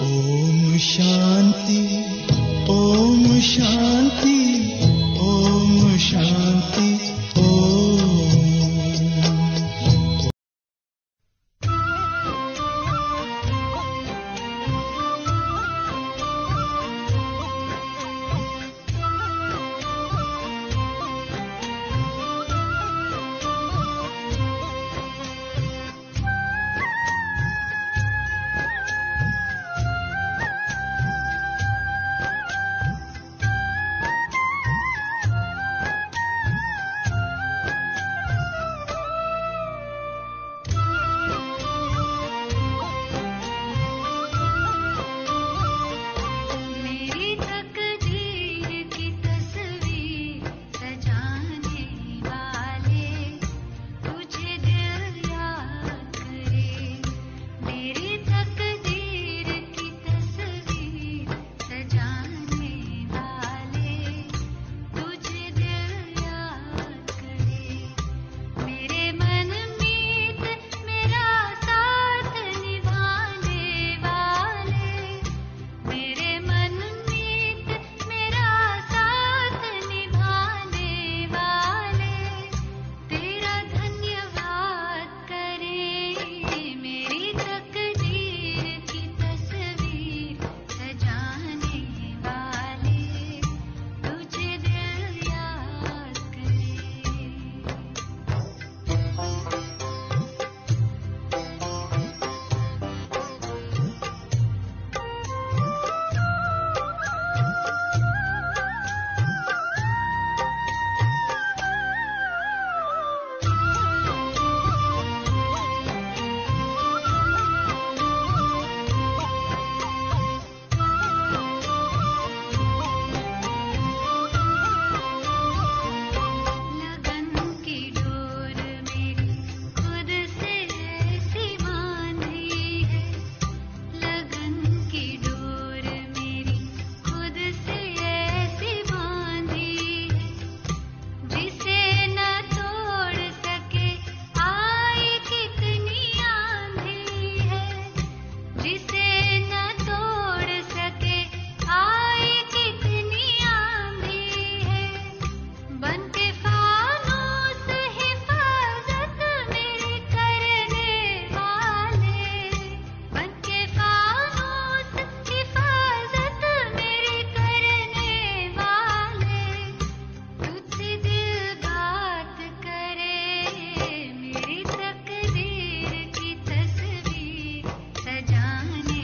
ओम शांति, ओम शांति, ओम शांति, ओम। जाने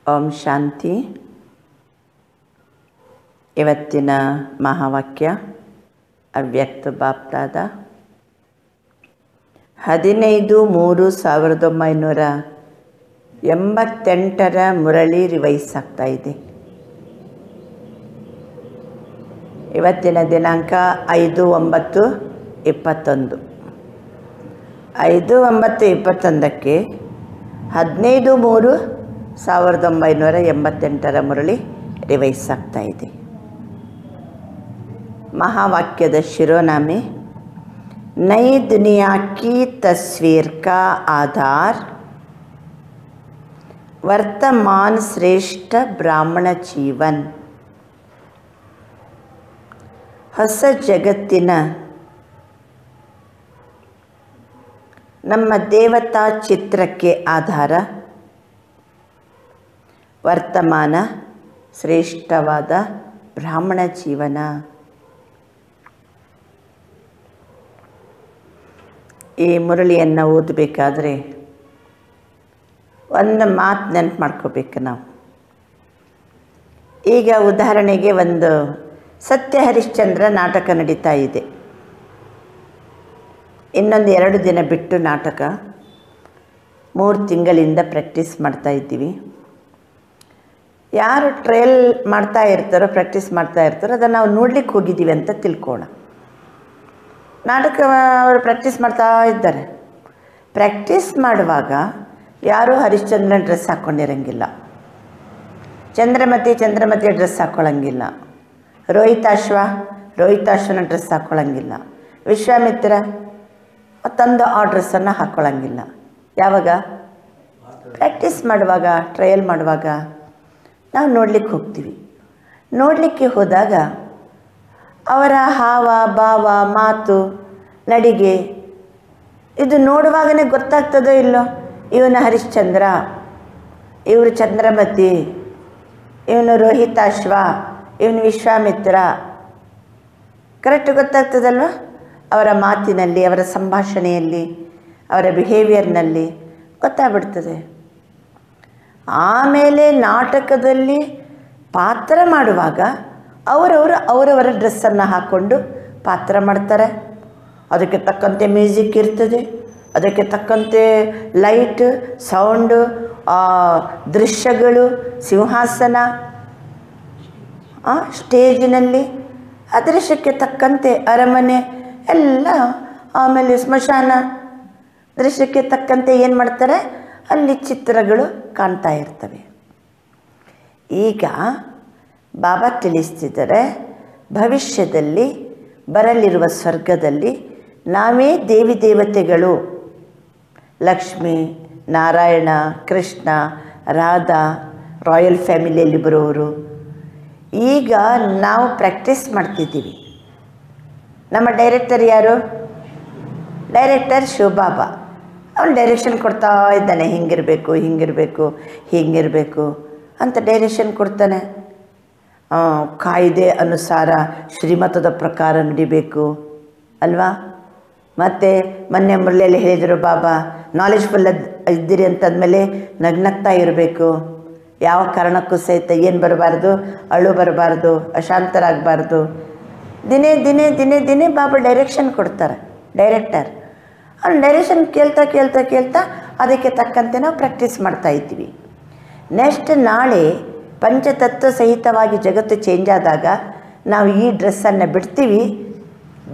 ಓಂ ಶಾಂತಿ. ಇವತ್ತಿನ ಮಹಾವಾಕ್ಯ ಅವ್ಯಕ್ತ ಬಾಪ್ದಾದ 15/3/1988 ಮುರಳಿ ರಿವೈಸ್ ಆಗ್ತಾ ಇದೆ. ಇವತ್ತಿನ ದಿನಾಂಕ 5/9/21. 5/9/21ಕ್ಕೆ 15/3/1988 ಮುರಳಿ ರಿವೈಸ್ ಆಗ್ತಾ ಇದೆ. महावाक्य शिरोनामे नई दुनिया की तस्वीर का आधार वर्तमान श्रेष्ठ ब्राह्मण जीवन. ಹೊಸ ಜಗತ್ತಿನ ನಮ್ಮ ದೇವತಾ ಚಿತ್ರಕ್ಕೆ ಆಧಾರ ವರ್ತಮಾನ ಶ್ರೇಷ್ಠವಾದ ಬ್ರಾಹ್ಮಣ ಜೀವನ. ಈ ಮುರಳಿಯನ್ನು ಓದಬೇಕಾದ್ರೆ ಒಂದು ಮಾತು ನೆನಪು ಮಾಡ್ಕೋಬೇಕು ನಾವು. ಈಗ ಉದಾಹರಣೆಗೆ ಒಂದು ಸತ್ಯ ಹರಿಶ್ಚಂದ್ರ ನಾಟಕ ನಡೀತಾ ಇದೆ. ಇನ್ನೊಂದು 2 ದಿನ ಬಿಟ್ಟು ನಾಟಕ. 3 ತಿಂಗಳಿಂದ ಪ್ರಾಕ್ಟೀಸ್ ಮಾಡ್ತಾ ಇದ್ದೀವಿ. ಯಾರು ಟ್ರಯಲ್ ಮಾಡ್ತಾ ಇರ್ತಾರೋ ಪ್ರಾಕ್ಟೀಸ್ ಮಾಡ್ತಾ ಇರ್ತಾರೋ ಅದನ್ನು ನಾವು ನೋಡ್ಲಿಕ್ಕೆ ಹೋಗಿದ್ದೀವಿ ಅಂತ ತಿಳ್ಕೋಣ. ನಾಟಕ ಅವರು ಪ್ರಾಕ್ಟೀಸ್ ಮಾಡ್ತಾ ಇದ್ದಾರೆ. ಪ್ರಾಕ್ಟೀಸ್ ಮಾಡುವಾಗ ಯಾರೂ ಹರಿಶ್ಚಂದ್ರನ ಡ್ರೆಸ್ ಹಾಕ್ಕೊಂಡಿರಂಗಿಲ್ಲ, ಚಂದ್ರಮತಿ ಡ್ರೆಸ್ ಹಾಕ್ಕೊಳ್ಳಂಗಿಲ್ಲ, ರೋಹಿತಾಶ್ವನ ಡ್ರೆಸ್ ಹಾಕ್ಕೊಳ್ಳಂಗಿಲ್ಲ, ವಿಶ್ವಾಮಿತ್ರ ತಂದು ಆ ಡ್ರೆಸ್ಸನ್ನು ಹಾಕ್ಕೊಳ್ಳಂಗಿಲ್ಲ. ಯಾವಾಗ ಪ್ರಾಕ್ಟೀಸ್ ಮಾಡುವಾಗ, ಟ್ರಯಲ್ ಮಾಡುವಾಗ ನಾವು ನೋಡಲಿಕ್ಕೆ ಹೋಗ್ತೀವಿ. ನೋಡಲಿಕ್ಕೆ ಹೋದಾಗ ಅವರ ಹಾವ ಭಾವ ಮಾತು ನಡಿಗೆ ಇದು ನೋಡುವಾಗಲೇ ಗೊತ್ತಾಗ್ತದೋ ಇಲ್ಲೋ, ಇವನು ಹರಿಶ್ಚಂದ್ರ, ಇವರು ಚಂದ್ರಮತಿ, ಇವನು ರೋಹಿತಾಶ್ವ, ಇವನು ವಿಶ್ವಾಮಿತ್ರ, ಕರೆಕ್ಟ್ ಗೊತ್ತಾಗ್ತದಲ್ವ? ಅವರ ಮಾತಿನಲ್ಲಿ, ಅವರ ಸಂಭಾಷಣೆಯಲ್ಲಿ, ಅವರ ಬಿಹೇವಿಯರ್ನಲ್ಲಿ ಗೊತ್ತಾಗ್ಬಿಡ್ತದೆ. ಆಮೇಲೆ ನಾಟಕದಲ್ಲಿ ಪಾತ್ರ ಮಾಡುವಾಗ ಅವರವರ ಡ್ರೆಸ್ಸನ್ನು ಹಾಕ್ಕೊಂಡು ಪಾತ್ರ ಮಾಡ್ತಾರೆ. ಅದಕ್ಕೆ ತಕ್ಕಂತೆ ಮ್ಯೂಸಿಕ್ ಇರ್ತದೆ, ಅದಕ್ಕೆ ತಕ್ಕಂತೆ ಲೈಟ್, ಸೌಂಡು, ದೃಶ್ಯಗಳು, ಸಿಂಹಾಸನ, ಸ್ಟೇಜಿನಲ್ಲಿ ಆ ದೃಶ್ಯಕ್ಕೆ ತಕ್ಕಂತೆ ಅರಮನೆ ಎಲ್ಲ, ಆಮೇಲೆ ಸ್ಮಶಾನ ದೃಶ್ಯಕ್ಕೆ ತಕ್ಕಂತೆ ಏನು ಮಾಡ್ತಾರೆ, ಅಲ್ಲಿ ಚಿತ್ರಗಳು ಕಾಣ್ತಾ ಇರ್ತವೆ. ಈಗ ಬಾಬಾ ತಿಳಿಸ್ತಿದ್ದಾರೆ, ಭವಿಷ್ಯದಲ್ಲಿ ಬರಲಿರುವ ಸ್ವರ್ಗದಲ್ಲಿ ನಾವೇ ದೇವಿ ದೇವತೆಗಳು, ಲಕ್ಷ್ಮಿ, ನಾರಾಯಣ, ಕೃಷ್ಣ, ರಾಧಾ, ರಾಯಲ್ ಫ್ಯಾಮಿಲಿಯಲ್ಲಿ ಬರೋರು. ಈಗ ನಾವು ಪ್ರಾಕ್ಟೀಸ್ ಮಾಡ್ತಿದ್ದೀವಿ. ನಮ್ಮ ಡೈರೆಕ್ಟರ್ ಯಾರು? ಡೈರೆಕ್ಟರ್ ಶಿವಬಾಬಾ. ಅವನು ಡೈರೆಕ್ಷನ್ ಕೊಡ್ತಾ ಇದ್ದಾನೆ, ಹಿಂಗಿರಬೇಕು ಅಂತ ಡೈರೆಕ್ಷನ್ ಕೊಡ್ತಾನೆ. ಕಾಯ್ದೆ ಅನುಸಾರ ಶ್ರೀಮತದ ಪ್ರಕಾರ ನಡಿಬೇಕು ಅಲ್ವಾ? ಮತ್ತು ಮೊನ್ನೆ ಮುರಳಿಯಲ್ಲಿ ಹೇಳಿದರು ಬಾಬಾ, ನಾಲೆಜ್ಫುಲ್ ಇದ್ದೀರಿ ಅಂತಂದಮೇಲೆ ನಗ್ನಗ್ತಾ ಇರಬೇಕು. ಯಾವ ಕಾರಣಕ್ಕೂ ಸಹಿತ ಏನು ಬರಬಾರ್ದು, ಅಳು ಬರಬಾರ್ದು, ಅಶಾಂತರಾಗಬಾರ್ದು. ದಿನೇ ಬಾಬಾ ಡೈರೆಕ್ಷನ್ ಕೊಡ್ತಾರೆ, ಡೈರೆಕ್ಟರ್. ಅವ್ನು ಡೈರೆಕ್ಷನ್ ಕೇಳ್ತಾ ಅದಕ್ಕೆ ತಕ್ಕಂತೆ ನಾವು ಪ್ರಾಕ್ಟೀಸ್ ಮಾಡ್ತಾ ಇದ್ದೀವಿ. ನೆಕ್ಸ್ಟ್ ನಾಳೆ ಪಂಚತತ್ವ ಸಹಿತವಾಗಿ ಜಗತ್ತು ಚೇಂಜ್ ಆದಾಗ ನಾವು ಈ ಡ್ರೆಸ್ಸನ್ನು ಬಿಡ್ತೀವಿ,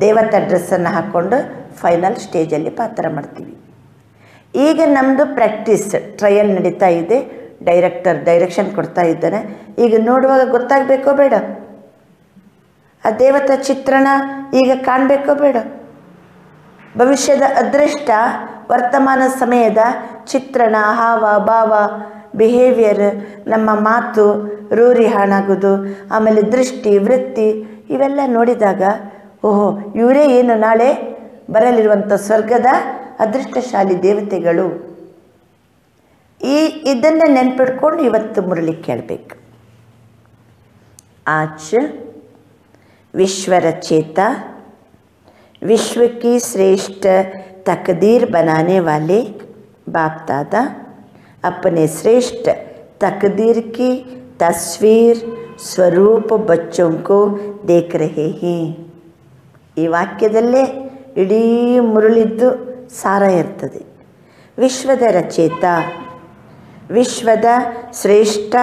ದೇವತಾ ಡ್ರೆಸ್ಸನ್ನು ಹಾಕ್ಕೊಂಡು ಫೈನಲ್ ಸ್ಟೇಜಲ್ಲಿ ಪಾತ್ರ ಮಾಡ್ತೀವಿ. ಈಗ ನಮ್ಮದು ಪ್ರಾಕ್ಟೀಸ್ ಟ್ರಯಲ್ ನಡೀತಾ ಇದೆ. ಡೈರೆಕ್ಟರ್ ಡೈರೆಕ್ಷನ್ ಕೊಡ್ತಾ ಇದ್ದಾನೆ. ಈಗ ನೋಡುವಾಗ ಗೊತ್ತಾಗಬೇಕೋ ಬೇಡ? ಆ ದೇವತಾ ಚಿತ್ರಣ ಈಗ ಕಾಣಬೇಕೋ ಬೇಡ? ಭವಿಷ್ಯದ ಅದೃಷ್ಟ, ವರ್ತಮಾನ ಸಮಯದ ಚಿತ್ರಣ, ಹಾವ ಭಾವ, ಬಿಹೇವಿಯರ್, ನಮ್ಮ ಮಾತು ರೂಢಿ ಹಾಳಾಗೋದು, ಆಮೇಲೆ ದೃಷ್ಟಿ, ವೃತ್ತಿ ಇವೆಲ್ಲ ನೋಡಿದಾಗ ಓಹೋ, ಇವರೇ ಏನು ನಾಳೆ ಬರಲಿರುವಂಥ ಸ್ವರ್ಗದ ಅದೃಷ್ಟಶಾಲಿ ದೇವತೆಗಳು. ಇದನ್ನು ನೆನ್ಪಿಟ್ಕೊಂಡು ಇವತ್ತು ಮುರಳಿ ಕೇಳಬೇಕು. आज विश्व रचेता, विश्व की श्रेष्ठ तकदीर बनाने वाले बाप दादा अपने श्रेष्ठ तकदीर की तस्वीर ಸ್ವರೂಪ बच्चों को देख रहे हैं. ಈ ವಾಕ್ಯದಲ್ಲೇ ಇಡೀ ಮುರುಳಿದ್ದು ಸಾರ ಇರ್ತದೆ. ವಿಶ್ವದ ರಚಯಿತ, ವಿಶ್ವದ ಶ್ರೇಷ್ಠ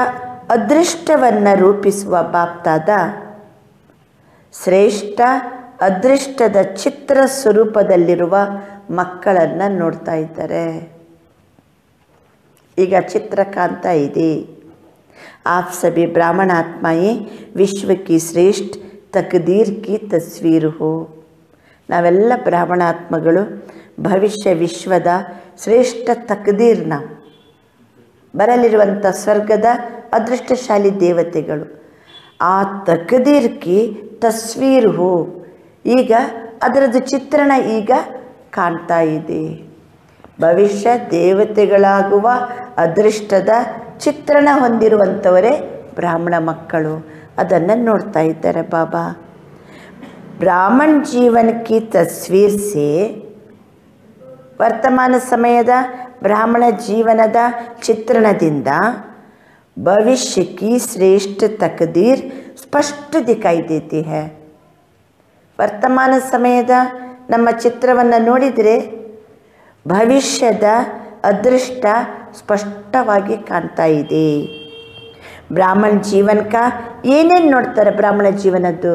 ಅದೃಷ್ಟವನ್ನು ರೂಪಿಸುವ ಬಾಪ್ತಾದ ಶ್ರೇಷ್ಠ ಅದೃಷ್ಟದ ಚಿತ್ರ ಸ್ವರೂಪದಲ್ಲಿರುವ ಮಕ್ಕಳನ್ನು ನೋಡ್ತಾ ಇದ್ದಾರೆ. ಈಗ ಚಿತ್ರ ಕಾಣ್ತಾ ಇದೆ. आप सभी ब्राह्मण आत्माएं विश्व की श्रेष्ठ तकदीर की तस्वीर हो. ನಾವೆಲ್ಲ ಬ್ರಾಹ್ಮಣಾತ್ಮಗಳು ಭವಿಷ್ಯ ವಿಶ್ವದ ಶ್ರೇಷ್ಠ ತಕದೀರ್ನ ಬರಲಿರುವಂಥ ಸ್ವರ್ಗದ ಅದೃಷ್ಟಶಾಲಿ ದೇವತೆಗಳು. ಆ ತಕದೀರ್ ಕಿ ತಸ್ವೀರ್ ಹೋ. ಈಗ ಅದರದ್ದು ಚಿತ್ರಣ ಈಗ ಕಾಣ್ತಾ ಇದೆ. ಭವಿಷ್ಯ ದೇವತೆಗಳಾಗುವ ಅದೃಷ್ಟದ ಚಿತ್ರಣ ಹೊಂದಿರುವಂಥವರೇ ಬ್ರಾಹ್ಮಣ ಮಕ್ಕಳು. ಅದನ್ನು ನೋಡ್ತಾ ಇದ್ದಾರೆ ಬಾಬಾ. ಬ್ರಾಹ್ಮಣ ಜೀವನ ಕಿ ತಸ್ವೀರ್ ಸೇ, ವರ್ತಮಾನ ಸಮಯದ ಬ್ರಾಹ್ಮಣ ಜೀವನದ ಚಿತ್ರಣದಿಂದ ಭವಿಷ್ಯ ಕಿ ಶ್ರೇಷ್ಠ ತಕದೀರ್ ಸ್ಪಷ್ಟ ದಿಖಾಯಿ ದೇತಿ ಹೈ. ವರ್ತಮಾನ ಸಮಯದ ನಮ್ಮ ಚಿತ್ರವನ್ನು ನೋಡಿದರೆ ಭವಿಷ್ಯದ ಅದೃಷ್ಟ ಸ್ಪಷ್ಟವಾಗಿ ಕಾಣ್ತಾ ಇದೆ. ಬ್ರಾಹ್ಮಣ ಜೀವನಕ ಏನೇನು ನೋಡ್ತಾರೆ? ಬ್ರಾಹ್ಮಣ ಜೀವನದ್ದು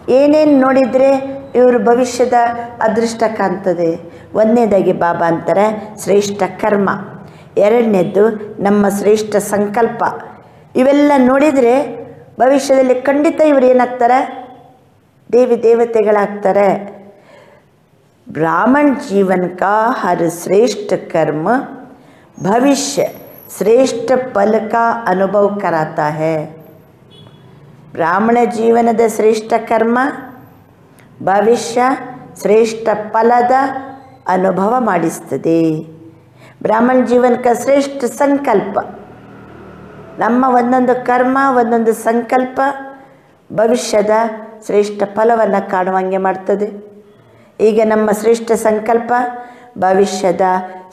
ಏನೇನು ನೋಡಿದರೆ ಇವರು ಭವಿಷ್ಯದ ಅದೃಷ್ಟ ಕಾಣ್ತದೆ? ಒಂದನೇದಾಗಿ ಬಾಬಾ ಅಂತಾರೆ ಶ್ರೇಷ್ಠ ಕರ್ಮ, ಎರಡನೇದ್ದು ನಮ್ಮ ಶ್ರೇಷ್ಠ ಸಂಕಲ್ಪ. ಇವೆಲ್ಲ ನೋಡಿದರೆ ಭವಿಷ್ಯದಲ್ಲಿ ಖಂಡಿತ ಇವರು ಏನಾಗ್ತಾರೆ? ದೇವಿ ದೇವತೆಗಳಾಗ್ತಾರೆ. ब्राह्मण जीवन का हर श्रेष्ठ कर्म भविष्य श्रेष्ठ फल का अनुभव कराता है. ब्राह्मण जीवनದ ಶ್ರೇಷ್ಠ ಕರ್ಮ ಭವಿಷ್ಯ ಶ್ರೇಷ್ಠ ಫಲದ ಅನುಭವ ಮಾಡಿಸ್ತದೆ. ಬ್ರಾಹ್ಮಣ ಜೀವನಕ್ಕೆ ಶ್ರೇಷ್ಠ ಸಂಕಲ್ಪ, ನಮ್ಮ ಒಂದೊಂದು ಕರ್ಮ ಒಂದೊಂದು ಸಂಕಲ್ಪ ಭವಿಷ್ಯದ ಶ್ರೇಷ್ಠ ಫಲವನ್ನು ಕಾಣುವಂಗೆ ಮಾಡ್ತದೆ. ಈಗ ನಮ್ಮ ಶ್ರೇಷ್ಠ ಸಂಕಲ್ಪ ಭವಿಷ್ಯದ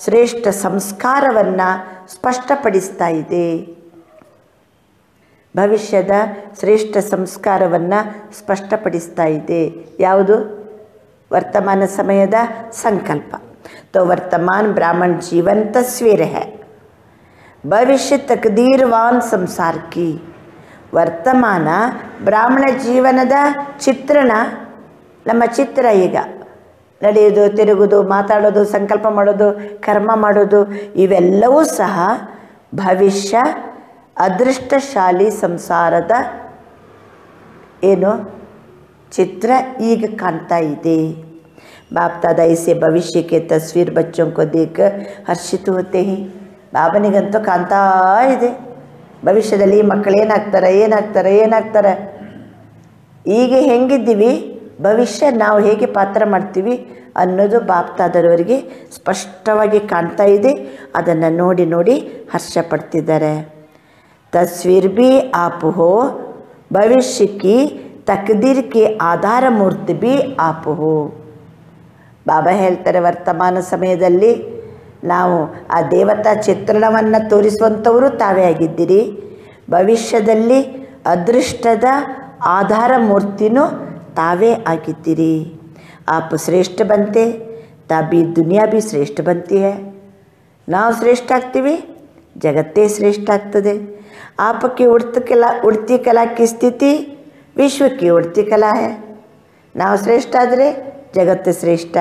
ಶ್ರೇಷ್ಠ ಸಂಸ್ಕಾರವನ್ನು ಸ್ಪಷ್ಟಪಡಿಸ್ತಾ ಇದೆ. ಭವಿಷ್ಯದ ಶ್ರೇಷ್ಠ ಸಂಸ್ಕಾರವನ್ನು ಸ್ಪಷ್ಟಪಡಿಸ್ತಾ ಇದೆ. ಯಾವುದು? ವರ್ತಮಾನ ಸಮಯದ ಸಂಕಲ್ಪ. तो वर्तमान ब्राह्मण जीवन तस्वीर है भविष्य तकदीरवान संसार की. ವರ್ತಮಾನ ಬ್ರಾಹ್ಮಣ ಜೀವನದ ಚಿತ್ರಣ ನಮ್ಮ ಚಿತ್ರ. ಈಗ ನಡೆಯೋದು, ತಿರುಗೋದು, ಮಾತಾಡೋದು, ಸಂಕಲ್ಪ ಮಾಡೋದು, ಕರ್ಮ ಮಾಡೋದು ಇವೆಲ್ಲವೂ ಸಹ ಭವಿಷ್ಯ ಅದೃಷ್ಟಶಾಲಿ ಸಂಸಾರದ ಏನು ಚಿತ್ರ ಈಗ ಕಾಣ್ತಾ ಇದೆ. बाप दादा ऐसे भविष्य के तस्वीर बच्चों को देख हर्षित होते हैं. ಬಾಬನಿಗಂತೂ ಕಾಣ್ತಾ ಇದೆ ಭವಿಷ್ಯದಲ್ಲಿ ಮಕ್ಕಳು ಏನಾಗ್ತಾರೆ. ಈಗ ಹೆಂಗಿದ್ದೀವಿ, ಭವಿಷ್ಯ ನಾವು ಹೇಗೆ ಪಾತ್ರ ಮಾಡ್ತೀವಿ ಅನ್ನೋದು ಬಾಪ್ ದಾದರವರಿಗೆ ಸ್ಪಷ್ಟವಾಗಿ ಕಾಣ್ತಾ ಇದೆ. ಅದನ್ನು ನೋಡಿ ನೋಡಿ ಹರ್ಷ ಪಡ್ತಿದ್ದಾರೆ. ತಸ್ವೀರ್ ಬಿ ಆಪ್ ಹೋ, ಭವಿಷ್ಯ ಕಿ ತಕದೀರ್ ಕೆ ಆಧಾರ ಮೂರ್ತಿ ಬಿ ಆಪ್ ಹೋ. ಬಾಬಾ ಹೇಳ್ತಾರೆ, ವರ್ತಮಾನ ಸಮಯದಲ್ಲಿ ನಾವು ಆ ದೇವತಾ ಚಿತ್ರಣವನ್ನು ತೋರಿಸುವಂಥವರು ತಾವೇ ಆಗಿದ್ದೀರಿ. ಭವಿಷ್ಯದಲ್ಲಿ ಅದೃಷ್ಟದ ಆಧಾರ ಮೂರ್ತಿನೂ ತಾವೇ ಆಗಿದ್ದೀರಿ. आप श्रेष्ठ बनते तभी दुनिया भी श्रेष्ठ बनती है. ನಾವು ಶ್ರೇಷ್ಠ ಆಗ್ತೀವಿ, ಜಗತ್ತೇ ಶ್ರೇಷ್ಠ ಆಗ್ತದೆ. आपकी उड़ती कला की स्थिति विश्व की उड़ती कला है. ನಾವು ಶ್ರೇಷ್ಠ ಆದರೆ ಜಗತ್ತು ಶ್ರೇಷ್ಠ.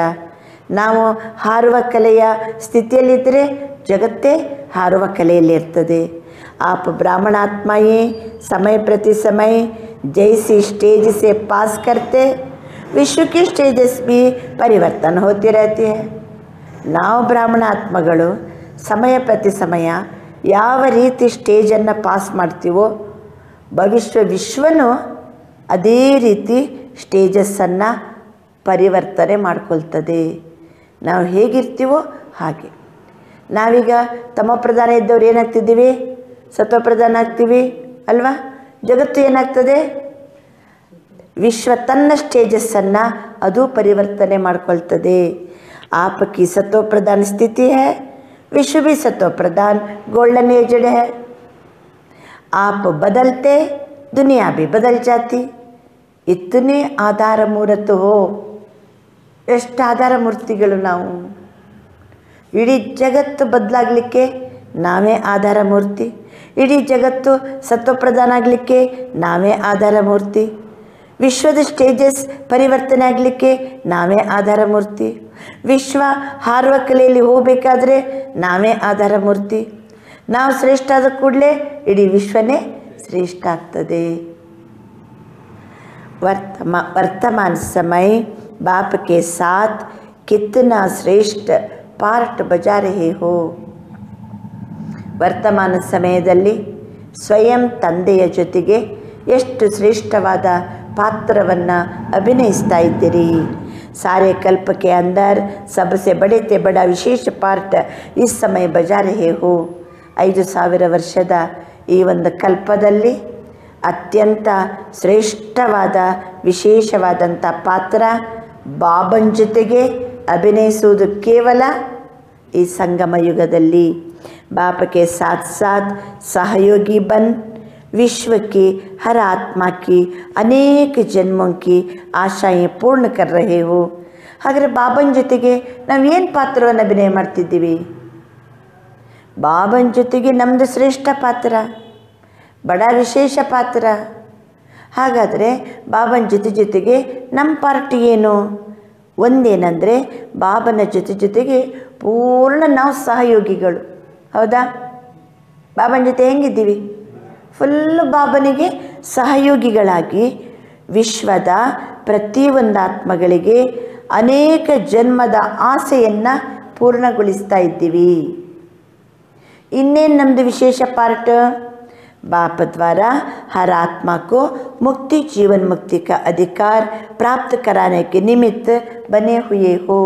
ನಾವು ಹಾರುವ ಕಲೆಯ ಸ್ಥಿತಿಯಲ್ಲಿದ್ದರೆ ಜಗತ್ತೇ ಹಾರುವ ಕಲೆಯಲ್ಲಿ ಇರ್ತದೆ. आप ब्राह्मण आत्माएं समय प्रति समय जैसी स्टेज से पास करते विश्व की स्टेजेस भी परिवर्तन होती रहती है. ನಾವು ಬ್ರಾಹ್ಮಣ ಆತ್ಮಗಳು ಸಮಯ ಪ್ರತಿ ಸಮಯ ಯಾವ ರೀತಿ ಸ್ಟೇಜನ್ನು ಪಾಸ್ ಮಾಡ್ತೀವೋ ವಿಶ್ವನೂ ಅದೇ ರೀತಿ ಸ್ಟೇಜಸ್ಸನ್ನು ಪರಿವರ್ತನೆ ಮಾಡ್ಕೊಳ್ತದೆ. ನಾವು ಹೇಗಿರ್ತೀವೋ ಹಾಗೆ. ನಾವೀಗ ತಮೋಪ್ರಧಾನ ಇದ್ದವ್ರು ಏನಾಗ್ತಿದ್ದೀವಿ? ಸತ್ವಪ್ರಧಾನ ಆಗ್ತೀವಿ ಅಲ್ವಾ? ಜಗತ್ತು ಏನಾಗ್ತದೆ? ವಿಶ್ವ ತನ್ನ ಸ್ಟೇಜಸ್ಸನ್ನು ಅದು ಪರಿವರ್ತನೆ ಮಾಡ್ಕೊಳ್ತದೆ. आपकी सत्व प्रधान स्थिति है, विश्व भी सत्व प्रधान गोल्डन एजड है। आप बदलते दुनिया भी बदल जाती। इतने आधार मूರ್ತಿ हो। ಎಷ್ಟು ಆಧಾರ ಮೂರ್ತಿಗಳು ನಾವು। ಇಡೀ ಜಗತ್ತು ಬದಲಾಗಲಿಕ್ಕೆ ನಾವೇ ಆಧಾರ ಮೂರ್ತಿ। ಇಡೀ ಜಗತ್ತು ಸತ್ವಪ್ರಧಾನ ಆಗಲಿಕ್ಕೆ ನಾವೇ ಆಧಾರ ಮೂರ್ತಿ। ವಿಶ್ವದ ಸ್ಟೇಜಸ್ ಪರಿವರ್ತನೆ ಆಗಲಿಕ್ಕೆ ನಾವೇ ಆಧಾರ ಮೂರ್ತಿ। ವಿಶ್ವ ಹಾರುವ ಕಲೆಯಲ್ಲಿ ಹೋಗಬೇಕಾದ್ರೆ ನಾವೇ ಆಧಾರ ಮೂರ್ತಿ। ನಾವು ಶ್ರೇಷ್ಠ ಆದ ಕೂಡಲೇ ಇಡೀ ವಿಶ್ವನೇ ಶ್ರೇಷ್ಠ ಆಗ್ತದೆ। वर्तमान समय बाप के साथ कितना श्रेष्ठ पार्ट बजा रहे हो। ವರ್ತಮಾನ ಸಮಯದಲ್ಲಿ ಸ್ವಯಂ ತಂದೆಯ ಜೊತೆಗೆ ಎಷ್ಟು ಶ್ರೇಷ್ಠವಾದ ಪಾತ್ರವನ್ನು ಅಭಿನಯಿಸ್ತಾ ಇದ್ದೀರಿ। सारे कल्प के अंदर सबसे बड़े से बड़ा विशेष पार्ट इस समय बजा रहे हो। 5000 ವರ್ಷದ ಈ ಒಂದು ಕಲ್ಪದಲ್ಲಿ ಅತ್ಯಂತ ಶ್ರೇಷ್ಠವಾದ ವಿಶೇಷವಾದಂಥ ಪಾತ್ರ ಬಾಬನ ಜೊತೆಗೆ ಅಭಿನಯಿಸುವುದು ಕೇವಲ ಈ ಸಂಗಮ ಯುಗದಲ್ಲಿ। बाप के साथ साथ सहयोगी बन विश्व की हर आत्मा की अनेक जन्मों की आशाएं पूर्ण कर रहे हो। हागाದ್ರೆ ಬಾಬನ ಜೊತೆಗೆ ನಾವು ಏನು ಪಾತ್ರವನ್ನು ಅಭಿನಯ ಮಾಡ್ತಿದ್ದೀವಿ? ಬಾಬನ ಜೊತೆಗೆ ನಮ್ಮದು ಶ್ರೇಷ್ಠ ಪಾತ್ರ, ಬಡ ವಿಶೇಷ ಪಾತ್ರ। ಹಾಗಾದರೆ ಬಾಬನ ಜೊತೆಗೆ ನಮ್ಮ ಪಾರ್ಟಿ ಏನು? ಒಂದೇನೆಂದರೆ ಬಾಬನ ಜೊತೆಗೆ ಪೂರ್ಣ ನಾವು ಸಹಯೋಗಿಗಳು। ಹೌದಾ? ಬಾಬನ ಜೊತೆ ಹೆಂಗಿದ್ದೀವಿ? ಫುಲ್ಲು ಬಾಬನಿಗೆ ಸಹಯೋಗಿಗಳಾಗಿ ವಿಶ್ವದ ಪ್ರತಿಯೊಂದು ಆತ್ಮಗಳಿಗೆ ಅನೇಕ ಜನ್ಮದ ಆಸೆಯನ್ನು ಪೂರ್ಣಗೊಳಿಸ್ತಾ ಇದ್ದೀವಿ। ಇನ್ನೇನು ನಮ್ಮದು ವಿಶೇಷ ಪಾರ್ಟ್? बाप द्वारा हर आत्मा को मुक्ति जीवन मुक्ति का अधिकार प्राप्त कराने के निमित्त बने हुए हो।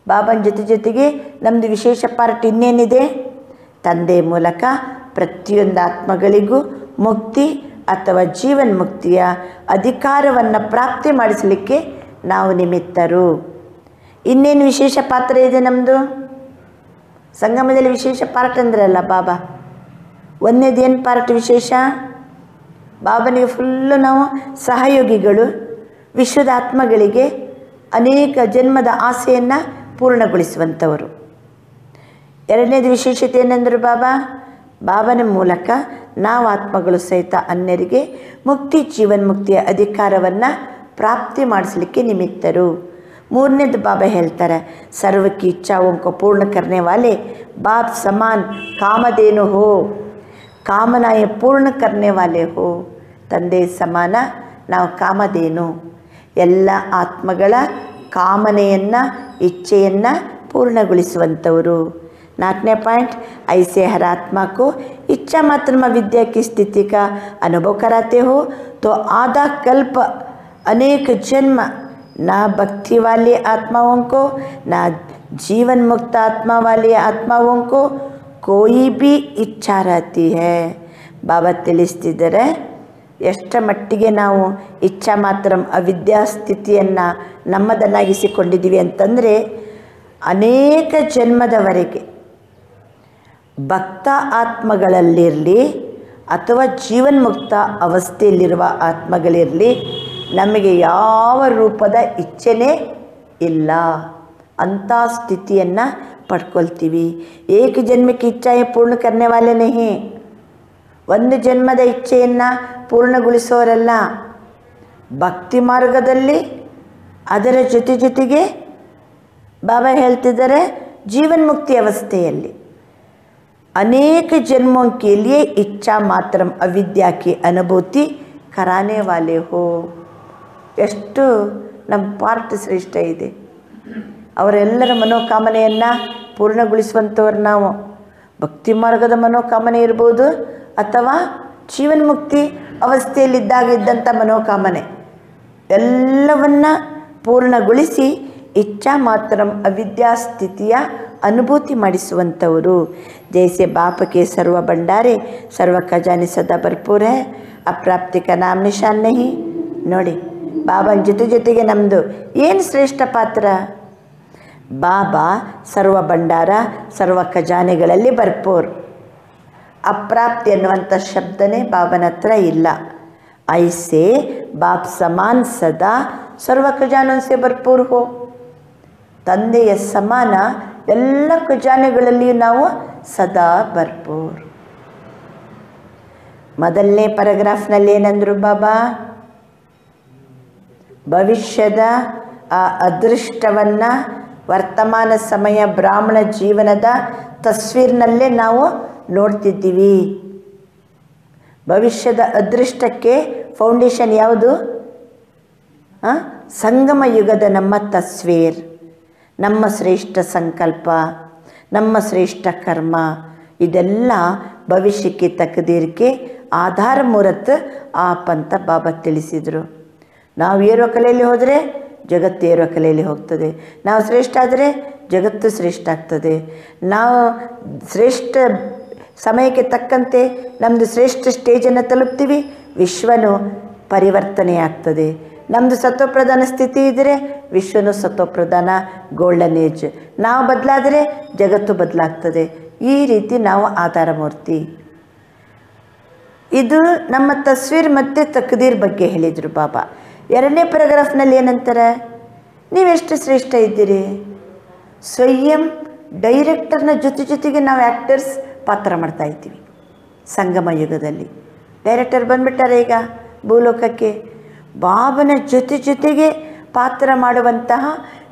ಬಾಬನ ಜೊತೆಗೆ ನಮ್ಮದು ವಿಶೇಷ ಪಾರ್ಟ್ ಇನ್ನೇನಿದೆ? ತಂದೆ ಮೂಲಕ ಪ್ರತಿಯೊಂದು ಆತ್ಮಗಳಿಗೂ ಮುಕ್ತಿ ಅಥವಾ ಜೀವನ್ ಮುಕ್ತಿಯ ಅಧಿಕಾರವನ್ನು ಪ್ರಾಪ್ತಿ ಮಾಡಿಸಲಿಕ್ಕೆ ನಾವು ನಿಮಿತ್ತರು। ಇನ್ನೇನು ವಿಶೇಷ ಪಾತ್ರ ಇದೆ ನಮ್ಮದು? ಸಂಗಮದಲ್ಲಿ ವಿಶೇಷ ಪಾರ್ಟ್ ಅಂದ್ರಲ್ಲ ಬಾಬಾ, ಒಂದೇದೇನು ಪಾರ್ಟ್ ವಿಶೇಷ? ಬಾಬನಿಗೆ ಫುಲ್ಲು ನಾವು ಸಹಯೋಗಿಗಳು, ವಿಶ್ವದ ಆತ್ಮಗಳಿಗೆ ಅನೇಕ ಜನ್ಮದ ಆಸೆಯನ್ನು ಪೂರ್ಣಗೊಳಿಸುವಂಥವರು। ಎರಡನೇದು ವಿಶೇಷತೆ ಏನೆಂದರು ಬಾಬಾ? ಬಾಬನ ಮೂಲಕ ನಾವು ಆತ್ಮಗಳು ಸಹಿತ ಅನ್ಯರಿಗೆ ಮುಕ್ತಿ ಜೀವನ್ ಮುಕ್ತಿಯ ಅಧಿಕಾರವನ್ನು ಪ್ರಾಪ್ತಿ ಮಾಡಿಸಲಿಕ್ಕೆ ನಿಮಿತ್ತರು। ಮೂರನೇದು ಬಾಬಾ ಹೇಳ್ತಾರೆ, ಸರ್ವ ಕಿ ಇಚ್ಛಾओं को पूर्ण करने वाले बाप समान कामधेनु हो, ಕಾಮನಾಯ ಪೂರ್ಣ करने वाले हो। ತಂದೆ ಸಮಾನ ನಾವು ಕಾಮಧೇನು, ಎಲ್ಲ ಆತ್ಮಗಳ ಕಾಮನೆಯನ್ನು ಇಚ್ಛೆಯನ್ನು ಪೂರ್ಣಗೊಳಿಸುವಂಥವರು। 4ನೇ ಪಾಯಿಂಟ್, ऐसे हर आत्मा को इच्छा मात्र में विद्या की स्थिति का अनुभव कराते हो तो आधा कल्प अनेक जन्म ना भक्ति वाली आत्माओं को ना जीवन मुक्त आत्मा वाली आत्माओं को कोई भी इच्छा रहती है। ಬಾಬಾ ತಿಳಿಸ್ತಿದ್ದಾರೆ, ಎಷ್ಟರ ಮಟ್ಟಿಗೆ ನಾವು ಇಚ್ಛಾ ಮಾತ್ರ ಅವಿದ್ಯಾ ಸ್ಥಿತಿಯನ್ನು ನಮ್ಮದನ್ನಾಗಿಸಿಕೊಂಡಿದ್ದೀವಿ ಅಂತಂದರೆ, ಅನೇಕ ಜನ್ಮದವರೆಗೆ ಭಕ್ತ ಆತ್ಮಗಳಲ್ಲಿರಲಿ ಅಥವಾ ಜೀವನ್ಮುಕ್ತ ಅವಸ್ಥೆಯಲ್ಲಿರುವ ಆತ್ಮಗಳಿರಲಿ, ನಮಗೆ ಯಾವ ರೂಪದ ಇಚ್ಛೆನೇ ಇಲ್ಲ ಅಂಥ ಸ್ಥಿತಿಯನ್ನು ಪಡ್ಕೊಳ್ತೀವಿ। ಏಕ ಜನ್ಮಕ್ಕೆ ಇಚ್ಛಾಯೇ ಪೂರ್ಣ करने वाले नहीं, ಒಂದು ಜನ್ಮದ ಇಚ್ಛೆಯನ್ನು ಪೂರ್ಣಗೊಳಿಸೋರಲ್ಲ। ಭಕ್ತಿ ಮಾರ್ಗದಲ್ಲಿ ಅದರ ಜೊತೆಗೆ ಬಾಬಾ ಹೇಳ್ತಿದ್ದಾರೆ, ಜೀವನ್ ಮುಕ್ತಿ ಅವಸ್ಥೆಯಲ್ಲಿ अनेक जन्मों के लिए इच्छा मात्र अविद्या की अनुभूति कराने वाले हो। ಎಷ್ಟು ನಮ್ಮ ಪಾರ್ಟ್ ಶ್ರೇಷ್ಠ ಇದೆ। ಅವರೆಲ್ಲರ ಮನೋಕಾಮನೆಯನ್ನು ಪೂರ್ಣಗೊಳಿಸುವಂಥವ್ರು ನಾವು। ಭಕ್ತಿ ಮಾರ್ಗದ ಮನೋಕಾಮನೆ ಇರ್ಬೋದು ಅಥವಾ ಜೀವನ್ಮುಕ್ತಿ ಅವಸ್ಥೆಯಲ್ಲಿದ್ದಾಗ ಇದ್ದಂಥ ಮನೋಕಾಮನೆ ಎಲ್ಲವನ್ನು ಪೂರ್ಣಗೊಳಿಸಿ ಇಚ್ಛಾ ಮಾತ್ರ ಅವಿದ್ಯಾ ಸ್ಥಿತಿಯ ಅನುಭೂತಿ ಮಾಡಿಸುವಂಥವರು। जैसे बाप के सर्व भंडारे सर्व खजाने सदा भरपूर है, अप्राप्ति का नाम निशान नहीं। ನೋಡಿ, ಬಾಬನ ಜೊತೆಗೆ ನಮ್ಮದು ಏನು ಶ್ರೇಷ್ಠ ಪಾತ್ರ? ಬಾಬಾ ಸರ್ವ ಭಂಡಾರ ಸರ್ವ ಖಜಾನೆಗಳಲ್ಲಿ ಭರ್ಪೂರ್. ಅಪ್ರಾಪ್ತಿ ಅನ್ನುವಂಥ ಶಬ್ದನೇ ಬಾಬನ ಹತ್ರ ಇಲ್ಲ. ಐಸೆ ಬಾಪ್ ಸಮಾನ್ ಸದಾ ಸರ್ವ ಖಜಾನೋನ್ಸೆ ಭರ್ಪೂರ್ ಹೋ. ತಂದೆಯ ಸಮಾನ ಎಲ್ಲ ಖಜಾನೆಗಳಲ್ಲಿಯೂ ನಾವು ಸದಾ ಭರ್ಪೂರ್. ಮೊದಲನೇ ಪ್ಯಾರಾಗ್ರಾಫ್ನಲ್ಲಿ ಏನಂದರು ಬಾಬಾ? ಭವಿಷ್ಯದ ಆ ಅದೃಷ್ಟವನ್ನು ವರ್ತಮಾನ ಸಮಯ ಬ್ರಾಹ್ಮಣ ಜೀವನದ ತಸ್ವೀರ್ನಲ್ಲೇ ನಾವು ನೋಡ್ತಿದ್ದೀವಿ. ಭವಿಷ್ಯದ ಅದೃಷ್ಟಕ್ಕೆ ಫೌಂಡೇಶನ್ ಯಾವುದು? ಸಂಗಮ ಯುಗದ ನಮ್ಮ ತಸ್ವೀರ್, ನಮ್ಮ ಶ್ರೇಷ್ಠ ಸಂಕಲ್ಪ, ನಮ್ಮ ಶ್ರೇಷ್ಠ ಕರ್ಮ, ಇದೆಲ್ಲ ಭವಿಷ್ಯಕ್ಕೆ ತಕ್ಕದೀರ್ಕೆ ಆಧಾರ ಮೂರತ್ ಆಪ್ ಅಂತ ಬಾಬಾ ತಿಳಿಸಿದರು. ನಾವು ಏರೋ ಕಲೆಯಲ್ಲಿ ಹೋದರೆ ಜಗತ್ತು ಏರೋ ಕಲೆಯಲ್ಲಿ ಹೋಗ್ತದೆ. ನಾವು ಶ್ರೇಷ್ಠ ಆದರೆ ಜಗತ್ತು ಶ್ರೇಷ್ಠ ಆಗ್ತದೆ. ನಾವು ಶ್ರೇಷ್ಠ ಸಮಯಕ್ಕೆ ತಕ್ಕಂತೆ ನಮ್ಮದು ಶ್ರೇಷ್ಠ ಸ್ಟೇಜನ್ನು ತಲುಪ್ತೀವಿ, ವಿಶ್ವನೂ ಪರಿವರ್ತನೆ ಆಗ್ತದೆ. ನಮ್ಮದು ಸತ್ವಪ್ರಧಾನ ಸ್ಥಿತಿ ಇದ್ದರೆ ವಿಶ್ವನೂ ಸತ್ವಪ್ರಧಾನ ಗೋಲ್ಡನ್ ಏಜ್. ನಾವು ಬದಲಾದರೆ ಜಗತ್ತು ಬದಲಾಗ್ತದೆ. ಈ ರೀತಿ ನಾವು ಆಧಾರ ಮೂರ್ತಿ. ಇದು ನಮ್ಮ ತಸ್ವೀರ್ ಮತ್ತು ತಕ್ದೀರ್ ಬಗ್ಗೆ ಹೇಳಿದರು ಬಾಬಾ. ಎರಡನೇ ಪ್ಯಾರಾಗ್ರಾಫ್ನಲ್ಲಿ ಏನಂತಾರೆ? ನೀವೆಷ್ಟು ಶ್ರೇಷ್ಠ ಇದ್ದೀರಿ. ಸ್ವಯಂ ಡೈರೆಕ್ಟರ್ನ ಜೊತೆಗೆ ನಾವು ಆ್ಯಕ್ಟರ್ಸ್ ಪಾತ್ರ ಮಾಡ್ತಾ ಇದ್ದೀವಿ. ಸಂಗಮ ಯುಗದಲ್ಲಿ ಡೈರೆಕ್ಟರ್ ಬಂದುಬಿಟ್ಟಾರೆ ಈಗ ಭೂಲೋಕಕ್ಕೆ. ಬಾಬನ ಜೊತೆಗೆ ಪಾತ್ರ ಮಾಡುವಂತಹ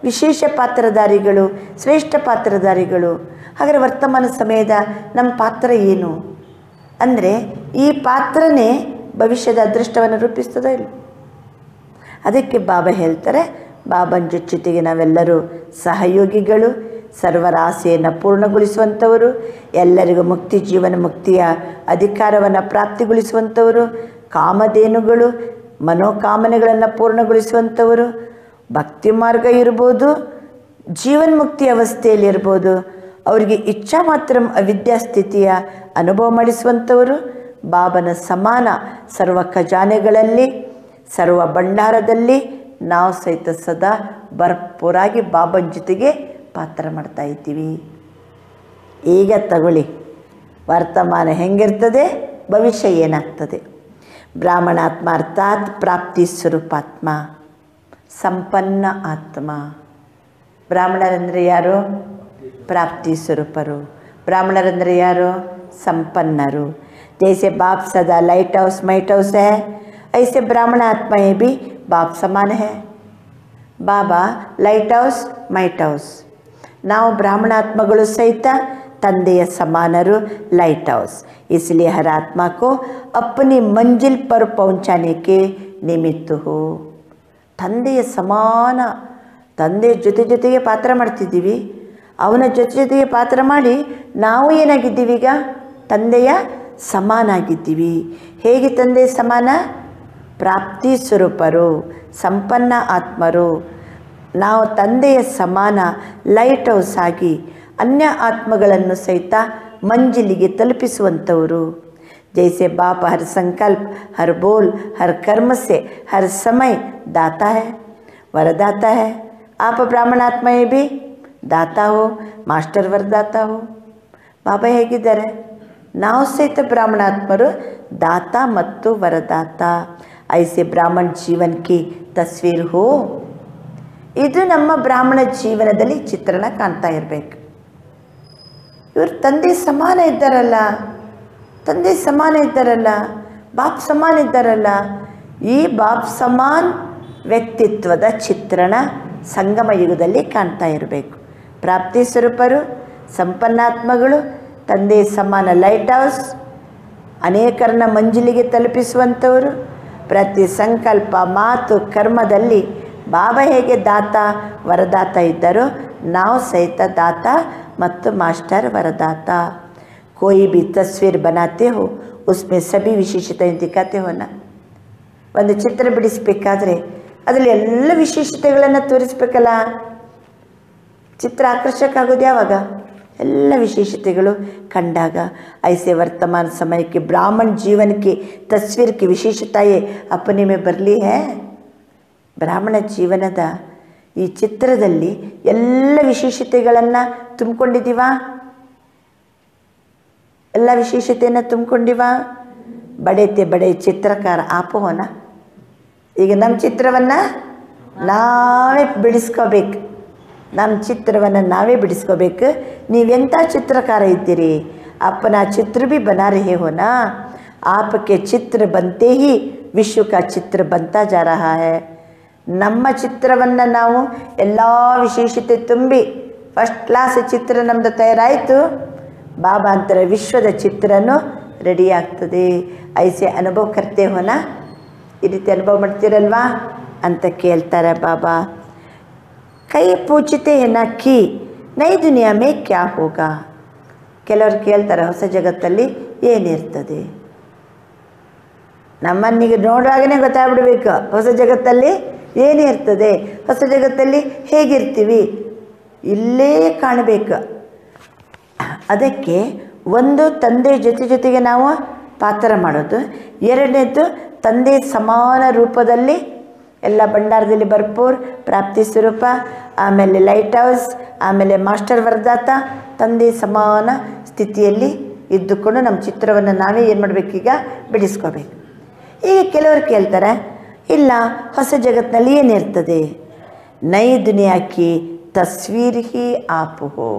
ವಿಶೇಷ ಪಾತ್ರಧಾರಿಗಳು, ಶ್ರೇಷ್ಠ ಪಾತ್ರಧಾರಿಗಳು. ಹಾಗಾದರೆ ವರ್ತಮಾನ ಸಮಯದ ನಮ್ಮ ಪಾತ್ರ ಏನು ಅಂದರೆ, ಈ ಪಾತ್ರನೇ ಭವಿಷ್ಯದ ಅದೃಷ್ಟವನ್ನು ರೂಪಿಸ್ತದೋ ಇಲ್ಲ. ಅದಕ್ಕೆ ಬಾಬಾ ಹೇಳ್ತಾರೆ, ಬಾಬನ ಜೊತೆಗೆ ನಾವೆಲ್ಲರೂ ಸಹಯೋಗಿಗಳು, ಸರ್ವರ ಆಸೆಯನ್ನು ಪೂರ್ಣಗೊಳಿಸುವಂಥವರು, ಎಲ್ಲರಿಗೂ ಮುಕ್ತಿ ಜೀವನ ಮುಕ್ತಿಯ ಅಧಿಕಾರವನ್ನು ಪ್ರಾಪ್ತಿಗೊಳಿಸುವಂಥವರು, ಕಾಮಧೇನುಗಳು, ಮನೋಕಾಮನೆಗಳನ್ನು ಪೂರ್ಣಗೊಳಿಸುವಂಥವರು. ಭಕ್ತಿ ಮಾರ್ಗ ಇರ್ಬೋದು, ಜೀವನ್ಮುಕ್ತಿ ಅವಸ್ಥೆಯಲ್ಲಿರ್ಬೋದು, ಅವರಿಗೆ ಇಚ್ಛಾ ಮಾತ್ರ ಅವಿದ್ಯಾ ಸ್ಥಿತಿಯ ಅನುಭವ ಮಾಡಿಸುವಂಥವರು. ಬಾಬನ ಸಮಾನ ಸರ್ವ ಖಜಾನೆಗಳಲ್ಲಿ ಸರ್ವ ಭಂಡಾರದಲ್ಲಿ ನಾವು ಸಹಿತ ಸದಾ ಭರ್ಪೂರಾಗಿ ಬಾಬನ ಜೊತೆಗೆ ಪಾತ್ರ ಮಾಡ್ತಾ ಇದ್ದೀವಿ. ಈಗ ತಗೊಳ್ಳಿ, ವರ್ತಮಾನ ಹೆಂಗಿರ್ತದೆ, ಭವಿಷ್ಯ ಏನಾಗ್ತದೆ. ಬ್ರಾಹ್ಮಣಾತ್ಮ ಅರ್ಥಾತ್ ಪ್ರಾಪ್ತಿ ಸ್ವರೂಪಾತ್ಮ, ಸಂಪನ್ನ ಆತ್ಮ. ಬ್ರಾಹ್ಮಣರಂದರೆ ಯಾರು? ಪ್ರಾಪ್ತಿ ಸ್ವರೂಪರು. ಬ್ರಾಹ್ಮಣರಂದರೆ ಯಾರು? ಸಂಪನ್ನರು. जैसे बाप सदा लाइट हाउस माइट हाउस है, ऐसे ब्राह्मण आत्माएं भी बाप समान है. बाबा लाइट हाउस माइट हाउस. ನಾವು ಬ್ರಾಹ್ಮಣಾತ್ಮಗಳು ಸಹಿತ ತಂದೆಯ ಸಮಾನರು, ಲೈಟ್ ಹೌಸ್. इसलिए हर आत्मा को अपनी मंजिल पर पहुंचाने के निमित्त हो. ತಂದೆಯ ಸಮಾನ, ತಂದೆಯ ಜೊತೆಗೆ ಪಾತ್ರ ಮಾಡ್ತಿದ್ದೀವಿ. ಅವನ ಜೊತೆಗೆ ಪಾತ್ರ ಮಾಡಿ ನಾವು ಏನಾಗಿದ್ದೀವಿ ಈಗ? ತಂದೆಯ ಸಮಾನಾಗಿದ್ದೀವಿ. ಹೇಗೆ ತಂದೆಯ ಸಮಾನ? ಪ್ರಾಪ್ತಿ ಸ್ವರೂಪರು, ಸಂಪನ್ನ ಆತ್ಮರು. ನಾವು ತಂದೆಯ ಸಮಾನ ಲೈಟ್ ಹೌಸ್ ಆಗಿ ಅನ್ಯ ಆತ್ಮಗಳನ್ನು ಸಹಿತ ಮಂಜಿಲಿಗೆ ತಲುಪಿಸುವಂಥವರು. जैसे बाप हर संकल्प, हर बोल, हर कर्म से हर समय दाता है, वरदाता है. आप ब्राह्मण आत्माएं भी दाता हो, मास्टर वरदाता हो. ಬಾಬಾ ಹೇಗಿದ್ದಾರೆ? ನಾವು ಸಹಿತ ಬ್ರಾಹ್ಮಣಾತ್ಮರು, ದಾತ ಮತ್ತು ವರದಾತ. ಐಸೆ ಬ್ರಾಹ್ಮಣ ಜೀವನ ಕಿ ತಸ್ವೀರ್ ಹೋ. ಇದು ನಮ್ಮ ಬ್ರಾಹ್ಮಣ ಜೀವನದಲ್ಲಿ ಚಿತ್ರಣ ಕಾಣ್ತಾ ಇರಬೇಕು. ಇವರು ತಂದೆ ಸಮಾನ ಇದ್ದಾರಲ್ಲ, ತಂದೆ ಸಮಾನ ಇದ್ದಾರಲ್ಲ, ಬಾಪ್ ಸಮಾನ ಇದ್ದಾರಲ್ಲ. ಈ ಬಾಪ್ ಸಮಾನ್ ವ್ಯಕ್ತಿತ್ವದ ಚಿತ್ರಣ ಸಂಗಮ ಯುಗದಲ್ಲಿ ಕಾಣ್ತಾ ಇರಬೇಕು. ಪ್ರಾಪ್ತಿ ಸ್ವರೂಪರು, ಸಂಪನ್ನಾತ್ಮಗಳು, ತಂದೆ ಸಮಾನ ಲೈಟ್ ಹೌಸ್, ಅನೇಕರನ್ನ ಮಂಜಿಲಿಗೆ ತಲುಪಿಸುವಂಥವರು. ಪ್ರತಿ ಸಂಕಲ್ಪ, ಮಾತು, ಕರ್ಮದಲ್ಲಿ ಬಾಬಾ ಹೇಗೆ ದಾತ ವರದಾತ ಇದ್ದಾರೋ ನಾವು ಸಹಿತ ದಾತ ಮತ್ತು ಮಾಸ್ಟರ್ ವರದಾತ. कोई भी तस्वीर बनाते हो उसमें सभी विशेषताएं दिखाते हो ना. ಒಂದು ಚಿತ್ರ ಬಿಡಿಸಬೇಕಾದ್ರೆ ಅದರಲ್ಲಿ ಎಲ್ಲ ವಿಶೇಷತೆಗಳನ್ನು ತೋರಿಸ್ಬೇಕಲ್ಲ. ಚಿತ್ರ ಆಕರ್ಷಕ ಆಗೋದು ಯಾವಾಗ? ಎಲ್ಲ ವಿಶೇಷತೆಗಳು ಕಂಡಾಗ. ऐसे वर्तमान समय के ब्राह्मण जीवन की तस्वीर की विशेषताएं अपने में बरली है. ಬ್ರಾಹ್ಮಣ ಜೀವನದ ಈ ಚಿತ್ರದಲ್ಲಿ ಎಲ್ಲ ವಿಶೇಷತೆಗಳನ್ನು ತುಂಬಿಕೊಂಡಿದ್ದೀವ? ಎಲ್ಲ ವಿಶೇಷತೆಯನ್ನು ತುಂಬಿಕೊಂಡಿವ? ಬಡೇತೆ ಬಡೆ ಚಿತ್ರಕಾರ ಆಪೋನ. ಈಗ ನಮ್ಮ ಚಿತ್ರವನ್ನು ನಾವೇ ಬಿಡಿಸ್ಕೋಬೇಕು. ನಮ್ಮ ಚಿತ್ರವನ್ನು ನಾವೇ ಬಿಡಿಸ್ಕೋಬೇಕು. ನೀವೆಂಥ ಚಿತ್ರಕಾರ ಇದ್ದೀರಿ? अपना चित्र भी बना रहे हो ना. आपके चित्र बनते ही विश्व का चित्र बनता जा रहा है. ನಮ್ಮ ಚಿತ್ರವನ್ನು ನಾವು ಎಲ್ಲ ವಿಶೇಷತೆ ತುಂಬಿ ಫಸ್ಟ್ ಕ್ಲಾಸ್ ಚಿತ್ರ ನಮ್ಮದು ತಯಾರಾಯಿತು, ಬಾಬಾ ಅಂತಾರೆ ವಿಶ್ವದ ಚಿತ್ರನೂ ರೆಡಿ ಆಗ್ತದೆ. ಐಸೆ ಅನುಭವ ಕರ್ತೆ ಹೋನ, ಈ ರೀತಿ ಅನುಭವ ಮಾಡ್ತೀರಲ್ವಾ ಅಂತ ಕೇಳ್ತಾರೆ ಬಾಬಾ. ಕೈ ಪೂಚಿತೆ ಏನ ಕಿ ನೈ ದುನಿಯಾ ಮೇ ಕ್ಯಾ ಹೋಗಾ. ಕೆಲವರು ಕೇಳ್ತಾರೆ ಹೊಸ ಜಗತ್ತಲ್ಲಿ ಏನಿರ್ತದೆ. ನಮ್ಮನ್ನೀಗ ನೋಡುವಾಗಲೇ ಗೊತ್ತಾಗ್ಬಿಡ್ಬೇಕು ಹೊಸ ಜಗತ್ತಲ್ಲಿ ಏನಿರ್ತದೆ, ಹೊಸ ಜಗತ್ತಲ್ಲಿ ಹೇಗಿರ್ತೀವಿ ಇಲ್ಲೇ ಕಾಣಬೇಕು. ಅದಕ್ಕೆ ಒಂದು ತಂದೆ ಜೊತೆಗೆ ನಾವು ಪಾತ್ರ ಮಾಡೋದು, ಎರಡನೇದು ತಂದೆ ಸಮಾನ ರೂಪದಲ್ಲಿ ಎಲ್ಲ ಭಂಡಾರದಲ್ಲಿ ಭರ್ಪೂರ್ ಪ್ರಾಪ್ತಿ ಸ್ವರೂಪ, ಆಮೇಲೆ ಲೈಟ್ ಹೌಸ್, ಆಮೇಲೆ ಮಾಸ್ಟರ್ ವರದಾತ, ತಂದೆ ಸಮಾನ ಸ್ಥಿತಿಯಲ್ಲಿ ಇದ್ದುಕೊಂಡು ನಮ್ಮ ಚಿತ್ರವನ್ನು ನಾವೇ ಏನು ಮಾಡಬೇಕೀಗ ಬಿಡಿಸ್ಕೋಬೇಕು. ಈಗ ಕೆಲವರು ಕೇಳ್ತಾರೆ ಇಲ್ಲ ಹೊಸ ಜಗತ್ತಿನಲ್ಲಿ ಏನಿರ್ತದೆ. ನೈ ದುನಿಯಾಕಿ ತಸ್ವೀರ್ ಹಿ ಆಪ್ ಹೋ.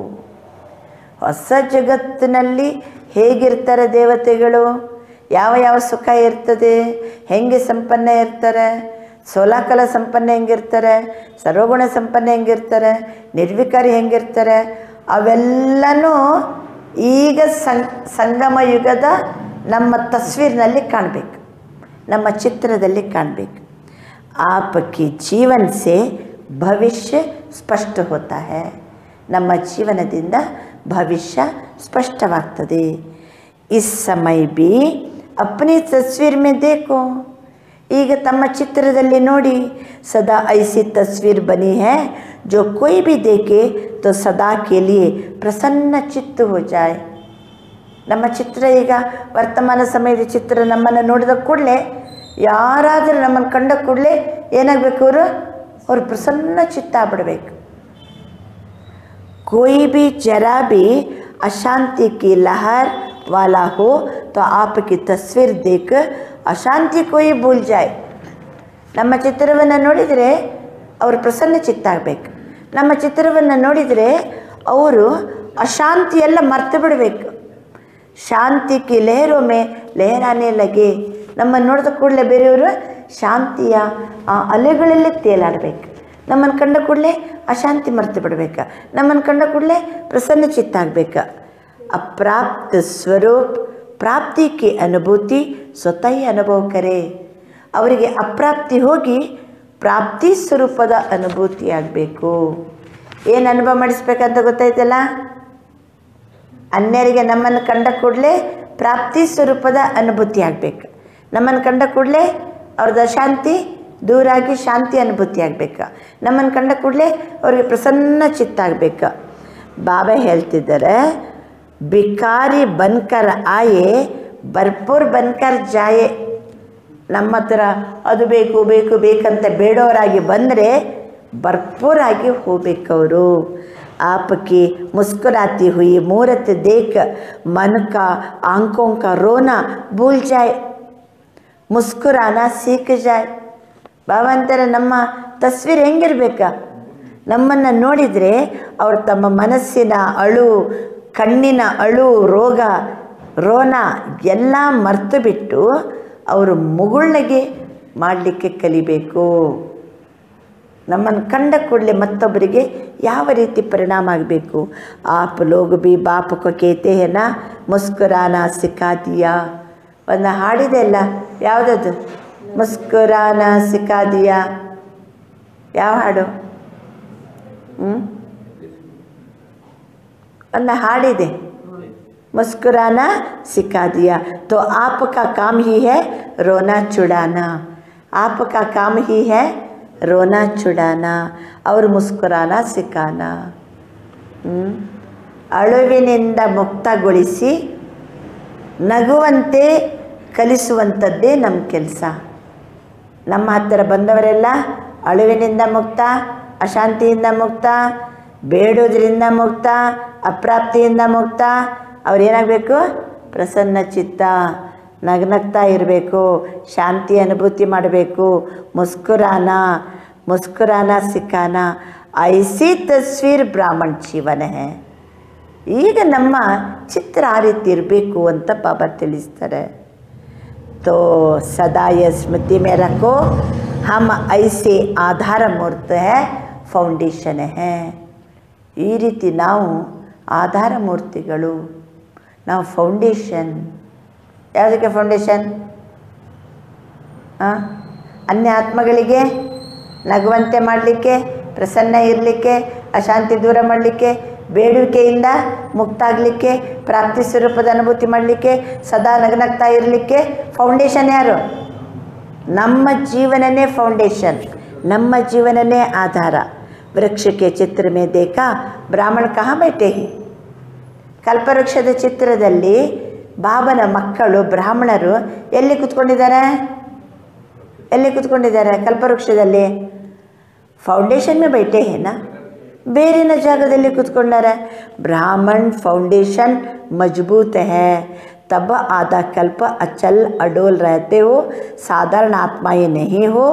ಹೊಸ ಜಗತ್ತಿನಲ್ಲಿ ಹೇಗಿರ್ತಾರೆ ದೇವತೆಗಳು, ಯಾವ ಯಾವ ಸುಖ ಇರ್ತದೆ, ಹೆಂಗೆ ಸಂಪನ್ನ ಇರ್ತಾರೆ, ಸೋಲಾಕಲ ಸಂಪನ್ನ ಹೆಂಗಿರ್ತಾರೆ, ಸರ್ವಗುಣ ಸಂಪನ್ನ ಹೆಂಗಿರ್ತಾರೆ, ನಿರ್ವಿಕಾರಿ ಹೆಂಗಿರ್ತಾರೆ, ಅವೆಲ್ಲನೂ ಈಗ ಸಂಗಮ ಯುಗದ ನಮ್ಮ ತಸ್ವೀರಿನಲ್ಲಿ ಕಾಣಬೇಕು, ನಮ್ಮ ಚಿತ್ರದಲ್ಲಿ ಕಾಣಬೇಕು. आपकी जीवन से भविष्य स्पष्ट होता है. ನಮ್ಮ ಜೀವನದಿಂದ ಭವಿಷ್ಯ ಸ್ಪಷ್ಟವಾಗ್ತದೆ. ಇಸ್ ಸಮಯ ಬಿ ಅಪ್ನಿ ತಸ್ವೀರ್ ಮೇ ದೇಖೋ. ಈಗ ತಮ್ಮ ಚಿತ್ರದಲ್ಲಿ ನೋಡಿ, ಸದಾ ಐಸಿ ತಸ್ವೀರ್ ಬನಿ ಹೈ जो कोई भी देखे तो सदा के लिए प्रसन्न चित्त हो जाए. ನಮ್ಮ ಚಿತ್ರ ಈಗ ವರ್ತಮಾನ ಸಮಯದ ಚಿತ್ರ ನಮ್ಮನ್ನು ನೋಡಿದ ಕೂಡಲೇ, ಯಾರಾದರೂ ನಮ್ಮನ್ನು ಕಂಡ ಕೂಡಲೇ ಏನಾಗಬೇಕು, ಅವರು ಪ್ರಸನ್ನ ಚಿತ್ತ ಆಗ್ಬಿಡ್ಬೇಕು. कोई भी जरा भी अशांति की लहर वाला हो तो आपकी तस्वीर देख अशांति कोई भूल जाए. ನಮ್ಮ ಚಿತ್ರವನ್ನು ನೋಡಿದರೆ ಅವರು ಪ್ರಸನ್ನ ಚಿತ್ತ ಆಗಬೇಕು. ನಮ್ಮ ಚಿತ್ರವನ್ನು ನೋಡಿದರೆ ಅವರು ಅಶಾಂತಿಯೆಲ್ಲ ಮರ್ತು ಬಿಡಬೇಕು. ಶಾಂತಿ ಕಿ ಲಹರೋ ಮೇ ಲಹರಾನೆ ಲಗೆ. ನಮ್ಮನ್ನು ನೋಡಿದ ಕೂಡಲೇ ಬೇರೆಯವರು ಶಾಂತಿಯ ಆ ಅಲೆಗಳಲ್ಲೇ ತೇಲಾಡಬೇಕು. ನಮ್ಮನ್ನು ಕಂಡ ಕೂಡಲೇ ಅಶಾಂತಿ ಮರ್ತು ಬಿಡಬೇಕು. ನಮ್ಮನ್ನು ಕಂಡ ಕೂಡಲೇ ಪ್ರಸನ್ನ ಚಿತ್ತ ಆಗಬೇಕು. ಅಪ್ರಾಪ್ತ ಸ್ವರೂಪ್ ಪ್ರಾಪ್ತಿ ಕಿ ಅನುಭೂತಿ ಸ್ವತಃ ಅನುಭವ ಕರೆ. ಅವರಿಗೆ ಅಪ್ರಾಪ್ತಿ ಹೋಗಿ ಪ್ರಾಪ್ತಿ ಸ್ವರೂಪದ ಅನುಭೂತಿ ಆಗಬೇಕು. ಏನು ಅನುಭವ ಮಾಡಿಸ್ಬೇಕಂತ ಗೊತ್ತಾಯ್ತಲ್ಲ. ಅನ್ಯರಿಗೆ ನಮ್ಮನ್ನು ಕಂಡ ಕೂಡಲೇ ಪ್ರಾಪ್ತಿ ಸ್ವರೂಪದ ಅನುಭೂತಿ ಆಗಬೇಕು. ನಮ್ಮನ್ನು ಕಂಡ ಕೂಡಲೇ ಅವ್ರದ್ದು ಅಶಾಂತಿ ದೂರಾಗಿ ಶಾಂತಿ ಅನುಭೂತಿ ಆಗಬೇಕು. ನಮ್ಮನ್ನು ಕಂಡ ಕೂಡಲೇ ಅವ್ರಿಗೆ ಪ್ರಸನ್ನ ಚಿತ್ತ ಆಗಬೇಕು. ಬಾಬಾ ಹೇಳ್ತಿದ್ದಾರೆ, ಬಿಕಾರಿ ಬನ್ಕರ್ ಆಯೆ ಭರ್ಪೂರ್ ಬನ್ಕರ್ ಜಾಯೆ. ನಮ್ಮ ಹತ್ರ ಅದು ಬೇಕು ಬೇಕು ಬೇಕಂತ ಬೇಡೋರಾಗಿ ಬಂದರೆ ಭರ್ಪೂರಾಗಿ ಹೋಗ್ಬೇಕವರು. आपकी मुस्कुराती हुई मूरत देख मन का आंखों का रोना भूल जाए, मुस्कुराना सीख जाए. ಬಾಬಾ ಅಂತಾರೆ ನಮ್ಮ ತಸ್ವೀರ್ ಹೆಂಗಿರ್ಬೇಕ, ನಮ್ಮನ್ನು ನೋಡಿದರೆ ಅವರು ತಮ್ಮ ಮನಸ್ಸಿನ ಅಳು, ಕಣ್ಣಿನ ಅಳು, ರೋಗ ರೋನ ಎಲ್ಲ ಮರ್ತು ಬಿಟ್ಟು ಅವರು ಮುಗುಳ್ನಗೆ ಮಾಡಲಿಕ್ಕೆ ಕಲಿಬೇಕು. ನಮ್ಮನ್ನು ಕಂಡ ಕೂಡಲೇ ಮತ್ತೊಬ್ಬರಿಗೆ ಯಾವ ರೀತಿ ಪರಿಣಾಮ ಆಗಬೇಕು. ಆಪ್ ಲೋಗ್ ಬಿ ಬಾಪ್ ಕೋ ಕೇತೆ ಹೇನ ಮುಸ್ಕುರಾನ ಸಿಕ್ಕಾ ದಿಯಾ. ಒಂದು ಹಾಡಿದೆ ಅಲ್ಲ, ಯಾವುದದು? ಮುಸ್ಕುರಾನ ಸಿಕ್ಕಾ ದಿಯಾ. ಯಾವ ಹಾಡು? ಒಂದು ಹಾಡಿದೆ, मुस्कुराना सिखा दिया. तो आपका काम ही है रोना छुड़ाना. आपका काम ही है रोना छुड़ाना और मुस्कुराना सिखाना. ಅಳುವಿನಿಂದ ಮುಕ್ತಗೊಳಿಸಿ ನಗುವಂತೆ ಕಲಿಸುವಂಥದ್ದೇ ನಮ್ಮ ಕೆಲಸ. ನಮ್ಮ ಹತ್ತಿರ ಬಂದವರೆಲ್ಲ ಅಳುವಿನಿಂದ ಮುಕ್ತ, ಅಶಾಂತಿಯಿಂದ ಮುಕ್ತ, ಬೇಡೋದ್ರಿಂದ ಮುಕ್ತ, ಅಪ್ರಾಪ್ತಿಯಿಂದ ಮುಕ್ತ. ಅವ್ರೇನಾಗಬೇಕು? ಪ್ರಸನ್ನ ಚಿತ್ತ, ನಗ್ನಗ್ತಾ ಇರಬೇಕು, ಶಾಂತಿ ಅನುಭೂತಿ ಮಾಡಬೇಕು. ಮುಸ್ಕುರಾನ ಸಿಕ್ಕಾನ ಐಸಿ ತಸ್ವೀರ್ ಬ್ರಾಹ್ಮಣ ಜೀವನ ಹೇ. ಈಗ ನಮ್ಮ ಚಿತ್ರ ಆ ರೀತಿ ಇರಬೇಕು ಅಂತ ಬಾಬಾ ತಿಳಿಸ್ತಾರೆ. ತೋ ಸದಾ ಯಹ ಸ್ಮೃತಿ ಮೇ ರಖೋ, ಹಮ್ ಐಸೆ ಆಧಾರ ಮೂರ್ತ ಹೇ, ಫೌಂಡೇಶನ್ ಹೇ. ಈ ರೀತಿ ನಾವು ಆಧಾರ ಮೂರ್ತಿಗಳು, ನಾವು ಫೌಂಡೇಶನ್. ಯಾವುದಕ್ಕೆ ಫೌಂಡೇಶನ್? ಅನ್ಯ ಆತ್ಮಗಳಿಗೆ ನಗುವಂತೆ ಮಾಡಲಿಕ್ಕೆ, ಪ್ರಸನ್ನ ಇರಲಿಕ್ಕೆ, ಅಶಾಂತಿ ದೂರ ಮಾಡಲಿಕ್ಕೆ, ಬೇಡುವಿಕೆಯಿಂದ ಮುಕ್ತಾಗಲಿಕ್ಕೆ, ಪ್ರಾಪ್ತಿ ಸ್ವರೂಪದ ಅನುಭೂತಿ ಮಾಡಲಿಕ್ಕೆ, ಸದಾ ನಗನಗ್ತಾ ಇರಲಿಕ್ಕೆ ಫೌಂಡೇಶನ್ ಯಾರು? ನಮ್ಮ ಜೀವನನೇ ಫೌಂಡೇಶನ್, ನಮ್ಮ ಜೀವನನೇ ಆಧಾರ. ವೃಕ್ಷಕ್ಕೆ ಚಿತ್ರ ಮೇ ದೇಖಾ ಬ್ರಾಹ್ಮಣ ಕಹಾ ಬೈಠೆ ಹಿ. ಕಲ್ಪವೃಕ್ಷದ ಚಿತ್ರದಲ್ಲಿ ಬಾಬನ ಮಕ್ಕಳು ಬ್ರಾಹ್ಮಣರು ಎಲ್ಲಿ ಕೂತ್ಕೊಂಡಿದ್ದಾರೆ? ಎಲ್ಲಿ ಕೂತ್ಕೊಂಡಿದ್ದಾರೆ? ಕಲ್ಪವೃಕ್ಷದಲ್ಲಿ ಫೌಂಡೇಶನ್ ಮೇ ಬೈಠೆ ಹೇನಾ, ಬೇರಿನ ಜಾಗದಲ್ಲಿ ಕೂತ್ಕೊಂಡಾರೆ. ಬ್ರಾಹ್ಮಣ ಫೌಂಡೇಶನ್ ಮಜಬೂತ್ ಹೇ, तब आधा कल्प अचल अडोल रहते हो, साधारण आत्मा ये नहीं हो,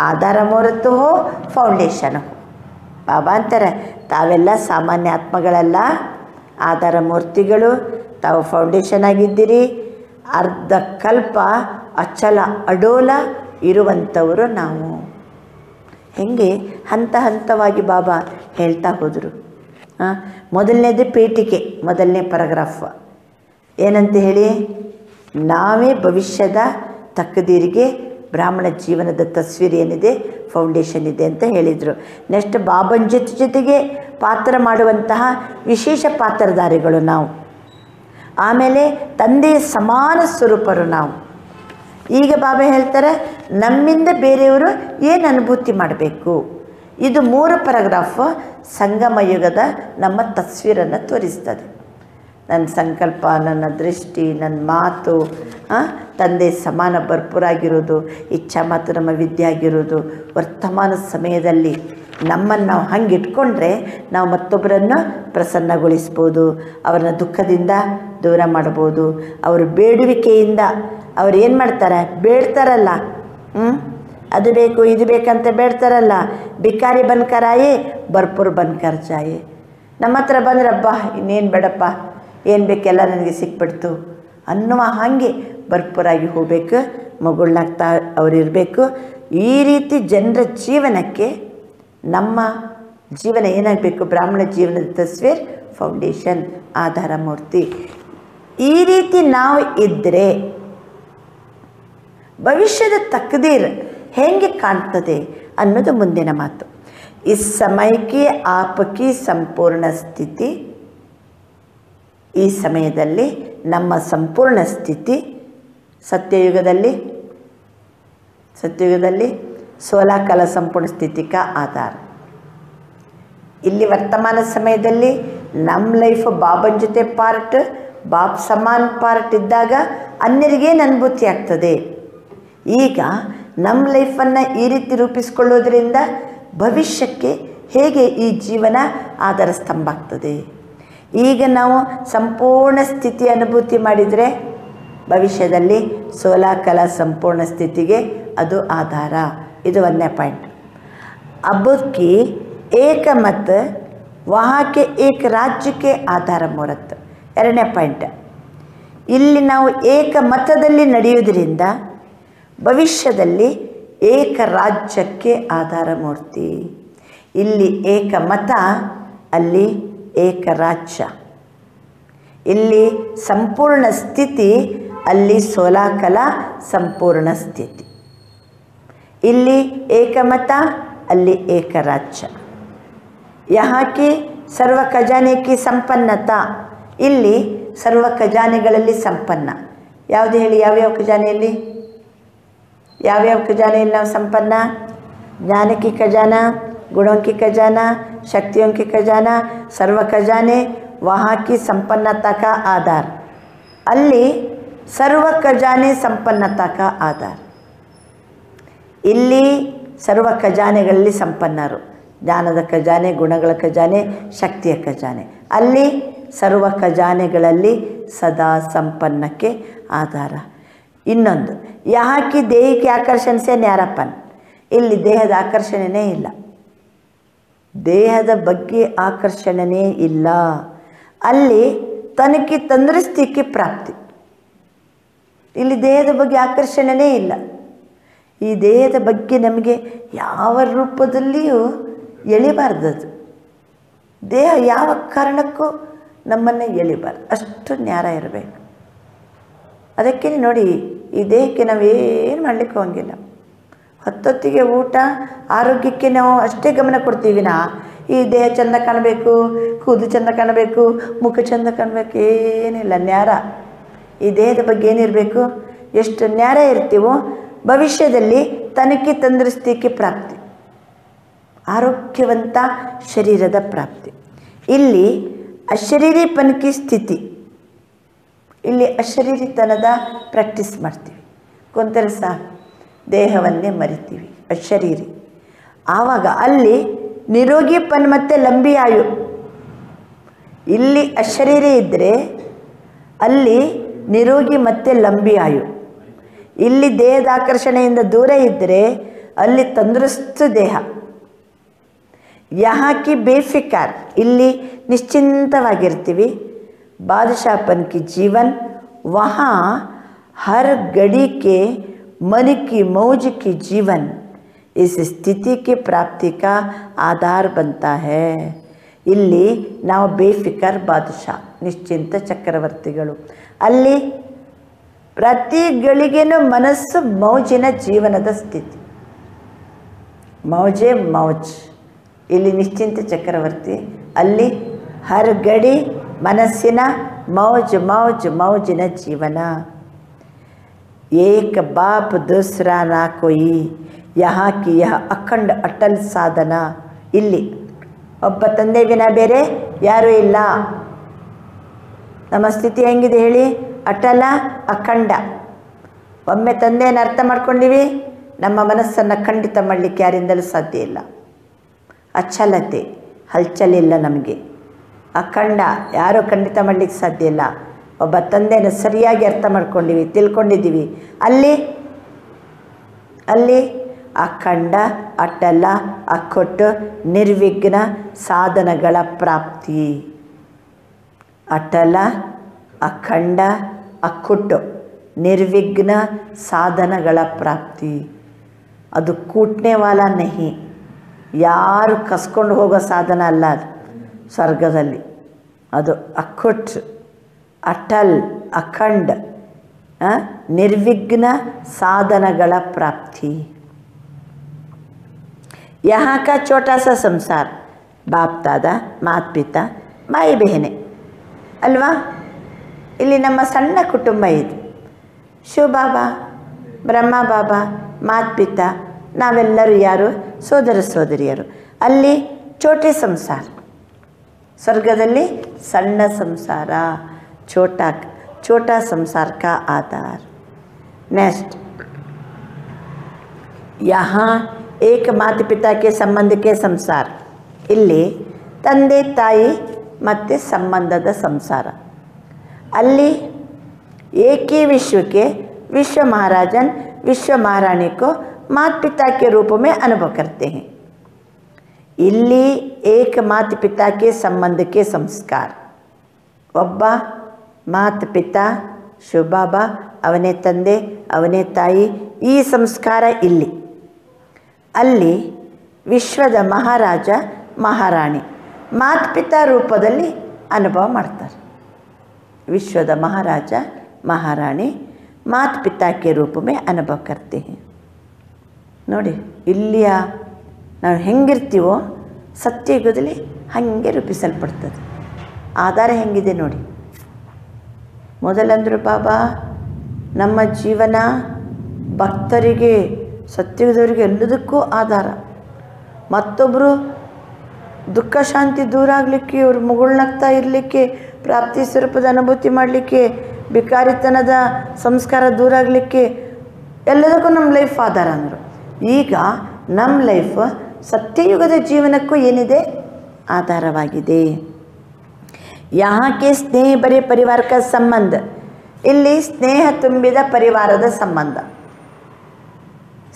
आधार मूರ್ತ हो, ಫೌಂಡೇಶನ್ हो. ಬಾಬಾ ಅಂತಾರೆ, ತಾವೆಲ್ಲ ಸಾಮಾನ್ಯ ಆತ್ಮಗಳಲ್ಲ, ಆಧಾರ ಮೂರ್ತಿಗಳು, ತಾವು ಫೌಂಡೇಶನ್ ಆಗಿದ್ದೀರಿ. ಅರ್ಧ ಕಲ್ಪ ಅಚಲ ಅಡೋಲ ಇರುವಂಥವರು ನಾವು. ಹೆಂಗೆ ಹಂತ ಹಂತವಾಗಿ ಬಾಬಾ ಹೇಳ್ತಾ ಹೋದರು. ಮೊದಲನೇದು ಪೀಠಿಕೆ, ಮೊದಲನೇ ಪ್ಯಾರಾಗ್ರಾಫ್ ಏನಂತ ಹೇಳಿ, ನಾವೇ ಭವಿಷ್ಯದ ತಕ್ಕದೀರಿಗೆ ಬ್ರಾಹ್ಮಣ ಜೀವನದ ತಸ್ವೀರ್ ಏನಿದೆ, ಫೌಂಡೇಶನ್ ಇದೆ ಅಂತ ಹೇಳಿದರು. ನೆಕ್ಸ್ಟ್ ಬಾಬನ ಜೊತೆಗೆ ಪಾತ್ರ ಮಾಡುವಂತಹ ವಿಶೇಷ ಪಾತ್ರಧಾರಿಗಳು ನಾವು. ಆಮೇಲೆ ತಂದೆಯ ಸಮಾನ ಸ್ವರೂಪರು ನಾವು. ಈಗ ಬಾಬಾ ಹೇಳ್ತಾರೆ, ನಮ್ಮಿಂದ ಬೇರೆಯವರು ಏನು ಅನುಭೂತಿ ಮಾಡಬೇಕು. ಇದು 3 ಪ್ಯಾರಾಗ್ರಾಫ್ ಸಂಗಮ ಯುಗದ ನಮ್ಮ ತಸ್ವೀರನ್ನು ತೋರಿಸ್ತದೆ. ನನ್ನ ಸಂಕಲ್ಪ, ನನ್ನ ದೃಷ್ಟಿ, ನನ್ನ ಮಾತು, ತಂದೆ ಸಮಾನ ಭರ್ಪೂರಾಗಿರೋದು, ಇಚ್ಛಾ ಮಾತು ನಮ್ಮ ವಿದ್ಯೆ ಆಗಿರೋದು. ವರ್ತಮಾನ ಸಮಯದಲ್ಲಿ ನಮ್ಮನ್ನು ನಾವು ಹಂಗೆ ಇಟ್ಕೊಂಡ್ರೆ ನಾವು ಮತ್ತೊಬ್ಬರನ್ನು ಪ್ರಸನ್ನಗೊಳಿಸ್ಬೋದು, ಅವರನ್ನ ದುಃಖದಿಂದ ದೂರ ಮಾಡ್ಬೋದು. ಅವರು ಬೇಡುವಿಕೆಯಿಂದ ಅವ್ರು ಏನು ಮಾಡ್ತಾರೆ? ಬೇಡ್ತಾರಲ್ಲ, ಅದು ಬೇಕು ಇದು ಬೇಕಂತ ಬೇಡ್ತಾರಲ್ಲ. ಬಿಕಾರಿ ಬನ್ಕರಾಯೇ ಭರ್ಪೂರ್ ಬನ್ಕರ್ ಜಾಯೇ. ನಮ್ಮ ಹತ್ರ ಬಂದ್ರಪ್ಪ, ಇನ್ನೇನು ಬೇಡಪ್ಪ, ಏನು ಬೇಕೆಲ್ಲ ನನಗೆ ಸಿಕ್ಬಿಡ್ತು ಅನ್ನುವ ಹಾಗೆ ಭರ್ಪೂರಾಗಿ ಹೋಗ್ಬೇಕು, ಮಗುಳ್ನಾಗ್ತಾ ಅವರಿರಬೇಕು. ಈ ರೀತಿ ಜನರ ಜೀವನಕ್ಕೆ ನಮ್ಮ ಜೀವನ ಏನಾಗಬೇಕು? ಬ್ರಾಹ್ಮಣ ಜೀವನದ ತಸ್ವೀರ್, ಫೌಂಡೇಶನ್, ಆಧಾರ ಮೂರ್ತಿ. ಈ ರೀತಿ ನಾವು ಇದ್ದರೆ ಭವಿಷ್ಯದ ತಕ್ದೀರ್ ಹೇಗೆ ಕಾಣ್ತದೆ ಅನ್ನೋದು ಮುಂದಿನ ಮಾತು. ಇಸ್ ಸಮಯಕ್ಕೆ ಆಪಕಿ ಸಂಪೂರ್ಣ ಸ್ಥಿತಿ, ಈ ಸಮಯದಲ್ಲಿ ನಮ್ಮ ಸಂಪೂರ್ಣ ಸ್ಥಿತಿ ಸತ್ಯಯುಗದಲ್ಲಿ 16 ಕಾಲ ಸಂಪೂರ್ಣ ಸ್ಥಿತಿ ಕಾ ಆಧಾರ. ಇಲ್ಲಿ ವರ್ತಮಾನ ಸಮಯದಲ್ಲಿ ನಮ್ಮ ಲೈಫ್ ಬಾಬನ ಜೊತೆ ಪಾರ್ಟ್, ಬಾಬ್ ಸಮಾನ ಪಾರ್ಟ್ ಇದ್ದಾಗ ಅನ್ಯರಿಗೇನು ಅನುಭೂತಿ ಆಗ್ತದೆ. ಈಗ ನಮ್ಮ ಲೈಫನ್ನು ಈ ರೀತಿ ರೂಪಿಸ್ಕೊಳ್ಳೋದ್ರಿಂದ ಭವಿಷ್ಯಕ್ಕೆ ಹೇಗೆ ಈ ಜೀವನ ಆಧಾರ ಸ್ತಂಭ ಆಗ್ತದೆ. ಈಗ ನಾವು ಸಂಪೂರ್ಣ ಸ್ಥಿತಿ ಅನುಭೂತಿ ಮಾಡಿದರೆ ಭವಿಷ್ಯದಲ್ಲಿ 16 ಕಾಲ ಸಂಪೂರ್ಣ ಸ್ಥಿತಿಗೆ ಅದು ಆಧಾರ. ಇದು 1ನೇ ಪಾಯಿಂಟ್. ಅಬ್ಬಕ್ಕಿ ಏಕಮತ ವಹಾಕೆ ಏಕ ರಾಜ್ಯಕ್ಕೆ ಆಧಾರ ಮೂರತ್ತು. 2ನೇ ಪಾಯಿಂಟ್, ಇಲ್ಲಿ ನಾವು ಏಕಮತದಲ್ಲಿ ನಡೆಯುವುದರಿಂದ ಭವಿಷ್ಯದಲ್ಲಿ ಏಕ ರಾಜ್ಯಕ್ಕೆ ಆಧಾರ ಮೂರ್ತಿ. ಇಲ್ಲಿ ಏಕಮತ, ಅಲ್ಲಿ ಏಕ ರಾಜ್ಯ. ಇಲ್ಲಿ ಸಂಪೂರ್ಣ ಸ್ಥಿತಿ, ಅಲ್ಲಿ 16 ಕಾಲ ಸಂಪೂರ್ಣ ಸ್ಥಿತಿ. ಇಲ್ಲಿ ಏಕಮತ, ಅಲ್ಲಿ ಏಕ ರಾಜ್ಯ. ಯಹಾಕಿ ಸರ್ವ ಖಜಾನೆಕಿ ಸಂಪನ್ನತಾ, ಇಲ್ಲಿ ಸರ್ವ ಖಜಾನೆಗಳಲ್ಲಿ ಸಂಪನ್ನ. ಯಾವುದು ಹೇಳಿ? ಯಾವ್ಯಾವ ಖಜಾನೆಯಲ್ಲಿ? ಯಾವ್ಯಾವ ಖಜಾನೆಯಲ್ಲಿ ನಾವು ಸಂಪನ್ನ? ज्ञान की खजाना, गुणों की खजाना, शक्तियों की खजाना, सर्व खजाने वहाँ की संपन्नता का आधार. ಅಲ್ಲಿ ಸರ್ವ ಖಜಾನೆ ಸಂಪನ್ನತಾ ಕಾ ಆಧಾರ. ಇಲ್ಲಿ ಸರ್ವ ಖಜಾನೆಗಳಲ್ಲಿ ಸಂಪನ್ನರು. ಜ್ಞಾನದ ಖಜಾನೆ, ಗುಣಗಳ ಖಜಾನೆ, ಶಕ್ತಿಯ ಖಜಾನೆ. ಅಲ್ಲಿ ಸರ್ವ ಖಜಾನೆಗಳಲ್ಲಿ ಸದಾ ಸಂಪನ್ನಕ್ಕೆ ಆಧಾರ. ಇನ್ನೊಂದು, ಯಾಕಿ ದೇಹಕ್ಕೆ ಆಕರ್ಷಣೆ ಸೆ ನ್ಯಾರಪ್ಪನ್, ಇಲ್ಲಿ ದೇಹದ ಆಕರ್ಷಣೆಯೇ ಇಲ್ಲ, ದೇಹದ ಬಗ್ಗೆ ಆಕರ್ಷಣೆಯೇ ಇಲ್ಲ. ಅಲ್ಲಿ ತನಕ್ಕೆ ತಂದೃಷ್ಟಿಗೆ ಪ್ರಾಪ್ತಿ. ಇಲ್ಲಿ ದೇಹದ ಬಗ್ಗೆ ಆಕರ್ಷಣೆಯೇ ಇಲ್ಲ. ಈ ದೇಹದ ಬಗ್ಗೆ ನಮಗೆ ಯಾವ ರೂಪದಲ್ಲಿಯೂ ಎಳಿಬಾರ್ದದು. ದೇಹ ಯಾವ ಕಾರಣಕ್ಕೂ ನಮ್ಮನ್ನು ಎಳಿಬಾರ್ದು, ಅಷ್ಟು ನ್ಯಾರ ಇರಬೇಕು. ಅದಕ್ಕೆ ನೋಡಿ, ಈ ದೇಹಕ್ಕೆ ನಾವೇನು ಮಾಡಲಿಕ್ಕೆ ಹೋಗಿಲ್ಲ. ಹೊತ್ತೊತ್ತಿಗೆ ಊಟ, ಆರೋಗ್ಯಕ್ಕೆ ನಾವು ಅಷ್ಟೇ ಗಮನ ಕೊಡ್ತೀವಿ. ಈ ದೇಹ ಚೆಂದ ಕಾಣಬೇಕು, ಕೂದಲು ಚೆಂದ ಕಾಣಬೇಕು, ಮುಖ ಚೆಂದ ಕಾಣಬೇಕು, ಏನಿಲ್ಲ. ನ್ಯಾರ ಈ ದೇಹದ ಬಗ್ಗೆ ಏನಿರಬೇಕು, ಎಷ್ಟು ನ್ಯಾರ ಇರ್ತೀವೋ ಭವಿಷ್ಯದಲ್ಲಿ ತನಕ್ಕೆ ತಂದೃಷ್ಟಿಗೆ ಪ್ರಾಪ್ತಿ, ಆರೋಗ್ಯವಂತ ಶರೀರದ ಪ್ರಾಪ್ತಿ. ಇಲ್ಲಿ ಅಶರೀರಿಪನಕ್ಕೆ ಸ್ಥಿತಿ, ಇಲ್ಲಿ ಅಶರೀರಿತನದ ಪ್ರಾಕ್ಟೀಸ್ ಮಾಡ್ತೀವಿ. ಕೊಂತರೆ ಸಾಕು, ದೇಹವನ್ನೇ ಮರಿತೀವಿ, ಅಶರೀರಿ. ಆವಾಗ ಅಲ್ಲಿ ನಿರೋಗಿಪನ್ ಮತ್ತು ಲಂಬಿ ಆಯು. ಇಲ್ಲಿ ಅಶರೀರಿ ಇದ್ದರೆ ಅಲ್ಲಿ ನಿರೋಗಿ ಮತ್ತು ಲಂಬಿ ಆಯು. ಇಲ್ಲಿ ದೇಹದ ಆಕರ್ಷಣೆಯಿಂದ ದೂರ ಇದ್ದರೆ ಅಲ್ಲಿ ತಂದೃಸ್ತ ದೇಹ. ಯಹಾಕಿ ಬೇಫಿಕಾರ್, ಇಲ್ಲಿ ನಿಶ್ಚಿಂತವಾಗಿರ್ತೀವಿ. ಬಾದಶಾಹಪನ್ ಕಿ ಜೀವನ್ ವಹಾ ಹರ್ ಗಡಿ ಕೆ मन की मौज की जीवन इस स्थिति की प्राप्ति का आधार बनता है. ಇಲ್ಲಿ ನಾವು ಬೇಫಿಕರ್ ಬಾದಶಾ, ನಿಶ್ಚಿಂತ ಚಕ್ರವರ್ತಿಗಳು. ಅಲ್ಲಿ ಪ್ರತಿ ಗಳಿಗೆನೂ ಮನಸ್ಸು ಮೌಜಿನ ಜೀವನದ ಸ್ಥಿತಿ. ಮೌಜೆ ಮೌಜ್, ಇಲ್ಲಿ ನಿಶ್ಚಿಂತ ಚಕ್ರವರ್ತಿ. ಅಲ್ಲಿ ಹರ್ ಗಡಿ ಮನಸ್ಸಿನ ಮೌಜ್ ಮೌಜ್ ಮೌಜಿನ ಜೀವನ. एक बाप दूसरा ना कोई, यहाँ की यह अखंड अटल साधना. ಇಲ್ಲಿ ಒಬ್ಬ ತಂದೆ ವಿನ ಬೇರೆ ಯಾರೂ ಇಲ್ಲ. ನಮ್ಮ ಸ್ಥಿತಿ ಹೆಂಗಿದೆ ಹೇಳಿ? ಅಟಲ, ಅಖಂಡ. ಒಮ್ಮೆ ತಂದೆಯನ್ನು ಅರ್ಥ ಮಾಡ್ಕೊಂಡಿವಿ, ನಮ್ಮ ಮನಸ್ಸನ್ನು ಖಂಡಿತ ಮಾಡಲಿಕ್ಕೆ ಯಾರಿಂದಲೂ ಸಾಧ್ಯ ಇಲ್ಲ. ಅಚಲತೆ, ಹಲ್ಚಲಿಲ್ಲ ನಮಗೆ. ಅಖಂಡ, ಯಾರೂ ಖಂಡಿತ ಮಾಡಲಿಕ್ಕೆ ಸಾಧ್ಯ ಇಲ್ಲ. ಒಬ್ಬ ತಂದೆಯನ್ನು ಸರಿಯಾಗಿ ಅರ್ಥ ಮಾಡ್ಕೊಂಡಿವಿ, ತಿಳ್ಕೊಂಡಿದ್ದೀವಿ. ಅಲ್ಲಿ ಅಖಂಡ, ಅಟಲ, ಅಖೊಟ್ಟು, ನಿರ್ವಿಘ್ನ ಸಾಧನಗಳ ಪ್ರಾಪ್ತಿ. ಅಟಲ, ಅಖಂಡ, ಅಖುಟ್ಟು, ನಿರ್ವಿಘ್ನ ಸಾಧನಗಳ ಪ್ರಾಪ್ತಿ. ಅದು ಕೂಟ್ನೆ ವಾಲ ನಹಿ, ಯಾರು ಕಸ್ಕೊಂಡು ಹೋಗೋ ಸಾಧನ ಅಲ್ಲ ಅದು ಸ್ವರ್ಗದಲ್ಲಿ. ಅದು ಅಖುಟ್, ಅಟಲ್, ಅಖಂಡ, ನಿರ್ವಿಘ್ನ ಸಾಧನಗಳ ಪ್ರಾಪ್ತಿ. यहाँ का छोटा सा संसार, बाप दादा, माता पिता, माई बहने ಅಲ್ವಾ? ಇಲ್ಲಿ ನಮ್ಮ ಸಣ್ಣ ಕುಟುಂಬ ಇದು. ಶಿವಬಾಬಾ, ಬ್ರಹ್ಮ ಬಾಬಾ, ಮಾತಾ ಪಿತಾ, ನಾವೆಲ್ಲರೂ ಯಾರು? ಸೋದರ ಸೋದರಿಯರು. ಅಲ್ಲಿ ಚೋಟಿ ಸಂಸಾರ, ಸ್ವರ್ಗದಲ್ಲಿ ಸಣ್ಣ ಸಂಸಾರ, छोटा संसार का आधार. नेक्स्ट, यहाँ एक माता पिता के संबंध के संसार. ಇಲ್ಲಿ ತಂದೆ ತಾಯಿ ಮತ್ತು ಸಂಬಂಧದ ಸಂಸಾರ. ಅಲ್ಲಿ एक ही विश्व के विश्व महाराजन विश्व महारानी को माता पिता के रूप में अनुभव करते हैं. ಇಲ್ಲಿ एक माता पिता के संबंध के संस्कार. ಒಬ್ಬ ಮಾತಾ ಪಿತಾ, ಶಿವಬಾಬಾ, ಅವನೇ ತಂದೆ, ಅವನೇ ತಾಯಿ, ಈ ಸಂಸ್ಕಾರ ಇಲ್ಲಿ. ಅಲ್ಲಿ ವಿಶ್ವದ ಮಹಾರಾಜ ಮಹಾರಾಣಿ ಮಾತಾ ಪಿತಾ ರೂಪದಲ್ಲಿ ಅನುಭವ ಮಾಡ್ತಾರೆ. ವಿಶ್ವದ ಮಹಾರಾಜ ಮಹಾರಾಣಿ ಮಾತಾ ಪಿತಾ ಕೆ ರೂಪ ಮೇ ಅನುಭವ ಕರ್ತೆ ಹೈ. ನೋಡಿ, ಇಲ್ಲಿಯ ನಾವು ಹೆಂಗಿರ್ತೀವೋ ಸತ್ಯಯುಗದಲ್ಲಿ ಹಾಗೆ ರೂಪಿಸಲ್ಪಡ್ತದೆ. ಆಧಾರ ಹೆಂಗಿದೆ ನೋಡಿ. ಮೊದಲಂದರು ಬಾಬಾ, ನಮ್ಮ ಜೀವನ ಭಕ್ತರಿಗೆ, ಸತ್ಯಯುಗದವರಿಗೆ ಎಲ್ಲದಕ್ಕೂ ಆಧಾರ. ಮತ್ತೊಬ್ಬರು ದುಃಖ ಶಾಂತಿ ದೂರ ಆಗಲಿಕ್ಕೆ, ಇವರು ಮುಗುಳ್ನಗ್ತಾ ಇರಲಿಕ್ಕೆ, ಪ್ರಾಪ್ತಿ ಸ್ವರೂಪದ ಅನುಭೂತಿ ಮಾಡಲಿಕ್ಕೆ, ಬಿಕಾರಿತನದ ಸಂಸ್ಕಾರ ದೂರ ಆಗಲಿಕ್ಕೆ, ಎಲ್ಲದಕ್ಕೂ ನಮ್ಮ ಲೈಫ್ ಆಧಾರ ಅಂದರು. ಈಗ ನಮ್ಮ ಲೈಫ್ ಸತ್ಯಯುಗದ ಜೀವನಕ್ಕೂ ಏನಿದೆ ಆಧಾರವಾಗಿದೆ. ಯಾಕೆ ಸ್ನೇಹ ಬರೀ ಪರಿವಾರಕ ಸಂಬಂಧ, ಇಲ್ಲಿ ಸ್ನೇಹ ತುಂಬಿದ ಪರಿವಾರದ ಸಂಬಂಧ,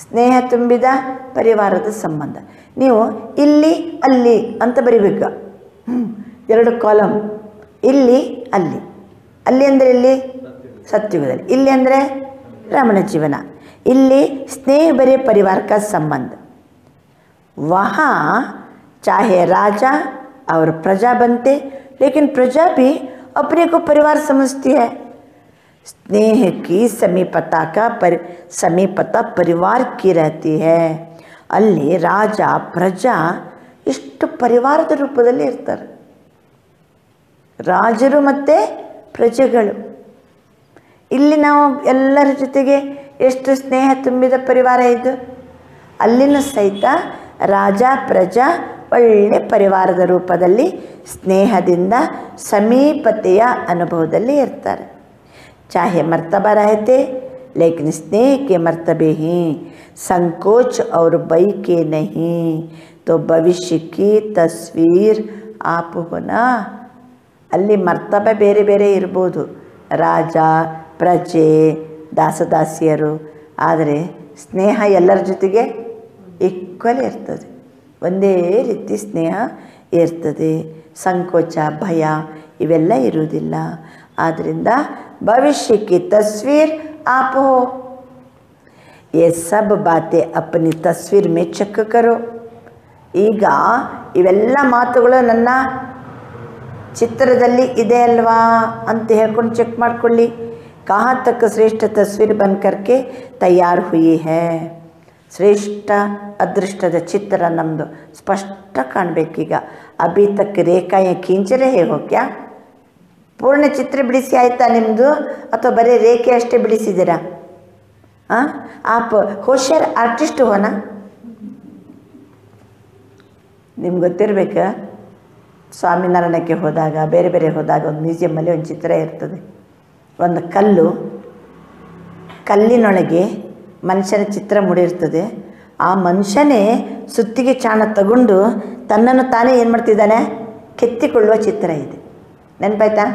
ಸ್ನೇಹ ತುಂಬಿದ ಪರಿವಾರದ ಸಂಬಂಧ. ನೀವು ಇಲ್ಲಿ ಅಲ್ಲಿ ಅಂತ ಬರಿಬೇಕು, 2 ಕಾಲಮ್, ಇಲ್ಲಿ ಅಲ್ಲಿ. ಅಲ್ಲಿ ಅಂದರೆ ಇಲ್ಲಿ ಸತ್ಯುಗದಲ್ಲಿ, ಇಲ್ಲಿ ಅಂದರೆ ರಮಣ ಜೀವನ. ಇಲ್ಲಿ स्नेह भरे परिवार का संबंध. वहाँ चाहे राजा और प्रजा बनते, लेकिन प्रजा भी अपने को परिवार समझती है. स्नेह की समीपता परिवार की रहती है. ಅಲ್ಲಿ ರಾಜ ಪ್ರಜಾ ಇಷ್ಟು ಪರಿವಾರದ ರೂಪದಲ್ಲಿ ಇರ್ತಾರೆ. ರಾಜರು ಮತ್ತು ಪ್ರಜೆಗಳು. ಇಲ್ಲಿ ನಾವು ಎಲ್ಲರ ಜೊತೆಗೆ ಎಷ್ಟು ಸ್ನೇಹ ತುಂಬಿದ ಪರಿವಾರ ಇದು. ಅಲ್ಲಿನೂ ಸಹಿತ ರಾಜ ಪ್ರಜಾ ಒಳ್ಳೆ ಪರಿವಾರದ ರೂಪದಲ್ಲಿ ಸ್ನೇಹದಿಂದ ಸಮೀಪತೆಯ ಅನುಭವದಲ್ಲಿ ಇರ್ತಾರೆ. ಚಾಹೆ ಮರ್ತಬಾ ರಹತೆ लेकिन स्नेह के मर्तबे ही संकोच और भय के नहीं, तो भविष्य की तस्वीर आप होना. ಅಲ್ಲಿ ಮರ್ತಬೆ ಬೇರೆ ಬೇರೆ ಇರ್ಬೋದು, ರಾಜ ಪ್ರಜೆ ದಾಸದಾಸಿಯರು, ಆದರೆ ಸ್ನೇಹ ಎಲ್ಲರ ಜೊತೆಗೆ ಈಕ್ವಲ್ ಇರ್ತದೆ, ಒಂದೇ ರೀತಿ ಸ್ನೇಹ ಇರ್ತದೆ. ಸಂಕೋಚ ಭಯ ಇವೆಲ್ಲ ಇರುವುದಿಲ್ಲ. ಆದ್ದರಿಂದ ಭವಿಷ್ಯಕ್ಕೆ तस्वीर आप हो. ये सब बातें अपनी तस्वीर में ಚೆಕ್ करो. ಈಗ ಇವೆಲ್ಲ ಮಾತುಗಳು ನನ್ನ ಚಿತ್ರದಲ್ಲಿ ಇದೆ ಅಲ್ವಾ ಅಂತ ಹೇಳ್ಕೊಂಡು ಚೆಕ್ ಮಾಡ್ಕೊಳ್ಳಿ. कहाँ तक श्रेष्ठ तस्वीर बन करके तैयार हुई है. ಶ್ರೇಷ್ಠ ಅದೃಷ್ಟದ ಚಿತ್ರ ನಮ್ಮದು ಸ್ಪಷ್ಟ ಕಾಣಬೇಕೀಗ. ಅಭಿ ತಕ್ ರೇಖಾಯ ಖೀಂಚರೆ ಹೋ ಕ್ಯಾ? ಪೂರ್ಣ ಚಿತ್ರ ಬಿಡಿಸಿ ಆಯಿತಾ ನಿಮ್ಮದು, ಅಥವಾ ಬರೀ ರೇಖೆ ಅಷ್ಟೇ ಬಿಡಿಸಿದ್ದೀರಾ? App ಹೋಶಿಯಾರ್ artist Hona? ನಿಮ್ಗೆ ಗೊತ್ತಿರಬೇಕು, ಸ್ವಾಮಿನಾರಾಯಣಕ್ಕೆ ಹೋದಾಗ ಬೇರೆ ಬೇರೆ ಹೋದಾಗ ಒಂದು ಮ್ಯೂಸಿಯಮ್ಮಲ್ಲಿ ಒಂದು ಚಿತ್ರ ಇರ್ತದೆ. ಒಂದು ಕಲ್ಲಿನೊಳಗೆ ಮನುಷ್ಯನ ಚಿತ್ರ ಮೂಡಿರ್ತದೆ. ಆ ಮನುಷ್ಯನೇ ಸುತ್ತಿಗೆ ಚಾಣ ತಗೊಂಡು ತನ್ನನ್ನು ತಾನೇ ಏನು ಮಾಡ್ತಿದ್ದಾನೆ, ಕೆತ್ತಿಕೊಳ್ಳುವ ಚಿತ್ರ ಇದೆ. ನೆನಪಾಯ್ತಾ?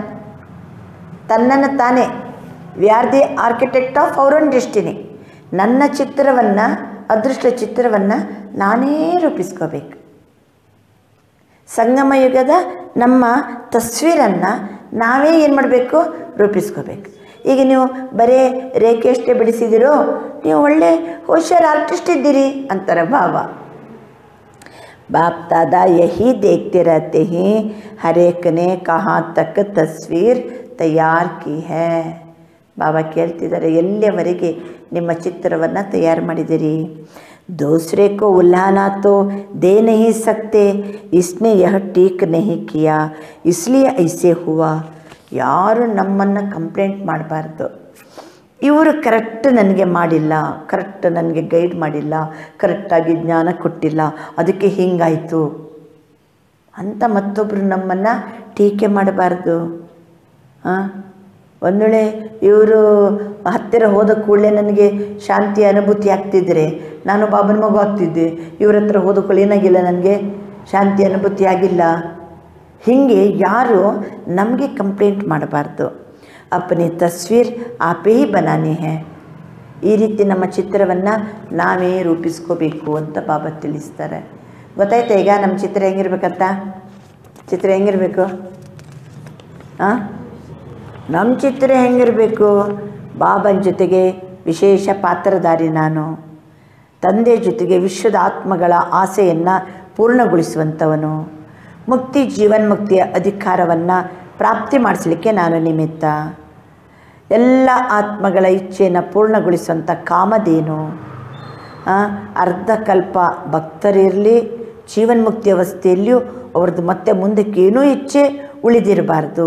ತನ್ನನ್ನು ತಾನೇ, we are the architect of our own destiny. ನನ್ನ ಚಿತ್ರವನ್ನು, ಅದೃಷ್ಟ ಚಿತ್ರವನ್ನು ನಾನೇ ರೂಪಿಸ್ಕೋಬೇಕು. ಸಂಗಮ ಯುಗದ ನಮ್ಮ ತಸ್ವೀರನ್ನು ನಾವೇ ಏನು ಮಾಡಬೇಕು, ರೂಪಿಸ್ಕೋಬೇಕು. ಈಗ ನೀವು ಬರೀ ರೇಖೆ ಅಷ್ಟೇ ಬಿಡಿಸಿದಿರೋ, ನೀವು ಒಳ್ಳೆ ಹೋಶಿಯಾರ್ ಆರ್ಟಿಸ್ಟ್ ಇದ್ದೀರಿ ಅಂತಾರೆ ಬಾಬಾ. बाप दादा यही देखते रहते हैं हर एक ने कहाँ तक तस्वीर तैयार की है. ಬಾಬಾ ಕೇಳ್ತಿದ್ದಾರೆ, ಎಲ್ಲಿಯವರೆಗೆ ನಿಮ್ಮ ಚಿತ್ರವನ್ನು ತಯಾರು ಮಾಡಿದಿರಿ? दूसरे को उल्हाना तो दे नहीं सकते, इसने यह ठीक नहीं किया इसलिए ऐसे हुआ. ಯಾರು ನಮ್ಮನ್ನು ಕಂಪ್ಲೇಂಟ್ ಮಾಡಬಾರ್ದು. ಇವರು ಕರೆಕ್ಟ್ ನನಗೆ ಮಾಡಿಲ್ಲ, ಕರೆಕ್ಟ್ ನನಗೆ ಗೈಡ್ ಮಾಡಿಲ್ಲ, ಕರೆಕ್ಟಾಗಿ ಜ್ಞಾನ ಕೊಟ್ಟಿಲ್ಲ, ಅದಕ್ಕೆ ಹೀಗಾಯಿತು ಅಂತ ಮತ್ತೊಬ್ಬರು ನಮ್ಮನ್ನು ಟೀಕೆ ಮಾಡಬಾರ್ದು. ಒಂದು ವೇಳೆ ಇವರು ಹತ್ತಿರ ಹೋದ ಕೂಡಲೇ ನನಗೆ ಶಾಂತಿಯ ಅನುಭೂತಿ ಆಗ್ತಿದ್ದರೆ ನಾನು ಬಾಬನ ಮಗು ಆಗ್ತಿದ್ದೆ, ಇವ್ರ ಹತ್ರ ಹೋದ ಕೂಡಲೇ ಏನಾಗಿಲ್ಲ, ನನಗೆ ಶಾಂತಿ ಅನುಭೂತಿ ಆಗಿಲ್ಲ. ಹೀಗೆ ಯಾರು ನಮಗೆ ಕಂಪ್ಲೇಂಟ್ ಮಾಡಬಾರ್ದು. अपनी तस्वीर आप ही बनानी है. ಈ ರೀತಿ ನಮ್ಮ ಚಿತ್ರವನ್ನು ನಾವೇ ರೂಪಿಸ್ಕೋಬೇಕು ಅಂತ ಬಾಬಾ ತಿಳಿಸ್ತಾರೆ. ಗೊತ್ತಾಯ್ತಾ ಈಗ ನಮ್ಮ ಚಿತ್ರ ಹೆಂಗಿರ್ಬೇಕಂತ? ಚಿತ್ರ ಹೆಂಗಿರಬೇಕು? ನಮ್ಮ ಚಿತ್ರ ಹೆಂಗಿರಬೇಕು? ಬಾಬನ ಜೊತೆಗೆ ವಿಶೇಷ ಪಾತ್ರಧಾರಿ ನಾನು, ತಂದೆ ಜೊತೆಗೆ ವಿಶ್ವದ ಆತ್ಮಗಳ ಆಸೆಯನ್ನು ಪೂರ್ಣಗೊಳಿಸುವಂಥವನು, ಮುಕ್ತಿ ಜೀವನ್ಮುಕ್ತಿಯ ಅಧಿಕಾರವನ್ನು ಪ್ರಾಪ್ತಿ ಮಾಡಿಸಲಿಕ್ಕೆ ನಾನು ನಿಮಿತ್ತ, ಎಲ್ಲ ಆತ್ಮಗಳ ಇಚ್ಛೆಯನ್ನು ಪೂರ್ಣಗೊಳಿಸುವಂಥ ಕಾಮಧೇನು. ಅರ್ಧಕಲ್ಪ ಭಕ್ತರಿರಲಿ, ಜೀವನ್ಮುಕ್ತಿ ಅವಸ್ಥೆಯಲ್ಲಿಯೂ ಅವ್ರದ್ದು ಮತ್ತೆ ಮುಂದಕ್ಕೇನೂ ಇಚ್ಛೆ ಉಳಿದಿರಬಾರ್ದು.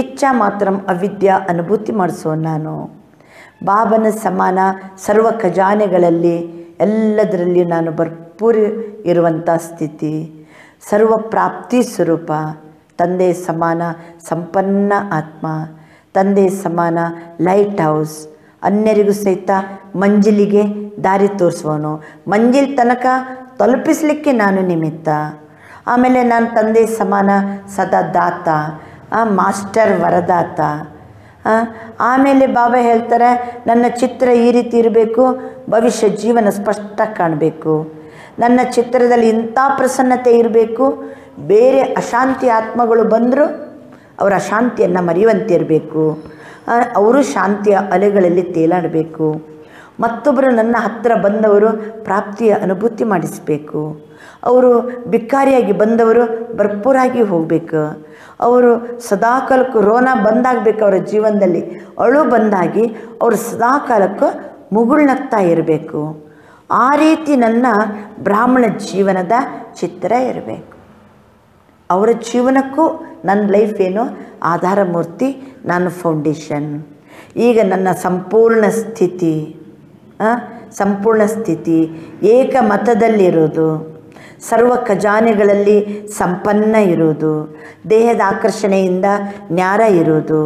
ಇಚ್ಛಾ ಮಾತ್ರ ಅವಿದ್ಯಾ ಅನುಭೂತಿ ಮಾಡಿಸೋ ನಾನು. ಬಾಬನ ಸಮಾನ ಸರ್ವ ಖಜಾನೆಗಳಲ್ಲಿ ಎಲ್ಲದರಲ್ಲಿಯೂ ನಾನು ಭರ್ಪೂರಿ ಇರುವಂಥ ಸ್ಥಿತಿ, ಸರ್ವ ಪ್ರಾಪ್ತಿ ಸ್ವರೂಪ, ತಂದೆ ಸಮಾನ ಸಂಪನ್ನ ಆತ್ಮ, ತಂದೆ ಸಮಾನ ಲೈಟ್ ಹೌಸ್, ಅನ್ಯರಿಗೂ ಸಹಿತ ಮಂಜಿಲಿಗೆ ದಾರಿ ತೋರಿಸುವವನು, ಮಂಜಿಲ್ ತನಕ ತಲುಪಿಸಲಿಕ್ಕೆ ನಾನು ನಿಮಿತ್ತ. ಆಮೇಲೆ ನಾನು ತಂದೆ ಸಮಾನ ಸದಾ ದಾತ, ಮಾಸ್ಟರ್ ವರದಾತ. ಆಮೇಲೆ ಬಾಬಾ ಹೇಳ್ತಾರೆ, ನನ್ನ ಚಿತ್ರ ಈ ರೀತಿ ಇರಬೇಕು, ಭವಿಷ್ಯ ಜೀವನ ಸ್ಪಷ್ಟ ಕಾಣಬೇಕು. ನನ್ನ ಚಿತ್ರದಲ್ಲಿ ಇಂಥ ಪ್ರಸನ್ನತೆ ಇರಬೇಕು, ಬೇರೆ ಅಶಾಂತಿ ಆತ್ಮಗಳು ಬಂದರೂ ಅವರ ಅಶಾಂತಿಯನ್ನು ಮರೆಯುವಂತೆ ಇರಬೇಕು. ಅವರು ಶಾಂತಿಯ ಅಲೆಗಳಲ್ಲಿ ತೇಲಾಡಬೇಕು. ಮತ್ತೊಬ್ಬರು ನನ್ನ ಹತ್ತಿರ ಬಂದವರು ಪ್ರಾಪ್ತಿಯ ಅನುಭೂತಿ ಮಾಡಿಸಬೇಕು. ಅವರು ಬಿಕ್ಕಾರಿಯಾಗಿ ಬಂದವರು ಭರ್ಪೂರಾಗಿ ಹೋಗಬೇಕು. ಅವರು ಸದಾಕಾಲಕ್ಕೂ ರೋನ ಬಂದಾಗಬೇಕು, ಅವರ ಜೀವನದಲ್ಲಿ ಅಳು ಬಂದಾಗಿ ಅವರು ಸದಾಕಾಲಕ್ಕೂ ಮುಗುಳ್ನಗ್ತಾ ಇರಬೇಕು. ಆ ರೀತಿ ನನ್ನ ಬ್ರಾಹ್ಮಣ ಜೀವನದ ಚಿತ್ರ ಇರಬೇಕು. ಅವರ ಜೀವನಕ್ಕೂ ನನ್ನ ಲೈಫ್ ಏನು ಆಧಾರ ಮೂರ್ತಿ, ನಾನು ಫೌಂಡೇಶನ್. ಈಗ ನನ್ನ ಸಂಪೂರ್ಣ ಸ್ಥಿತಿ ಏಕಮತದಲ್ಲಿರೋದು, ಸರ್ವ ಖಜಾನೆಗಳಲ್ಲಿ ಸಂಪನ್ನ ಇರುವುದು, ದೇಹದ ಆಕರ್ಷಣೆಯಿಂದ ನ್ಯಾರ ಇರುವುದು,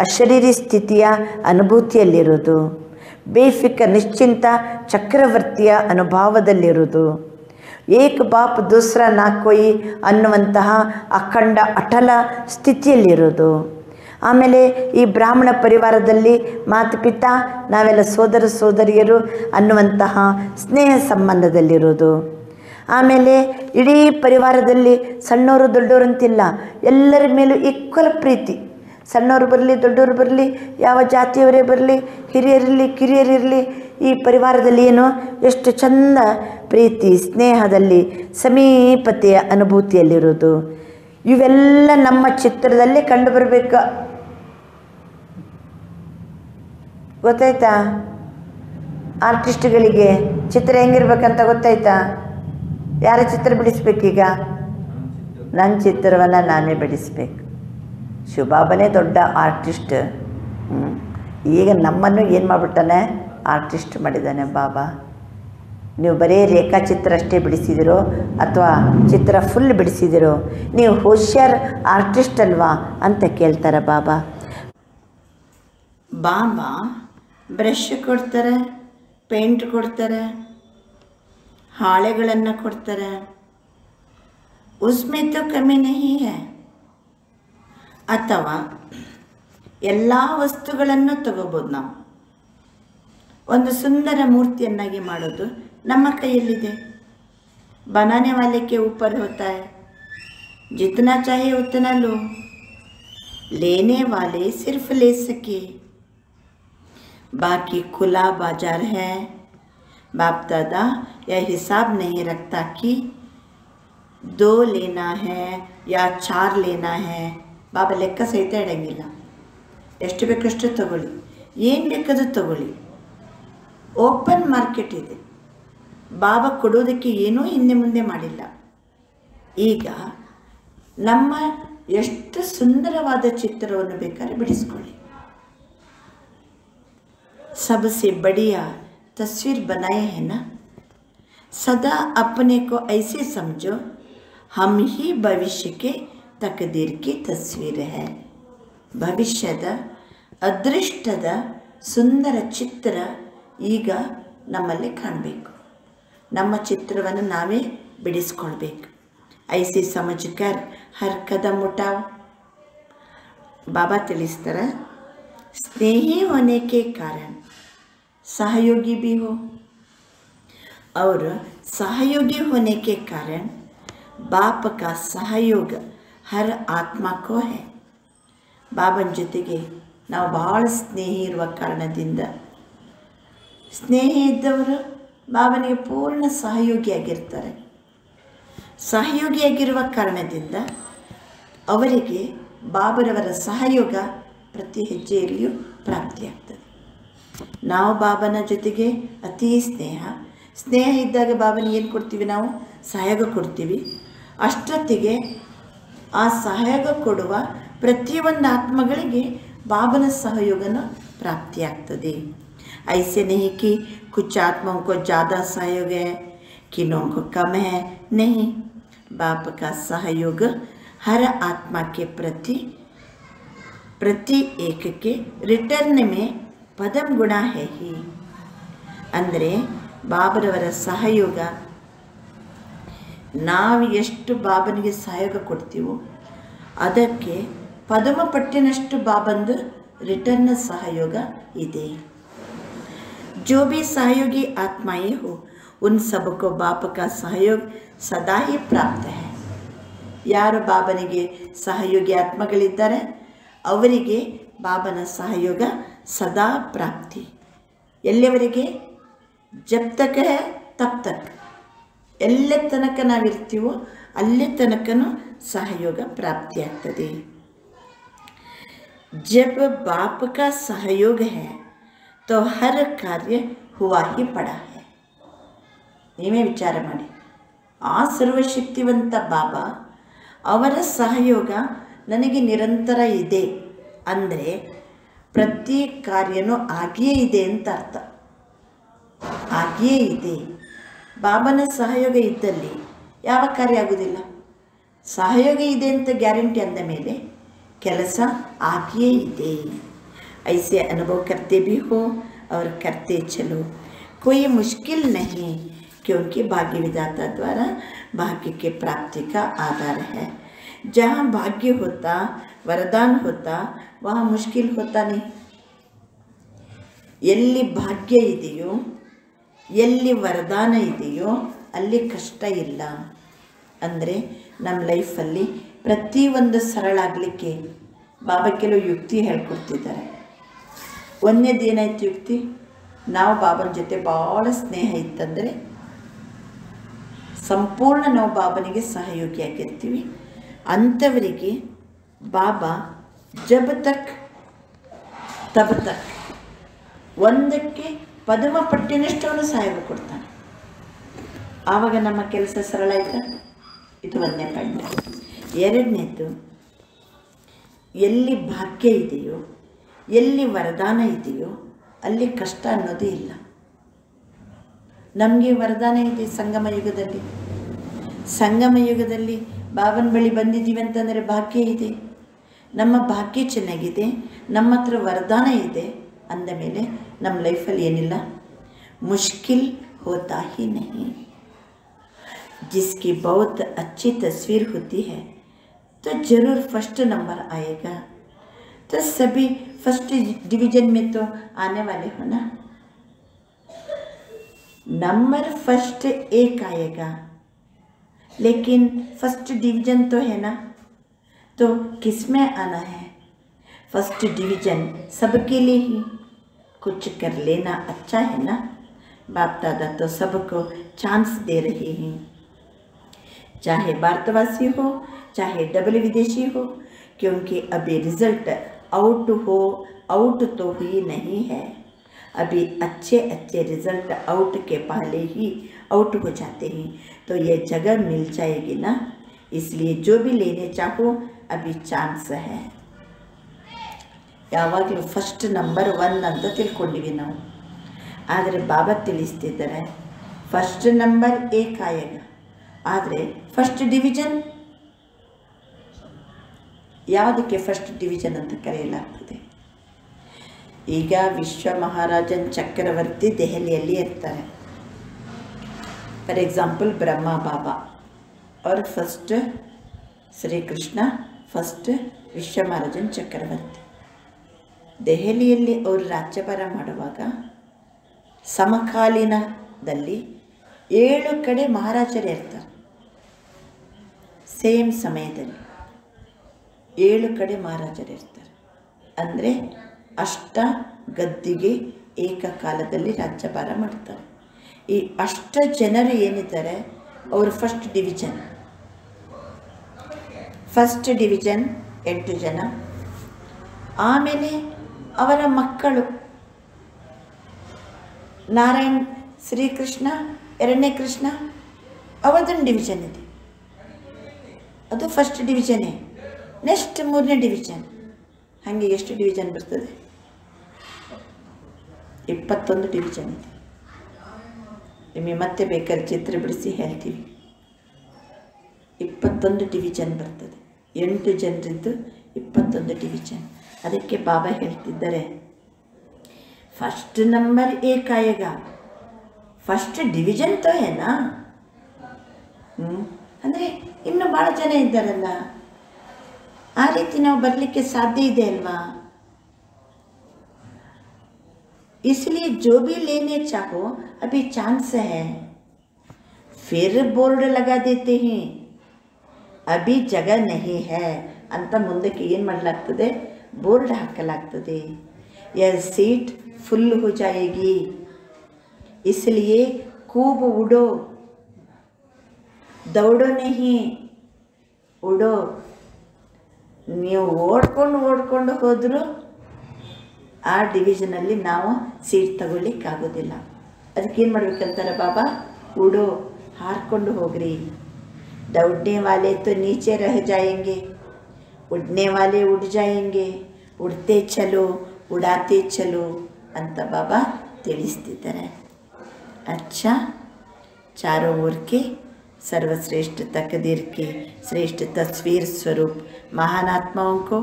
ಅಶರೀರಿ ಸ್ಥಿತಿಯ ಅನುಭೂತಿಯಲ್ಲಿರುವುದು, ಬೇಫಿಕರ್ ನಿಶ್ಚಿಂತ ಚಕ್ರವರ್ತಿಯ ಅನುಭವದಲ್ಲಿರುವುದು, ಏಕ್ ಬಾಪ್ ದೂಸರಾ ನಾ ಕೋಯಿ ಅನ್ನುವಂತಹ ಅಖಂಡ ಅಟಲ ಸ್ಥಿತಿಯಲ್ಲಿರೋದು. ಆಮೇಲೆ ಈ ಬ್ರಾಹ್ಮಣ ಪರಿವಾರದಲ್ಲಿ ಮಾತುಪಿತಾ ನಾವೆಲ್ಲ ಸೋದರ ಸೋದರಿಯರು ಅನ್ನುವಂತಹ ಸ್ನೇಹ ಸಂಬಂಧದಲ್ಲಿರೋದು. ಆಮೇಲೆ ಇಡೀ ಪರಿವಾರದಲ್ಲಿ ಸಣ್ಣವರು ದೊಡ್ಡವರು ಅಂತಿಲ್ಲ, ಎಲ್ಲರ ಮೇಲೂ ಈಕ್ವಲ್ ಪ್ರೀತಿ. ಸಣ್ಣವರು ಬರಲಿ ದೊಡ್ಡವರು ಬರಲಿ, ಯಾವ ಜಾತಿಯವರೇ ಬರಲಿ, ಹಿರಿಯರಿರಲಿ ಕಿರಿಯರಿರಲಿ, ಈ ಪರಿವಾರದಲ್ಲಿ ಏನು ಎಷ್ಟು ಚಂದ ಪ್ರೀತಿ ಸ್ನೇಹದಲ್ಲಿ ಸಮೀಪತೆಯ ಅನುಭೂತಿಯಲ್ಲಿರೋದು. ಇವೆಲ್ಲ ನಮ್ಮ ಚಿತ್ರದಲ್ಲೇ ಕಂಡು ಬರಬೇಕು. ಗೊತ್ತಾಯ್ತಾ? ಆರ್ಟಿಸ್ಟ್ಗಳಿಗೆ ಚಿತ್ರ ಹೆಂಗಿರ್ಬೇಕಂತ ಗೊತ್ತಾಯ್ತಾ? ಯಾರ ಚಿತ್ರ ಬಿಡಿಸ್ಬೇಕೀಗ? ನನ್ನ ಚಿತ್ರವನ್ನು ನಾನೇ ಬಿಡಿಸ್ಬೇಕು. ಶಿವಬಾಬನೇ ದೊಡ್ಡ ಆರ್ಟಿಸ್ಟ್. ಈಗ ನಮ್ಮನ್ನು ಏನು ಮಾಡಿಬಿಟ್ಟಾನೆ? ಆರ್ಟಿಸ್ಟ್ ಮಾಡಿದ್ದಾನೆ ಬಾಬಾ. ನೀವು ಬರೀ ರೇಖಾಚಿತ್ರ ಅಷ್ಟೇ ಬಿಡಿಸಿದಿರೋ ಅಥವಾ ಚಿತ್ರ ಫುಲ್ ಬಿಡಿಸಿದಿರೋ, ನೀವು ಹೋಶ್ಯಾರ್ ಆರ್ಟಿಸ್ಟ್ ಅಲ್ವಾ ಅಂತ ಕೇಳ್ತಾರೆ ಬಾಬಾ. ಬಾಬಾ ಬ್ರಷ್ ಕೊಡ್ತಾರೆ, ಪೇಂಟ್ ಕೊಡ್ತಾರೆ, ಹಾಳೆಗಳನ್ನು ಕೊಡ್ತಾರೆ. ಉಸ್ಮೆ ತೋ ಕಮ್ಮಿ ನಹೀ ಹೈ. ಅಥವಾ ಎಲ್ಲ ವಸ್ತುಗಳನ್ನು ತಗೋಬೋದು. ನಾವು ಒಂದು ಸುಂದರ ಮೂರ್ತಿಯನ್ನಾಗಿ ಮಾಡೋದು ನಮ್ಮ ಕೈಯಲ್ಲಿದೆ. बनाने वाले के ऊपर होता है, जितना चाहे उतना लो, लेने वाले सिर्फ ले सके, बाकी खुला बाजार है. बाप दादा यह हिसाब नहीं रखता कि 2 लेना है या 4 लेना है. ಬಾಬಾ ಲೆಕ್ಕ ಸಹಿತ ಇಡಂಗಿಲ್ಲ. ಎಷ್ಟು ಬೇಕಷ್ಟು ತಗೊಳ್ಳಿ, ಏನು ಬೇಕಾದ್ರೂ ತಗೊಳ್ಳಿ. ಓಪನ್ ಮಾರ್ಕೆಟ್ ಇದೆ. ಬಾಬಾ ಕೊಡೋದಕ್ಕೆ ಏನೂ ಹಿಂದೆ ಮುಂದೆ ಮಾಡಿಲ್ಲ. ಈಗ ನಮ್ಮ ಎಷ್ಟು ಸುಂದರವಾದ ಚಿತ್ರವನ್ನು ಬೇಕಾದ್ರೆ ಬಿಡಿಸ್ಕೊಳ್ಳಿ. सबसे बढ़िया तस्वीर बनाए हैं ना. सदा अपने को ऐसे समझो हम ही भविष्य के तकदीर की तस्वीर है. ಭವಿಷ್ಯದ ಅದೃಷ್ಟದ ಸುಂದರ ಚಿತ್ರ ಈಗ ನಮ್ಮಲ್ಲಿ ಕಾಣಬೇಕು. ನಮ್ಮ ಚಿತ್ರವನ್ನು ನಾವೇ ಬಿಡಿಸ್ಕೊಳ್ಬೇಕು. ಐಸಿ ಸಮಜ್ಕರ್ ಹರ್ ಕದಮ್ ಉಠಾವ್. ಬಾಬಾ ತಿಳಿಸ್ತಾರೆ, स्नेही होने के कारण सहयोगी भी हो, और सहयोगी होने के कारण बाप का सहयोग हर आत्मा को है. ಬಾಬನ ಜೊತೆಗೆ ನಾವು ಭಾಳ ಸ್ನೇಹಿ ಇರುವ ಕಾರಣದಿಂದ, ಸ್ನೇಹಿ ಇದ್ದವರು ಬಾಬನಿಗೆ ಪೂರ್ಣ ಸಹಯೋಗಿಯಾಗಿರ್ತಾರೆ. ಸಹಯೋಗಿಯಾಗಿರುವ ಕಾರಣದಿಂದ ಅವರಿಗೆ ಬಾಬರವರ ಸಹಯೋಗ ಪ್ರತಿ ಹೆಜ್ಜೆಯಲ್ಲಿಯೂ ಪ್ರಾಪ್ತಿಯಾಗ್ತದೆ. ನಾವು ಬಾಬನ ಜೊತೆಗೆ ಅತೀ ಸ್ನೇಹ ಇದ್ದಾಗ ಬಾಬನಿಗೆ ಏನು ಕೊಡ್ತೀವಿ? ನಾವು ಸಹಯೋಗ ಕೊಡ್ತೀವಿ. ಅಷ್ಟೊತ್ತಿಗೆ ಆ ಸಹಯೋಗ ಕೊಡುವ ಪ್ರತಿಯೊಂದು ಆತ್ಮಗಳಿಗೆ ಬಾಬನ ಸಹಯೋಗನ ಪ್ರಾಪ್ತಿಯಾಗ್ತದೆ. ऐसे नहीं कि कुछ आत्माओं को ज़्यादा सहयोग है, किन्हों को कम है. नहीं, बाप का सहयोग हर आत्मा के प्रति एक के रिटर्न में पदम गुण है ही. ಅಂದರೆ ಬಾಬರವರ ಸಹಯೋಗ ನಾವು ಎಷ್ಟು ಬಾಬನಿಗೆ ಸಹಯೋಗ ಕೊಡ್ತೀವೋ ಅದಕ್ಕೆ ಪದಮ ಪಟ್ಟಿನಷ್ಟು ಬಾಬಂದು ರಿಟರ್ನ್ सहयोग ಇದೆ. जो भी सहयोगी आत्माएं हो उन सबको बाप का सहयोग सदा ही प्राप्त है. ಯಾರು ಬಾಬನಿಗೆ ಸಹಯೋಗಿ ಆತ್ಮಗಳಿದ್ದಾರೆ ಅವರಿಗೆ ಬಾಬನ ಸಹಯೋಗ ಸದಾ ಪ್ರಾಪ್ತಿ. ಎಲ್ಲಿವರೆಗೆ? ಜಬ್ ತಕ್ ಹೈ ತಬ್ ತಕ್. ಎಲ್ಲ ತನಕ ನಾವಿರ್ತೀವೋ ಅಲ್ಲೇ ತನಕನೂ ಸಹಯೋಗ ಪ್ರಾಪ್ತಿಯಾಗ್ತದೆ. जब बाप का सहयोग है तो हर कार्य हुआ ही पड़ा है. ನೀವೇ ವಿಚಾರ ಮಾಡಿ, ಆ ಸರ್ವಶಕ್ತಿವಂತ ಬಾಬಾ ಅವರ ಸಹಯೋಗ ನನಗೆ ನಿರಂತರ ಇದೆ ಅಂದರೆ ಪ್ರತಿ ಕಾರ್ಯನೂ ಆಗಿಯೇ ಇದೆ ಅಂತ ಅರ್ಥ. ಆಗಿಯೇ ಇದೆ. ಬಾಬನ ಸಹಯೋಗ ಇದ್ದಲ್ಲಿ ಯಾವ ಕಾರ್ಯ ಆಗೋದಿಲ್ಲ. ಸಹಯೋಗ ಇದೆ ಅಂತ ಗ್ಯಾರಂಟಿ ಅಂದ ಮೇಲೆ ಕೆಲಸ ಆಗಿಯೇ ಇದೆ. ऐसे अनुभव करते भी हो और करते चलो. कोई मुश्किल नहीं क्योंकि भाग्य विधाता द्वारा भाग्य के प्राप्ति का आधार है. जहाँ भाग्य होता, वरदान होता, वहाँ मुश्किल होता नहीं. ಎಲ್ಲಿ ಭಾಗ್ಯ ಇದೆಯೋ, ಎಲ್ಲಿ ವರದಾನ ಇದೆಯೋ ಅಲ್ಲಿ ಕಷ್ಟ ಇಲ್ಲ. ಅಂದರೆ ನಮ್ಮ ಲೈಫಲ್ಲಿ ಪ್ರತಿಯೊಂದು ಸರಳ ಆಗಲಿಕ್ಕೆ ಬಾಬಾ ಕೆಲವು ಯುಕ್ತಿ ಹೇಳ್ಕೊಡ್ತಿದ್ದಾರೆ. ಒಂದನೇದು ಏನಾಯ್ತು ಯುಕ್ತಿ? ನಾವು ಬಾಬನ ಜೊತೆ ಭಾಳ ಸ್ನೇಹ ಇತ್ತಂದರೆ ಸಂಪೂರ್ಣ ನಾವು ಬಾಬನಿಗೆ ಸಹಯೋಗಿಯಾಗಿರ್ತೀವಿ. ಅಂಥವರಿಗೆ ಬಾಬಾ ಜಬ್ ತಕ್ ತಬ್ ತಕ್ ಒಂದಕ್ಕೆ ಪದಮ ಪಟ್ಟಿನಷ್ಟು ಅವನು ಸಹಯೋಗ ಕೊಡ್ತಾನೆ. ಆವಾಗ ನಮ್ಮ ಕೆಲಸ ಸರಳ ಆಯ್ತಾ? ಇದು ಒಂದನೇ ಪಾಯಿಂಟ್. ಎರಡನೇದು, ಎಲ್ಲಿ ಭಾಗ್ಯ ಇದೆಯೋ, ಎಲ್ಲಿ ವರದಾನ ಇದೆಯೋ ಅಲ್ಲಿ ಕಷ್ಟ ಅನ್ನೋದೇ ಇಲ್ಲ. ನಮಗೆ ವರದಾನ ಇದೆ ಸಂಗಮ ಯುಗದಲ್ಲಿ. ಸಂಗಮ ಯುಗದಲ್ಲಿ ಬಾಬನ ಬಳಿ ಬಂದಿದ್ದೀವಿ ಅಂತಂದರೆ ಭಾಗ್ಯ ಇದೆ. ನಮ್ಮ ಭಾಗ್ಯ ಚೆನ್ನಾಗಿದೆ, ನಮ್ಮ ಹತ್ರ ವರದಾನ ಇದೆ ಅಂದ ಮೇಲೆ ನಮ್ಮ ಲೈಫಲ್ಲಿ ಏನಿಲ್ಲ, ಮುಷ್ಕಿಲ್ ಹೋತಾ ಹಿ ನಹಿ. जिसकी बहुत अच्छी तस्वीर होती है तो ज़रूर फर्स्ट नंबर आएगा. तो सभी फर्स्ट डिवीज़न में तो आने वाले हो ना. नंबर फर्स्ट एक आएगा लेकिन फर्स्ट डिवीज़न तो है ना, तो किस में आना है? फर्स्ट डिवीज़न सबके लिए ही कुछ कर लेना अच्छा है ना. बाप दादा तो सबको चांस दे रहे हैं, चाहे भारतवासी हो चाहे डबल विदेशी हो, क्योंकि अभी रिज़ल्ट आउट तो हुई नहीं है. अभी अच्छे अच्छे रिज़ल्ट आउट के पहले ही आउट हो जाते हैं, तो ये जगह मिल जाएगी ना. इसलिए जो भी लेने चाहो अभी चांस है. ಯಾವಾಗಲೂ ಫಸ್ಟ್ ನಂಬರ್ 1 ಅಂತ ತಿಳ್ಕೊಂಡಿವಿ ನಾವು. ಆದರೆ ಬಾಬಾ ತಿಳಿಸ್ತಿದ್ದಾರೆ ಫಸ್ಟ್ ನಂಬರ್ ಏಕ್ ಆಯೇಗ. ಆದರೆ ಫಸ್ಟ್ ಡಿವಿಷನ್ ಯಾವುದಕ್ಕೆ ಫಸ್ಟ್ ಡಿವಿಷನ್ ಅಂತ ಕರೆಯಲಾಗ್ತದೆ? ಈಗ ವಿಶ್ವ ಮಹಾರಾಜನ್ ಚಕ್ರವರ್ತಿ ದೆಹಲಿಯಲ್ಲಿ ಇರ್ತಾರೆ. ಫಾರ್ ಎಕ್ಸಾಂಪಲ್ ಬ್ರಹ್ಮ ಬಾಬಾ और ಫಸ್ಟ್ ಶ್ರೀಕೃಷ್ಣ, ಫಸ್ಟ್ ವಿಶ್ವ ಮಹಾರಾಜನ್ ಚಕ್ರವರ್ತಿ. ದೆಹಲಿಯಲ್ಲಿ ಅವರು ರಾಜ್ಯಭಾರ ಮಾಡುವಾಗ ಸಮಕಾಲೀನದಲ್ಲಿ 7 ಕಡೆ ಮಹಾರಾಜರೇ ಇರ್ತಾರೆ. ಸೇಮ್ ಸಮಯದಲ್ಲಿ 7 ಕಡೆ ಮಹಾರಾಜರು ಇರ್ತಾರೆ. ಅಂದರೆ ಅಷ್ಟ ಗದ್ದಿಗೆ ಏಕಕಾಲದಲ್ಲಿ ರಾಜ್ಯಭಾರ ಮಾಡ್ತಾರೆ. ಈ ಅಷ್ಟ ಜನರು ಏನಿದ್ದಾರೆ ಅವರು ಫಸ್ಟ್ ಡಿವಿಷನ್. ಫಸ್ಟ್ ಡಿವಿಷನ್ 8 ಜನ. ಆಮೇಲೆ ಅವರ ಮಕ್ಕಳು ನಾರಾಯಣ್, ಶ್ರೀಕೃಷ್ಣ, 2ನೇ ಕೃಷ್ಣ, ಅವರದೊಂದು ಡಿವಿಷನ್ ಇದೆ, ಅದು ಫಸ್ಟ್ ಡಿವಿಷನ್ನೇ. ನೆಕ್ಸ್ಟ್ 3ನೇ ಡಿವಿಷನ್. ಹಾಗೆ ಎಷ್ಟು ಡಿವಿಷನ್ ಬರ್ತದೆ? 21 ಡಿವಿಷನ್ ಇದೆ. ನಿಮಗೆ ಮತ್ತೆ ಬೇಕಾದ್ರೆ ಚಿತ್ರ ಬಿಡಿಸಿ ಹೇಳ್ತೀವಿ. 21 ಡಿವಿಷನ್ ಬರ್ತದೆ. 8 ಜನರಿದ್ದು 21 ಡಿವಿಷನ್. ಅದಕ್ಕೆ ಬಾಬಾ ಹೇಳ್ತಿದ್ದಾರೆ ಫಸ್ಟ್ ನಂಬರ್ ಏಕ್ ಆಯೇಗಾ. ಫಸ್ಟ್ ಡಿವಿಷನ್ तो है ना, ಅಂದರೆ ಇನ್ನೂ ಭಾಳ ಜನ ಇದ್ದಾರಲ್ಲ, ಆ ರೀತಿ ನಾವು ಬರಲಿಕ್ಕೆ ಸಾಧ್ಯ ಇದೆ ಅಲ್ವಾ? इसलिए जो भी लेने चाहो अभी चांस है। फिर बोर्ड लगा देते हैं अभी जगह नहीं है ಅಂತ ಮುಂದಕ್ಕೆ ಏನು ಮಾಡಲಾಗ್ತದೆ? ಬೋರ್ಡ್ ಹಾಕಲಾಗ್ತದೆ. यह सीट फुल हो जाएगी इसलिए खूब उड़ो, दौड़ो नहीं उड़ो. ನೀವು ಓಡ್ಕೊಂಡು ಹೋದರೂ ಆ ಡಿವಿಷನಲ್ಲಿ ನಾವು ಸೀಟ್ ತಗೊಳ್ಳಿಕ್ಕಾಗೋದಿಲ್ಲ. ಅದಕ್ಕೇನು ಮಾಡ್ಬೇಕಂತಾರೆ ಬಾಬಾ? ಉಡೋ, ಹಾರಿಕೊಂಡು ಹೋಗ್ರಿ. दौड़ने वाले तो नीचे रह जाएंगे, उड़ने वाले उड़ जाएंगे, उड़ते चलो उड़ाते चलो ಅಂತ ಬಾಬಾ ತಿಳಿಸ್ತಿದ್ದಾರೆ. अच्छा, चारों ओर के सर्वश्रेष्ठ तकदीर के श्रेष्ठ तस्वीर स्वरूप महान आत्माओं को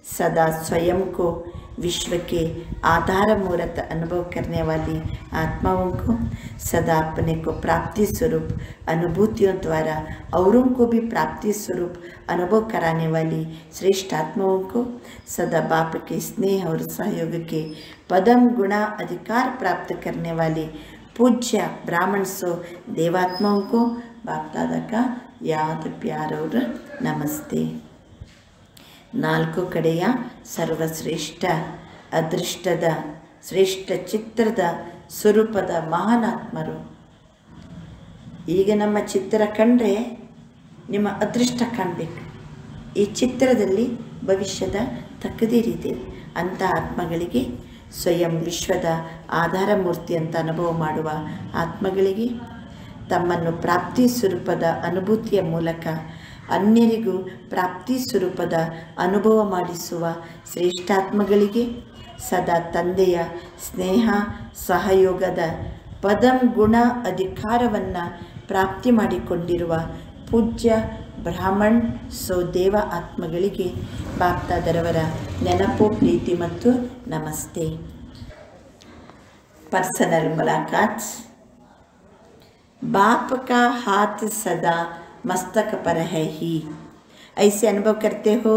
सदा स्वयं को विश्व के आधार मूर्त अनुभव करने वाली आत्माओं को सदा अपने को प्राप्ति स्वरूप अनुभूतियों द्वारा औरों को भी प्राप्ति स्वरूप अनुभव कराने वाली श्रेष्ठ आत्माओं को सदा बाप के स्नेह और सहयोग के पदम गुणा अधिकार प्राप्त करने वाली पूज्य ब्राह्मण सो देवात्माओं को बाप दादा का याद प्यार और नमस्ते. ನಾಲ್ಕು ಕಡೆಯ ಸರ್ವಶ್ರೇಷ್ಠ ಅದೃಷ್ಟದ ಶ್ರೇಷ್ಠ ಚಿತ್ರದ ಸ್ವರೂಪದ ಮಹಾನಾತ್ಮರು. ಈಗ ನಮ್ಮ ಚಿತ್ರ ಕಂಡ್ರೆ ನಿಮ್ಮ ಅದೃಷ್ಟ ಕಾಣಬೇಕು. ಈ ಚಿತ್ರದಲ್ಲಿ ಭವಿಷ್ಯದ ತಕದೀರಿದೆ. ಅಂಥ ಆತ್ಮಗಳಿಗೆ, ಸ್ವಯಂ ವಿಶ್ವದ ಆಧಾರ ಮೂರ್ತಿ ಅಂತ ಅನುಭವ ಮಾಡುವ ಆತ್ಮಗಳಿಗೆ, ತಮ್ಮನ್ನು ಪ್ರಾಪ್ತಿ ಸ್ವರೂಪದ ಅನುಭೂತಿಯ ಮೂಲಕ ಅನ್ಯರಿಗೂ ಪ್ರಾಪ್ತಿ ಸ್ವರೂಪದ ಅನುಭವ ಮಾಡಿಸುವ ಶ್ರೇಷ್ಠಾತ್ಮಗಳಿಗೆ, ಸದಾ ತಂದೆಯ ಸ್ನೇಹ ಸಹಯೋಗದ ಪದಂ ಗುಣ ಅಧಿಕಾರವನ್ನು ಪ್ರಾಪ್ತಿ ಮಾಡಿಕೊಂಡಿರುವ ಪೂಜ್ಯ ಬ್ರಾಹ್ಮಣ್ ಸೋ ದೇವ ಆತ್ಮಗಳಿಗೆ ಬಾಪ್ತಾದರವರ ನೆನಪು, ಪ್ರೀತಿ ಮತ್ತು ನಮಸ್ತೆ. पर्सनल मुलाकात. बाप का हाथ सदा मस्तक पर है ही, ऐसे अनुभव करते हो?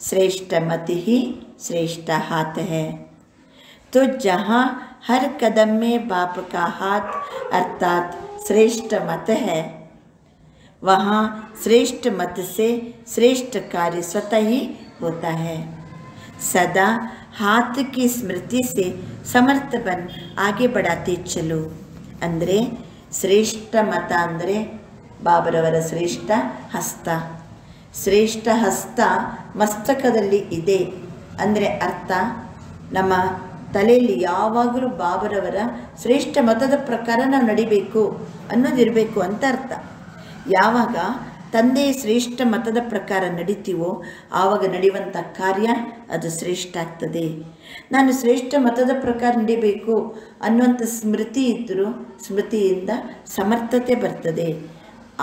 श्रेष्ठ मत ही श्रेष्ठ हाथ है. तो जहाँ हर कदम में बाप का हाथ अर्थात श्रेष्ठ मत है, वहाँ श्रेष्ठ मत से श्रेष्ठ कार्य स्वतः ही होता है. सदा हाथ की स्मृति से समर्थ बन आगे बढ़ाते चलो. ಅಂದರೆ ಶ್ರೇಷ್ಠ ಮತ ಅಂದರೆ ಬಾಬರವರ ಶ್ರೇಷ್ಠ ಹಸ್ತ. ಶ್ರೇಷ್ಠ ಹಸ್ತ ಮಸ್ತಕದಲ್ಲಿ ಇದೆ ಅಂದರೆ ಅರ್ಥ, ನಮ್ಮ ತಲೆಯಲ್ಲಿ ಯಾವಾಗಲೂ ಬಾಬರವರ ಶ್ರೇಷ್ಠ ಮತದ ಪ್ರಕಾರ ನಾವು ನಡಿಬೇಕು ಅನ್ನೋದಿರಬೇಕು ಅಂತ ಅರ್ಥ. ಯಾವಾಗ ತಂದೆಯ ಶ್ರೇಷ್ಠ ಮತದ ಪ್ರಕಾರ ನಡಿತೀವೋ ಆವಾಗ ನಡೆಯುವಂಥ ಕಾರ್ಯ ಅದು ಶ್ರೇಷ್ಠ ಆಗ್ತದೆ. ನಾನು ಶ್ರೇಷ್ಠ ಮತದ ಪ್ರಕಾರ ನಡಿಬೇಕು ಅನ್ನುವಂಥ ಸ್ಮೃತಿ ಇದ್ದರೂ ಸ್ಮೃತಿಯಿಂದ ಸಮರ್ಥತೆ ಬರ್ತದೆ.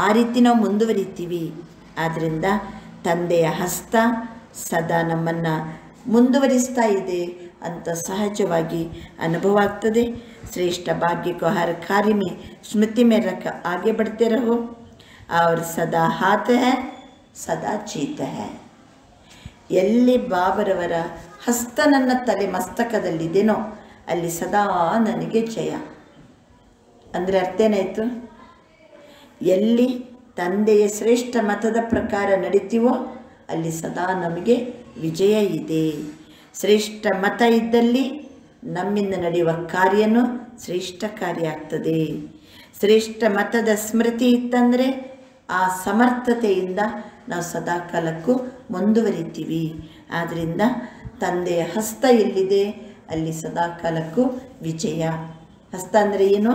ಆ ರೀತಿ ನಾವು ಮುಂದುವರಿತೀವಿ. ಆದ್ದರಿಂದ ತಂದೆಯ ಹಸ್ತ ಸದಾ ನಮ್ಮನ್ನು ಮುಂದುವರಿಸ್ತಾ ಇದೆ ಅಂತ ಸಹಜವಾಗಿ ಅನುಭವ ಆಗ್ತದೆ. श्रेष्ठ भाग्य को हर कार्य में स्मृति में रख आगे बढ़ते रहो और सदा हाथ है सदा जीत है. ಎಲ್ಲಿ ಬಾಬರವರ ಹಸ್ತ ನನ್ನ ತಲೆ ಮಸ್ತಕದಲ್ಲಿದೆನೋ ಅಲ್ಲಿ ಸದಾ ನನಗೆ ಜಯ. ಅಂದರೆ ಅರ್ಥ ಏನಾಯಿತು? ಎಲ್ಲಿ ತಂದೆಯ ಶ್ರೇಷ್ಠ ಮತದ ಪ್ರಕಾರ ನಡೀತೀವೋ ಅಲ್ಲಿ ಸದಾ ನಮಗೆ ವಿಜಯ ಇದೆ. ಶ್ರೇಷ್ಠ ಮತ ಇದ್ದಲ್ಲಿ ನಮ್ಮಿಂದ ನಡೆಯುವ ಕಾರ್ಯನೂ ಶ್ರೇಷ್ಠ ಕಾರ್ಯ ಆಗ್ತದೆ. ಶ್ರೇಷ್ಠ ಮತದ ಸ್ಮೃತಿ ಇತ್ತಂದರೆ ಆ ಸಮರ್ಥತೆಯಿಂದ ನಾವು ಸದಾಕಾಲಕ್ಕೂ ಮುಂದುವರಿತೀವಿ. ಆದ್ದರಿಂದ ತಂದೆಯ ಹಸ್ತ ಎಲ್ಲಿದೆ ಅಲ್ಲಿ ಸದಾಕಾಲಕ್ಕೂ ವಿಜಯ. ಹಸ್ತ ಅಂದರೆ ಏನು?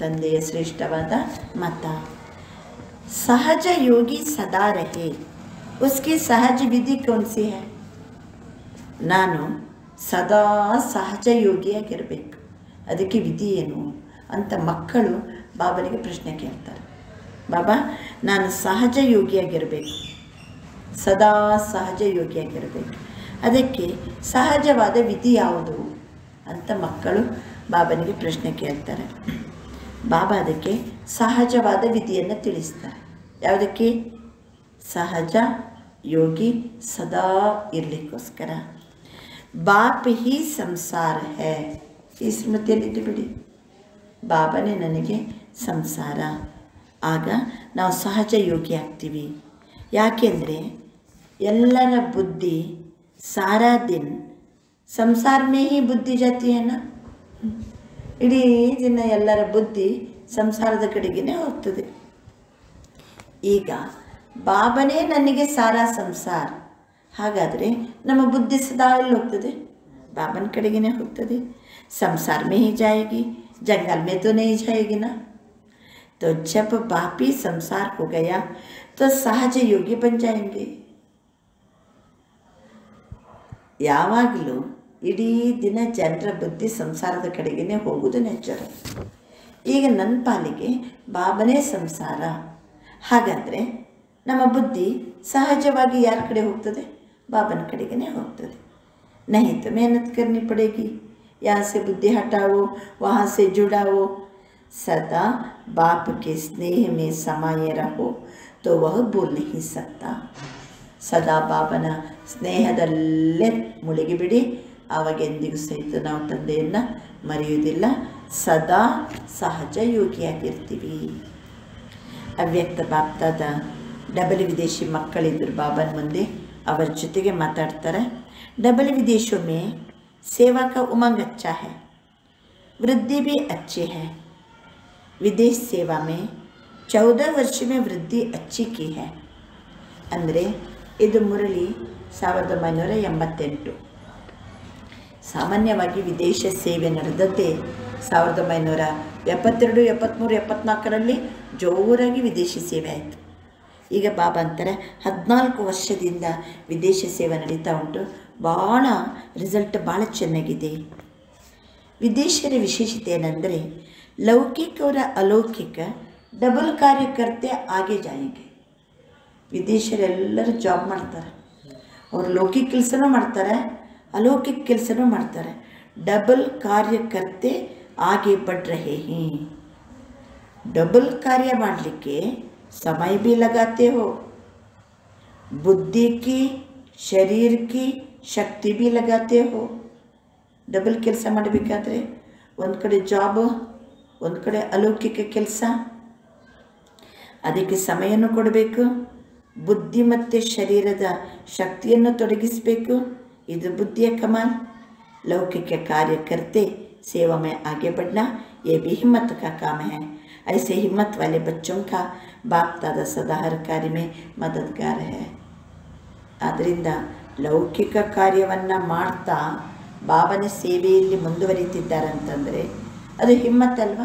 ತಂದೆಯ ಶ್ರೇಷ್ಠವಾದ ಮತ. ಸಹಜ ಯೋಗಿ ಸದಾ ರಹೆ, ಉಸ್ಕಿ ಸಹಜ ವಿಧಿ ಕೌನ್ಸಿ ಹೈ? ನಾನು ಸದಾ ಸಹಜ ಯೋಗಿಯಾಗಿರಬೇಕು, ಅದಕ್ಕೆ ವಿಧಿ ಏನು ಅಂತ ಮಕ್ಕಳು ಬಾಬನಿಗೆ ಪ್ರಶ್ನೆ ಕೇಳ್ತಾರೆ. ಬಾಬಾ, ನಾನು ಸಹಜ ಯೋಗಿಯಾಗಿರಬೇಕು, ಸದಾ ಸಹಜ ಯೋಗಿಯಾಗಿರಬೇಕು, ಅದಕ್ಕೆ ಸಹಜವಾದ ವಿಧಿ ಯಾವುದು ಅಂತ ಮಕ್ಕಳು ಬಾಬನಿಗೆ ಪ್ರಶ್ನೆ ಕೇಳ್ತಾರೆ. ಬಾಬಾ ಅದಕ್ಕೆ ಸಹಜವಾದ ವಿಧಿಯನ್ನು ತಿಳಿಸ್ತಾರೆ. ಯಾವುದಕ್ಕೆ? ಸಹಜ ಯೋಗಿ ಸದಾ ಇರಲಿಕ್ಕೋಸ್ಕರ. ಬಾಪ್ ಹಿ ಸಂಸಾರ ಹೇ, ಈ ಸ್ಮೃತಿಯಲ್ಲಿದ್ದು ಬಿಡಿ, ಬಾಬನೇ ನನಗೆ ಸಂಸಾರ. ಆಗ ನಾವು ಸಹಜ ಯೋಗಿ ಆಗ್ತೀವಿ. ಯಾಕೆಂದರೆ ಎಲ್ಲರ ಬುದ್ಧಿ ಸಾರಾ ದಿನ ಸಂಸಾರ ಮೇ ಹಿ ಬುದ್ಧಿ ಜಾತಿ ಏನ, ಇಡೀ ದಿನ ಎಲ್ಲರ ಬುದ್ಧಿ ಸಂಸಾರದ ಕಡೆಗೇ ಹೋಗ್ತದೆ. ಈಗ ಬಾಬನೇ ನನಗೆ ಸಾರಾ ಸಂಸಾರ, ಹಾಗಾದರೆ ನಮ್ಮ ಬುದ್ಧಿ ಸದಾ ಎಲ್ಲಿ ಹೋಗ್ತದೆ? ಬಾಬನ ಕಡೆಗೇ ಹೋಗ್ತದೆ. संसार में ही जाएगी, जंगल में तो नहीं जाएगी ना। तो जब बापी संसार हो गया तो सहज योगी बन जाएंगे. ಯಾವಾಗಲೂ ಇಡೀ ದಿನ ಜನರ ಬುದ್ಧಿ ಸಂಸಾರದ ಕಡೆಗೇ ಹೋಗುವುದು ನ್ಯಾಚುರಲ್. ಈಗ ನನ್ನ ಪಾಲಿಗೆ ಬಾಬನೇ ಸಂಸಾರ, ಹಾಗಾದರೆ ನಮ್ಮ ಬುದ್ಧಿ ಸಹಜವಾಗಿ ಯಾರ ಕಡೆ ಹೋಗ್ತದೆ? ಬಾಬನ ಕಡೆಗೇ ಹೋಗ್ತದೆ. नहीं तो मेहनत करनी पड़ेगी, यहाँ से बुद्धि हटाओ, वहाँ से जुड़ाओ. सदा बाप के स्नेह में समाये रहो तो वह बोल नहीं सकता. ಸದಾ ಬಾಬನ ಸ್ನೇಹದಲ್ಲೇ ಮುಳುಗಿಬಿಡಿ, ಆವಾಗ ಎಂದಿಗೂ ಸಹಿತ ನಾವು ತಂದೆಯನ್ನು ಮರೆಯುವುದಿಲ್ಲ, ಸದಾ ಸಹಜ ಯೋಗಿಯಾಗಿರ್ತೀವಿ. ಅವ್ಯಕ್ತ ಬಾಪ್ತಾದ ಡಬಲ್ ವಿದೇಶಿ ಮಕ್ಕಳಿದ್ದರು ಬಾಬನ ಮುಂದೆ, ಅವರ ಜೊತೆಗೆ ಮಾತಾಡ್ತಾರೆ. डबल विदेशों में सेवा का उमंग अच्छा है, वृद्धि भी अच्छी है. विदेश सेवा में 14 वर्ष में वृद्धि अच्छी की है. ಅಂದರೆ ಇದು ಮುರಳಿ 1988. ಸಾಮಾನ್ಯವಾಗಿ ವಿದೇಶ ಸೇವೆ ನಡೆದದ್ದೇ 1972, 73, 74ರಲ್ಲಿ ಜೋರಾಗಿ ವಿದೇಶಿ ಸೇವೆ ಆಯಿತು. ಈಗ ಬಾಬಾ ಅಂತಾರೆ 14 ವರ್ಷದಿಂದ ವಿದೇಶಿ ಸೇವೆ ನಡೀತಾ ಉಂಟು, ಭಾಳ ರಿಸಲ್ಟ್ ಭಾಳ ಚೆನ್ನಾಗಿದೆ. ವಿದೇಶಿಯರ ವಿಶೇಷತೆ ಏನಂದರೆ ಲೌಕಿಕ ಅವರ ಅಲೌಕಿಕ ಡಬಲ್ ಕಾರ್ಯಕರ್ತೆ ಆಗೇ ಜಾಯಿಗೆ. ವಿದೇಶಿಯರೆಲ್ಲರೂ ಜಾಬ್ ಮಾಡ್ತಾರೆ, ಅವರು ಲೌಕಿಕ ಕೆಲಸನೂ ಮಾಡ್ತಾರೆ, ಅಲೌಕಿಕ ಕೆಲಸನೂ ಮಾಡ್ತಾರೆ. ಡಬಲ್ ಕಾರ್ಯಕರ್ತೆ ಆगे बढ़ रहे हैं. डबल कार्य ಮಾಡಲಿಕ್ಕೆ समय भी लगाते हो, बुद्धि की शरीर की ಶಕ್ತಿ भी लगाते हो. ಡಬಲ್ ಕೆಲಸ ಮಾಡಬೇಕಾದ್ರೆ ಒಂದು ಕಡೆ ಜಾಬು, ಒಂದು ಕಡೆ ಅಲೌಕಿಕ ಕೆಲಸ, ಅದಕ್ಕೆ ಸಮಯವನ್ನು ಕೊಡಬೇಕು, ಬುದ್ಧಿ ಮತ್ತು ಶರೀರದ ಶಕ್ತಿಯನ್ನು ತೊಡಗಿಸಬೇಕು. ಇದು ಬುದ್ಧಿಯ ಕಮಾಲ್. लौकिक कार्य करते सेवा में आगे बढ़ना ये भी हिम्मत का काम है. ऐसे हिम्मत वाले बच्चों का बाप दादा सदा हर कार्य में मददगार है. ಆದ್ದರಿಂದ ಲೌಕಿಕ ಕಾರ್ಯವನ್ನು ಮಾಡ್ತಾ ಬಾಬನ ಸೇವೆಯಲ್ಲಿ ಮುಂದುವರಿತಿದ್ದಾರಂತಂದರೆ ಅದು ಹಿಮ್ಮತ್ತಲ್ವ.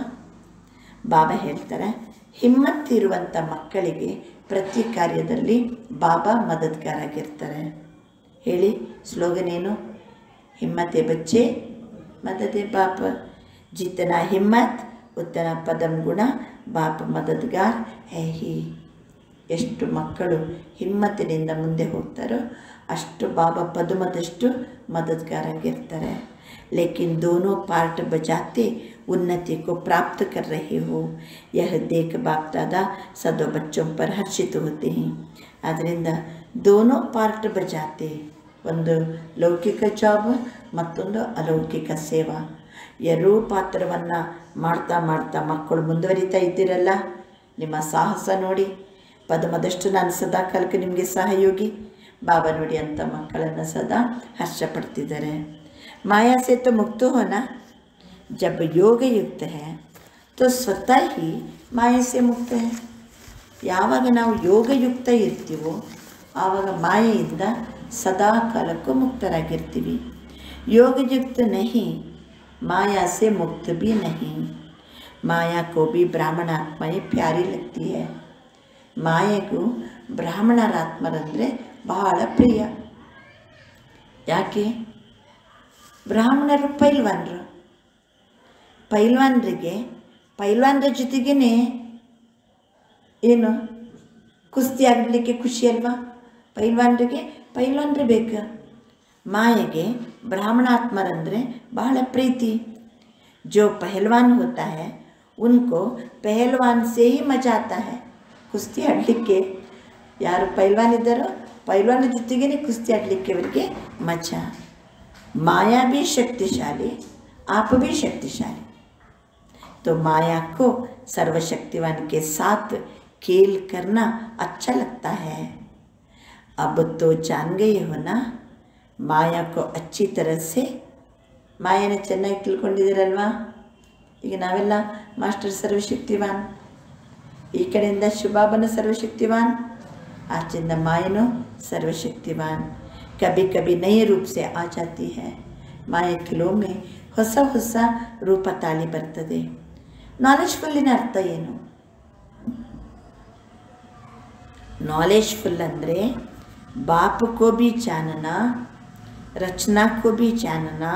ಬಾಬಾ ಹೇಳ್ತಾರೆ, ಹಿಮ್ಮತ್ತಿರುವಂಥ ಮಕ್ಕಳಿಗೆ ಪ್ರತಿ ಕಾರ್ಯದಲ್ಲಿ ಬಾಬಾ ಮದದ್ಗಾರಾಗಿರ್ತಾರೆ. ಹೇಳಿ ಸ್ಲೋಗನ್ ಏನು? हिम्मत बच्चे मदद बाप, जितना हिम्मत उतना पदम गुण बाप मददगार है ही. ಎಷ್ಟು ಮಕ್ಕಳು ಹಿಮ್ಮತ್ತಿನಿಂದ ಮುಂದೆ ಹೋಗ್ತಾರೋ ಅಷ್ಟು ಬಾಬಾ ಪದುಮದಷ್ಟು ಮದದ್ಗಾರಾಗಿರ್ತಾರೆ. लेकिन दोनों पार्ट बजाते उन्नति को प्राप्त कर रहे हो, यह देख बाप दादा सदो बच्चों पर हर्षित होते हैं. ಆದ್ದರಿಂದ दोनों पार्ट बजाते, ಒಂದು ಲೌಕಿಕ ಜಾಬ್ ಮತ್ತೊಂದು ಅಲೌಕಿಕ ಸೇವಾ, ಎರಡೂ ಪಾತ್ರವನ್ನು ಮಾಡ್ತಾ ಮಾಡ್ತಾ ಮಕ್ಕಳು ಮುಂದುವರಿತಾ ಇದ್ದೀರಲ್ಲ, ನಿಮ್ಮ ಸಾಹಸ ನೋಡಿ. ಪದಮದಷ್ಟು ನಾನು ಸದಾ ಕಾಲಕ್ಕೆ ನಿಮಗೆ ಸಹಯೋಗಿ. ಬಾಬಾ ನೋಡಿ ಅಂಥ ಮಕ್ಕಳನ್ನು ಸದಾ ಹರ್ಷಪಡ್ತಿದ್ದಾರೆ. ಮಾಯಾ से तो मुक्त होना, जब योग युक्त है तो स्वतः ही माया से मुक्त है. ಯಾವಾಗ ನಾವು ಯೋಗಯುಕ್ತ ಇರ್ತೀವೋ ಆವಾಗ ಮಾಯೆಯಿಂದ ಸದಾ ಕಾಲಕ್ಕೂ ಮುಕ್ತರಾಗಿರ್ತೀವಿ. योगयुक्त नहीं, माया से मुक्त भी नहीं. माया को भी ब्राह्मणात्माएं प्यारी लगती है. ಮಾಯೆಗೂ ಬ್ರಾಹ್ಮಣರಾತ್ಮರಂದರೆ ಬಹಳ ಪ್ರಿಯ. ಯಾಕೆ? ಬ್ರಾಹ್ಮಣರು ಪೈಲ್ವಾನರು, ಪೈಲ್ವಾನರಿಗೆ ಪೈಲ್ವಾನರ ಜೊತೆಗೇ ಏನು ಕುಸ್ತಿ ಆಗಲಿಕ್ಕೆ ಖುಷಿ ಅಲ್ವಾ? ಪೈಲ್ವಾನರಿಗೆ ಪೈಲ್ವಾನರು ಬೇಕು. ಮಾಯೆಗೆ ಬ್ರಾಹ್ಮಣಾತ್ಮರಂದರೆ ಬಹಳ ಪ್ರೀತಿ. जो पहलवान होता है उनको पहलवान से ही मजा आता है ಕುಸ್ತಿ ಆಡಲಿಕ್ಕೆ. ಯಾರು ಪೈಲ್ವಾನ್ ಇದ್ದಾರೋ ಪೈಲ್ವಾನ ಜೊತೆಗೇ ಕುಸ್ತಿ ಆಡಲಿಕ್ಕೆ ಅವರಿಗೆ ಮಜಾ. माया भी शक्तिशाली, आप भी शक्तिशाली. तो माया को सर्वशक्तिवान के साथ खेल करना अच्छा लगता है. अब तो जान गए हो ना माया को अच्छी तरह से. ಮಾಯನ ಚೆನ್ನಾಗಿ ತಿಳ್ಕೊಂಡಿದ್ದೀರಲ್ವಾ. ಈಗ ನಾವೆಲ್ಲ ಮಾಸ್ಟರ್ ಸರ್ವಶಕ್ತಿವಾನ್, ಈ ಕಡೆಯಿಂದ ಶುಭಾಬನ ಸರ್ವಶಕ್ತಿವಾನ್, ಆಚೆಯಿಂದ ಮಾಯನು ಸರ್ವಶಕ್ತಿವಾನ್. कभी कभी नए रूप से आ जाती है. ಮಾಯ ಕೆಲವೊಮ್ಮೆ ಹೊಸ ಹೊಸ ರೂಪ ತಾಳಿ ಬರ್ತದೆ. ನಾಲೆಜ್ಫುಲ್ಲಿನ ಅರ್ಥ ಏನು? ನಾಲೆಜ್ಫುಲ್ ಅಂದರೆ बाप को भी जानना, रचना को भी जानना,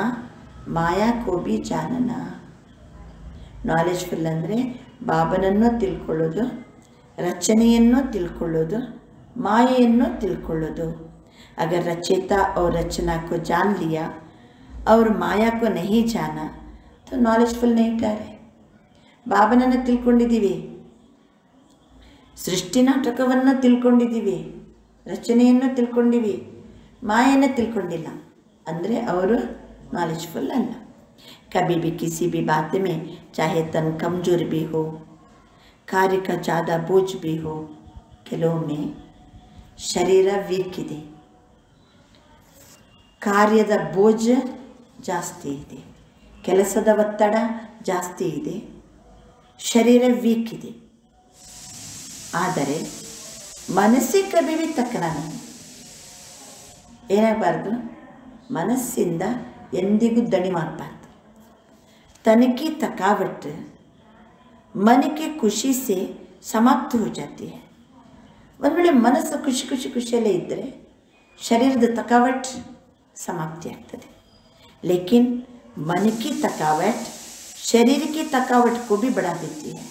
ಮಾಯಾ को भी जानना. ನಾಲೆಜ್ಫುಲ್ ಅಂದರೆ ಬಾಬನನ್ನು ತಿಳ್ಕೊಳ್ಳೋದು, ರಚನೆಯನ್ನು ತಿಳ್ಕೊಳ್ಳೋದು, ಮಾಯೆಯನ್ನು ತಿಳ್ಕೊಳ್ಳೋದು. अगर रचयिता और रचना को जान लिया और माया को नहीं जाना तो नॉलेजफुल नहीं ठहरे. ಬಾಬನನ್ನು ತಿಳ್ಕೊಂಡಿದ್ದೀವಿ, ಸೃಷ್ಟಿ ನಾಟಕವನ್ನು ತಿಳ್ಕೊಂಡಿದ್ದೀವಿ, ರಚನೆಯನ್ನು ತಿಳ್ಕೊಂಡಿವಿ, ಮಾಯೆಯನ್ನು ತಿಳ್ಕೊಂಡಿಲ್ಲ ಅಂದರೆ ಅವರು नॉलेजफुल अल्ला. कभी भी किसी भी बात में चाहे तन कमजोर भी हो, कार्य का ज़्यादा बोझ भी हो, ಕೆಲವೊಮ್ಮೆ ಶರೀರ ವೀಕ್ ಇದೆ, ಕಾರ್ಯದ ಬೋಜ ಜಾಸ್ತಿ ಇದೆ, ಕೆಲಸದ ಒತ್ತಡ ಜಾಸ್ತಿ ಇದೆ, ಶರೀರ ವೀಕ್ ಇದೆ. ಆದರೆ ಮನಸ್ಸಿಗೆ ಕभी भी ತಕ್ಕನ ಏನಾಗಬಾರ್ದು, ಮನಸ್ಸಿಂದ ಎಂದಿಗೂ ದಣಿವಾಗಬಾರ್ದು. तन की थकावट मन की खुशी से समाप्त हो जाती है. ಒಂದು ವೇಳೆ ಮನಸ್ಸು ಖುಷಿ ಖುಷಿ ಖುಷಿಯಲ್ಲೇ ಇದ್ದರೆ ಶರೀರದ ಥಕಾವಟ್ समाप्ति ಆಗ್ತದೆ. लेकिन मन की थकावट शरीर की थकावट को भी बढ़ा देती है.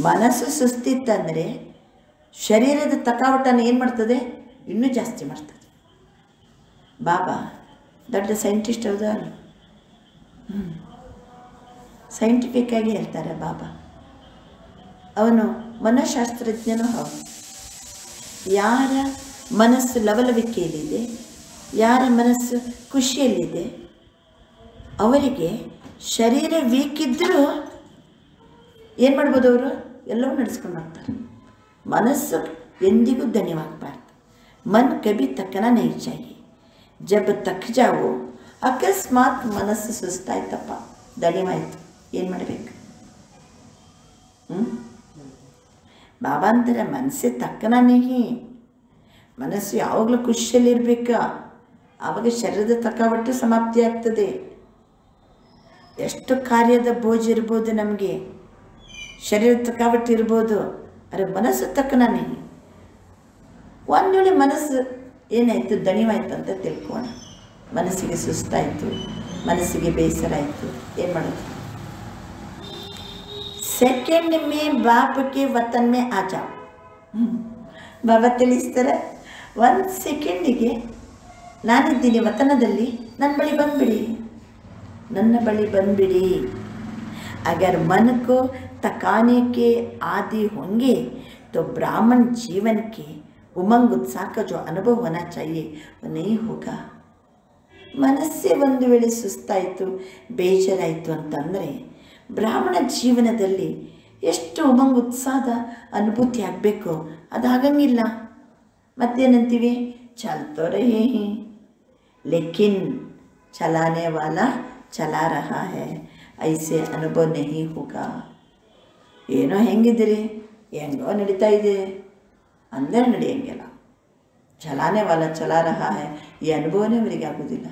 ಮನಸ್ಸು ಸುಸ್ತಿತ್ತಂದರೆ ಶರೀರದ ಥಕಾವಟನ್ನು ಏನು ಮಾಡ್ತದೆ, ಇನ್ನೂ ಜಾಸ್ತಿ ಮಾಡ್ತದೆ. ಬಾಬಾ ದೊಡ್ಡ ಸೈಂಟಿಸ್ಟ್ ಹೌದಾ? ಸೈಂಟಿಫಿಕ್ ಆಗಿ ಹೇಳ್ತಾರೆ ಬಾಬಾ. ಅವನು ಮನಃಶಾಸ್ತ್ರಜ್ಞನೂ ಹೌದು. ಯಾರ ಮನಸ್ಸು ಲವಲವಿಕೆಯಲ್ಲಿದೆ, ಯಾರ ಮನಸ್ಸು ಖುಷಿಯಲ್ಲಿದೆ, ಅವರಿಗೆ ಶರೀರ ವೀಕ್ ಇದ್ದರೂ ಏನು ಮಾಡ್ಬೋದು, ಅವರು ಎಲ್ಲವೂ ನಡೆಸ್ಕೊಂಡು ಹೋಗ್ತಾರೆ. ಮನಸ್ಸು ಎಂದಿಗೂ ದಣಿವಾಗಬಾರ್ದು. ಮನ್ ಕಭಿ ತಕ್ಕನ ನೈ ಚಾಹಿಯೆ. ಜಬ್ ತಕ್ಕ ಜಾವೋ, ಅಕಸ್ಮಾತ್ ಮನಸ್ಸು ಸುಸ್ತಾಯ್ತಪ್ಪ, ದಣಿವಾಯ್ತು, ಏನು ಮಾಡಬೇಕು? ಬಾಬಾ ಅಂತಾರೆ ಮನಸ್ಸೇ ತಕ್ಕನ ನೀಹಿ. ಮನಸ್ಸು ಯಾವಾಗಲೂ ಖುಷಿಯಲ್ಲಿರಬೇಕು, ಆವಾಗ ಶರೀರದ ಥಕಾವಟ್ಟು ಸಮಾಪ್ತಿ ಆಗ್ತದೆ. ಎಷ್ಟು ಕಾರ್ಯದ ಬೋಜ್ ಇರ್ಬೋದು, ನಮಗೆ ಶರೀರದ ಥಕಾವಟ್ಟು ಇರ್ಬೋದು, ಆದರೆ ಮನಸ್ಸು ತಕ್ಕನ ನೀಹಿ. ಒಂದು ವೇಳೆ ಮನಸ್ಸು ಏನಾಯಿತು, ದಣಿವಾಯ್ತು ಅಂತ ತಿಳ್ಕೋಣ. ಮನಸ್ಸಿಗೆ ಸುಸ್ತಾಯಿತು, ಮನಸ್ಸಿಗೆ ಬೇಸರ ಆಯಿತು, ಏನು ಮಾಡೋದು? ಸೆಕೆಂಡ್ ಮೇ ಬಾಪ್ ಕೆ ವತನ್ ಮೇ ಆ ಜಾओ. ಬಾಬಾ ತಿಳಿಸ್ತಾರೆ, ಒಂದು ಸೆಕೆಂಡಿಗೆ ನಾನಿದ್ದೀನಿ ವತನದಲ್ಲಿ, ನನ್ನ ಬಳಿ ಬಂದುಬಿಡಿ, ನನ್ನ ಬಳಿ ಬಂದುಬಿಡಿ. अगर मन को तकाने के आदि होंगे तो ब्राह्मण जीवन के उमंग उत्साह का जो अनुभव होना चाहिए वो नहीं होगा. ಮನಸ್ಸೇ ಒಂದು ವೇಳೆ ಸುಸ್ತಾಯಿತು, ಬೇಜಾರಾಯಿತು ಅಂತಂದರೆ ಬ್ರಾಹ್ಮಣ ಜೀವನದಲ್ಲಿ ಎಷ್ಟು ಉಮಂಗ ಉತ್ಸಾಹದ ಅನುಭೂತಿ ಆಗಬೇಕು, ಅದಾಗಂಗಿಲ್ಲ. ಮತ್ತೇನಂತೀವಿ, ಚಲ್ತೋ ರಹೇ ಹಿ ಲೇಕಿನ್ ಚಲಾನೆ ವಾಲಾ ಚಲಾ ರಹಾ ಹೈ, ಐಸೆ ಅನುಭವ ನಹಿ ಹೋಗಾ. ಏನೋ ಹೆಂಗಿದ್ದೀರಿ, ಹೆಂಗೋ ನಡೀತಾ ಇದೆ ಅಂದರೆ ನಡೆಯಂಗಿಲ್ಲ. ಚಲಾನೆ ವಾಲ ಚಲಾ ರಹಾ ಹೈ, ಈ ಅನುಭವನೇ ಅವರಿಗೆ ಆಗೋದಿಲ್ಲ.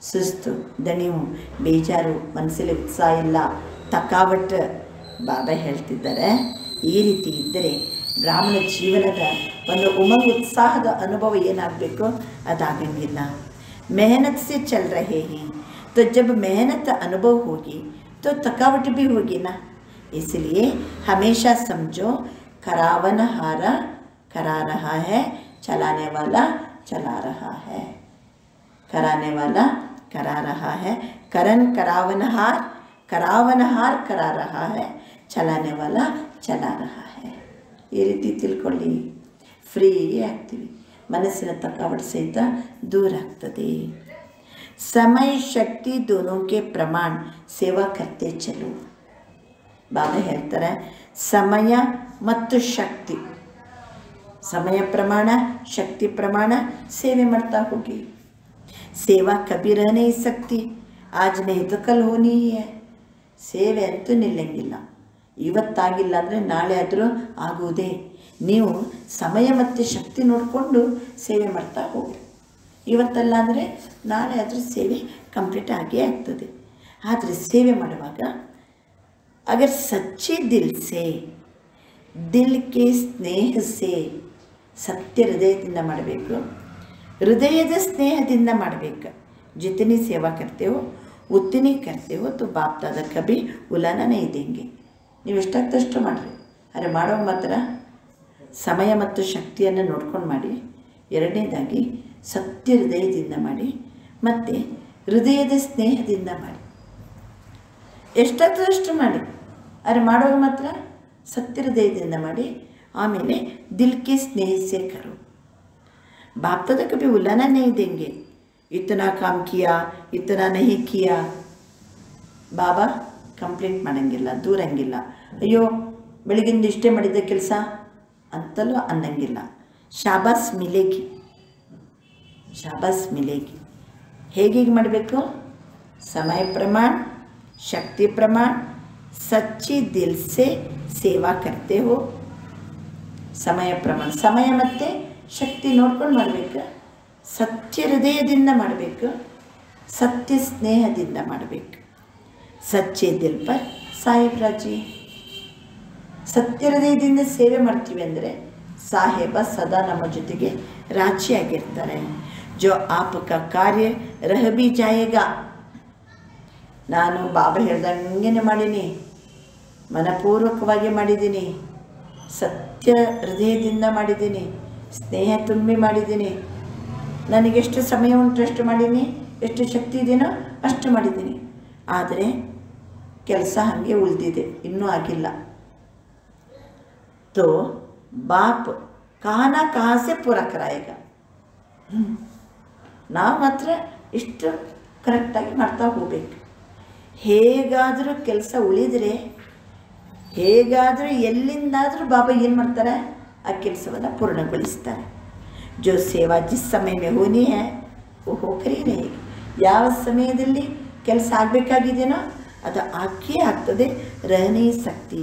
ಸುಸ್ತು, ದಣಿವು, ಬೇಜಾರು, ಮನಸ್ಸಲ್ಲಿ ಉತ್ಸಾಹ ಇಲ್ಲ, ಥಕಾವಟ್. ಬಾಬಾ ಹೇಳ್ತಿದ್ದಾರೆ, ಈ ರೀತಿ ಇದ್ದರೆ ಬ್ರಾಹ್ಮಣ ಜೀವನದ ಒಂದು ಉಮಂಗ ಉತ್ಸಾಹದ ಅನುಭವ ಏನಾಗಬೇಕು, ಅದಾಗಂಗಿಲ್ಲ. मेहनत से चल रहे हैं तो जब मेहनत अनुभव होगी तो थकावट भी होगी ना. इसलिए हमेशा समझो करावनहारा करा रहा है, चलाने वाला चला रहा है. कराने वाला करा रहा है. करन करावनहार ಕರಾವನಹಾರ್ ಕರಾ ರಹಾ ಹೈ, ಚಲಾನೆ ವಾಲಾ ಚಲಾ ರಹಾ ಹೈ. ಈ ರೀತಿ ತಿಳ್ಕೊಳ್ಳಿ. ಫ್ರೀ ಆಗ್ತೀವಿ, ಮನಸ್ಸಿನ ತಕ್ಕಾವಟ್ ಸಹಿತ ದೂರ ಆಗ್ತದೆ. ಸಮಯ ಶಕ್ತಿ ದೋನೋ ಕೆ ಪ್ರಮಾಣ ಸೇವಾ ಕರ್ತೆ ಚಲು. ಬಾಬಾ ಹೇಳ್ತಾರೆ, ಸಮಯ ಮತ್ತು ಶಕ್ತಿ, ಸಮಯ ಪ್ರಮಾಣ ಶಕ್ತಿ ಪ್ರಮಾಣ ಸೇವೆ ಮಾಡ್ತಾ ಹೋಗಿ. ಸೇವಾ ಕಭಿ ರಹ ನಹೀ ಸಕ್ತಿ, ಆಜ್ ನಹೀ ತೋ ಕಲ್ ಹೋನಿ ಹಿ ಹೈ. ಸೇವೆ ಅಂತೂ ನಿಲ್ಲಂಗಿಲ್ಲ. ಇವತ್ತಾಗಿಲ್ಲ ಅಂದರೆ ನಾಳೆ ಆದರೂ ಆಗುವುದೇ. ನೀವು ಸಮಯ ಮತ್ತು ಶಕ್ತಿ ನೋಡಿಕೊಂಡು ಸೇವೆ ಮಾಡ್ತಾ ಹೋಗಿ. ಇವತ್ತಲ್ಲ ಅಂದರೆ ನಾಳೆ ಆದರೂ ಸೇವೆ ಕಂಪ್ಲೀಟ್ ಆಗೇ ಆಗ್ತದೆ. ಆದರೆ ಸೇವೆ ಮಾಡುವಾಗ ಅಗರ್ ಸಚ್ಚೆ ದಿಲ್ ಸೆ, ದಿಲ್ ಕೆ ಸ್ನೇಹ ಸೆ, ಸತ್ಯ ಹೃದಯದಿಂದ ಮಾಡಬೇಕು. ಹೃದಯದ ಸ್ನೇಹದಿಂದ ಮಾಡಬೇಕು. ಜಿತನಿ ಸೇವಾ ಕರ್ತೇವೋ ಉತ್ತನಿ ಕರ್ತೇವೋ ತೋ ಬಾಪ್ ದಾದಾ ಕಭಿ ಉಲಾನನೇ ಇದ್ದಂಗೆ. ನೀವು ಎಷ್ಟಾಗ್ತಷ್ಟು ಮಾಡಿರಿ. ಆದರೆ ಮಾಡೋ ಮಾತ್ರ ಸಮಯ ಮತ್ತು ಶಕ್ತಿಯನ್ನು ನೋಡ್ಕೊಂಡು ಮಾಡಿ. ಎರಡನೇದಾಗಿ ಸತ್ಯ ಹೃದಯದಿಂದ ಮಾಡಿ, ಮತ್ತು ಹೃದಯದ ಸ್ನೇಹದಿಂದ ಮಾಡಿ. ಎಷ್ಟಾಗ್ತದಷ್ಟು ಮಾಡಿ. ಆದರೆ ಮಾಡುವಾಗ ಮಾತ್ರ ಸತ್ಯ ಹೃದಯದಿಂದ ಮಾಡಿ. ಆಮೇಲೆ ದಿಲ್ ಕೆ ಸ್ನೇಹ ಸೆ ಕರೋ. बाप दादा कभी उलाना नहीं देंगे. इतना काम किया इतना नहीं किया, ಬಾಬಾ ಕಂಪ್ಲೇಂಟ್ ಮಾಡೋಂಗಿಲ್ಲ, ದೂರಂಗಿಲ್ಲ. ಅಯ್ಯೋ ಬೆಳಗಿಂದ ಇಷ್ಟೇ ಮಾಡಿದ್ದ ಕೆಲಸ ಅಂತಲೂ ಅನ್ನಂಗಿಲ್ಲ. ಶಾಬಾಸ್ ಮಿಲೇಗಿ, ಶಾಬಾಸ್ ಮಿಲೇಗಿ. ಹೇಗೆ ಮಾಡಬೇಕು? ಸಮಯ ಪ್ರಮಾಣ ಶಕ್ತಿ ಪ್ರಮಾಣ ಸಚ್ಚಿ ದಿಲ್ ಸೆ ಸೇವಾ ಕರ್ತೆ ಹೋ. ಸಮಯ ಪ್ರಮಾಣ, ಸಮಯ ಮತ್ತು ಶಕ್ತಿ ನೋಡ್ಕೊಂಡು ಮಾಡಬೇಕು. ಸತ್ಯ ಹೃದಯದಿಂದ ಮಾಡಬೇಕು, ಸತ್ಯ ಸ್ನೇಹದಿಂದ ಮಾಡಬೇಕು. ಸಚ್ಚೆ ದಿಲ್ ಪರ್ ಸಾಹೇಬ್ರಾಜಿ. ಸತ್ಯ ಹೃದಯದಿಂದ ಸೇವೆ ಮಾಡ್ತೀವಿ ಅಂದರೆ ಸಾಹೇಬ ಸದಾ ನಮ್ಮ ಜೊತೆಗೆ ರಾಜಿಯಾಗಿರ್ತಾರೆ. ಜೋ ಆಪಕ ಕಾರ್ಯ ರಹ ಬಿ ಜಾಯೇಗಾ. ನಾನು ಬಾಬಾ ಹೇಳ್ದಂಗೆ ಮಾಡೀನಿ, ಮನಪೂರ್ವಕವಾಗಿ ಮಾಡಿದ್ದೀನಿ, ಸತ್ಯ ಹೃದಯದಿಂದ ಮಾಡಿದ್ದೀನಿ, ಸ್ನೇಹ ತುಂಬಿ ಮಾಡಿದ್ದೀನಿ. ನನಗೆಷ್ಟು ಸಮಯ ಉಂಟು ಅಷ್ಟು ಮಾಡೀನಿ, ಎಷ್ಟು ಶಕ್ತಿ ಇದೆಯೋ ಅಷ್ಟು ಮಾಡಿದ್ದೀನಿ. ಆದರೆ ಕೆಲಸ ಹಾಗೆ ಉಳಿದಿದೆ, ಇನ್ನೂ ಆಗಿಲ್ಲ. ತೋ ಬಾಪ್ ಕಹಾನ ಕಹಾಸೆ ಪೂರ ಕರಾಯೇಗ. ನಾವು ಮಾತ್ರ ಇಷ್ಟು ಕರೆಕ್ಟಾಗಿ ಮಾಡ್ತಾ ಹೋಗ್ಬೇಕು. ಹೇಗಾದರೂ ಕೆಲಸ ಉಳಿದರೆ, ಹೇಗಾದರೂ ಎಲ್ಲಿಂದಾದರೂ ಬಾಬಾ ಏನು ಮಾಡ್ತಾರೆ, ಆ ಕೆಲಸವನ್ನು ಪೂರ್ಣಗೊಳಿಸ್ತಾರೆ. ಜೋ ಸೇವಾ ಜಿಸ್ ಸಮಯ ಮೇ ಹೋನಿ ಹೈ वो होकर ही रहेगी. ಯಾವ ಸಮಯದಲ್ಲಿ ಕೆಲಸ ಆಗಬೇಕಾಗಿದೆಯೋ ಅದು ಆಗೇ ಆಗ್ತದೆ. रह नहीं सकती.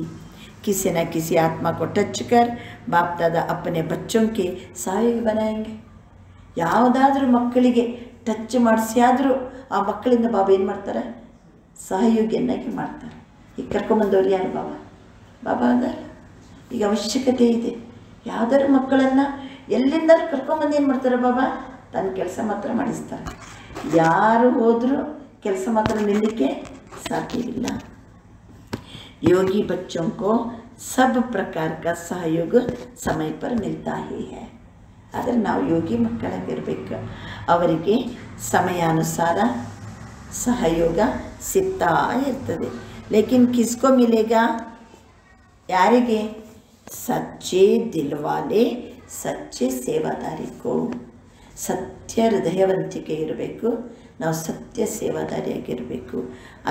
किसी न किसी आत्मा को टच कर बाप दादा अपने बच्चों के ಸಹಾಯಕ बनाएंगे. ಯಾವುದಾದ್ರೂ ಮಕ್ಕಳಿಗೆ ಟಚ್ ಮಾಡಿಸಿಯಾದರೂ ಆ ಮಕ್ಕಳಿಂದ ಬಾಬಾ ಏನು ಮಾಡ್ತಾರೆ, ಸಹಯೋಗಿಯನ್ನಾಗಿ ಮಾಡ್ತಾರೆ. ಈಗ ಕರ್ಕೊಂಬಂದವ್ರು ಯಾರು? ಬಾಬಾ. ಬಾಬಾ ಅದಲ್ಲ. ಈಗ ಅವಶ್ಯಕತೆ ಇದೆ. ಯಾವುದಾದ್ರು ಮಕ್ಕಳನ್ನು ಎಲ್ಲಿಂದಾದ್ರೂ ಕರ್ಕೊಂಬಂದು ಏನು ಮಾಡ್ತಾರೆ ಬಾಬಾ, ತನ್ನ ಕೆಲಸ ಮಾತ್ರ ಮಾಡಿಸ್ತಾರೆ. ಯಾರು ಹೋದರೂ ಕೆಲಸ ಮಾತ್ರ ನಿಲ್ಲಕ್ಕೆ ಸಾಧ್ಯವಿಲ್ಲ. योगी बच्चों को सब प्रकार का सहयोग समय पर मिलता ही है. ಆದರೆ ನಾವು ಯೋಗಿ ಮಕ್ಕಳಾಗಿರಬೇಕು. ಅವರಿಗೆ ಸಮಯಾನುಸಾರ ಸಹಯೋಗ ಸಿಗ್ತಾ ಇರ್ತದೆ. ಲೇಕಿನ್ ಕಿಸ್ಕೋ ಮಿಲೇಗಾ? ಯಾರಿಗೆ? ಸಚ್ಚೆ ದಿಲ್ವಾಲೆ ಸಚ್ಚೆ ಸೇವಾದಾರಿಕೋ. ಸತ್ಯ ಹೃದಯವಂತಿಕೆ ಇರಬೇಕು, ನಾವು ಸತ್ಯ ಸೇವಾದಾರಿಯಾಗಿರಬೇಕು.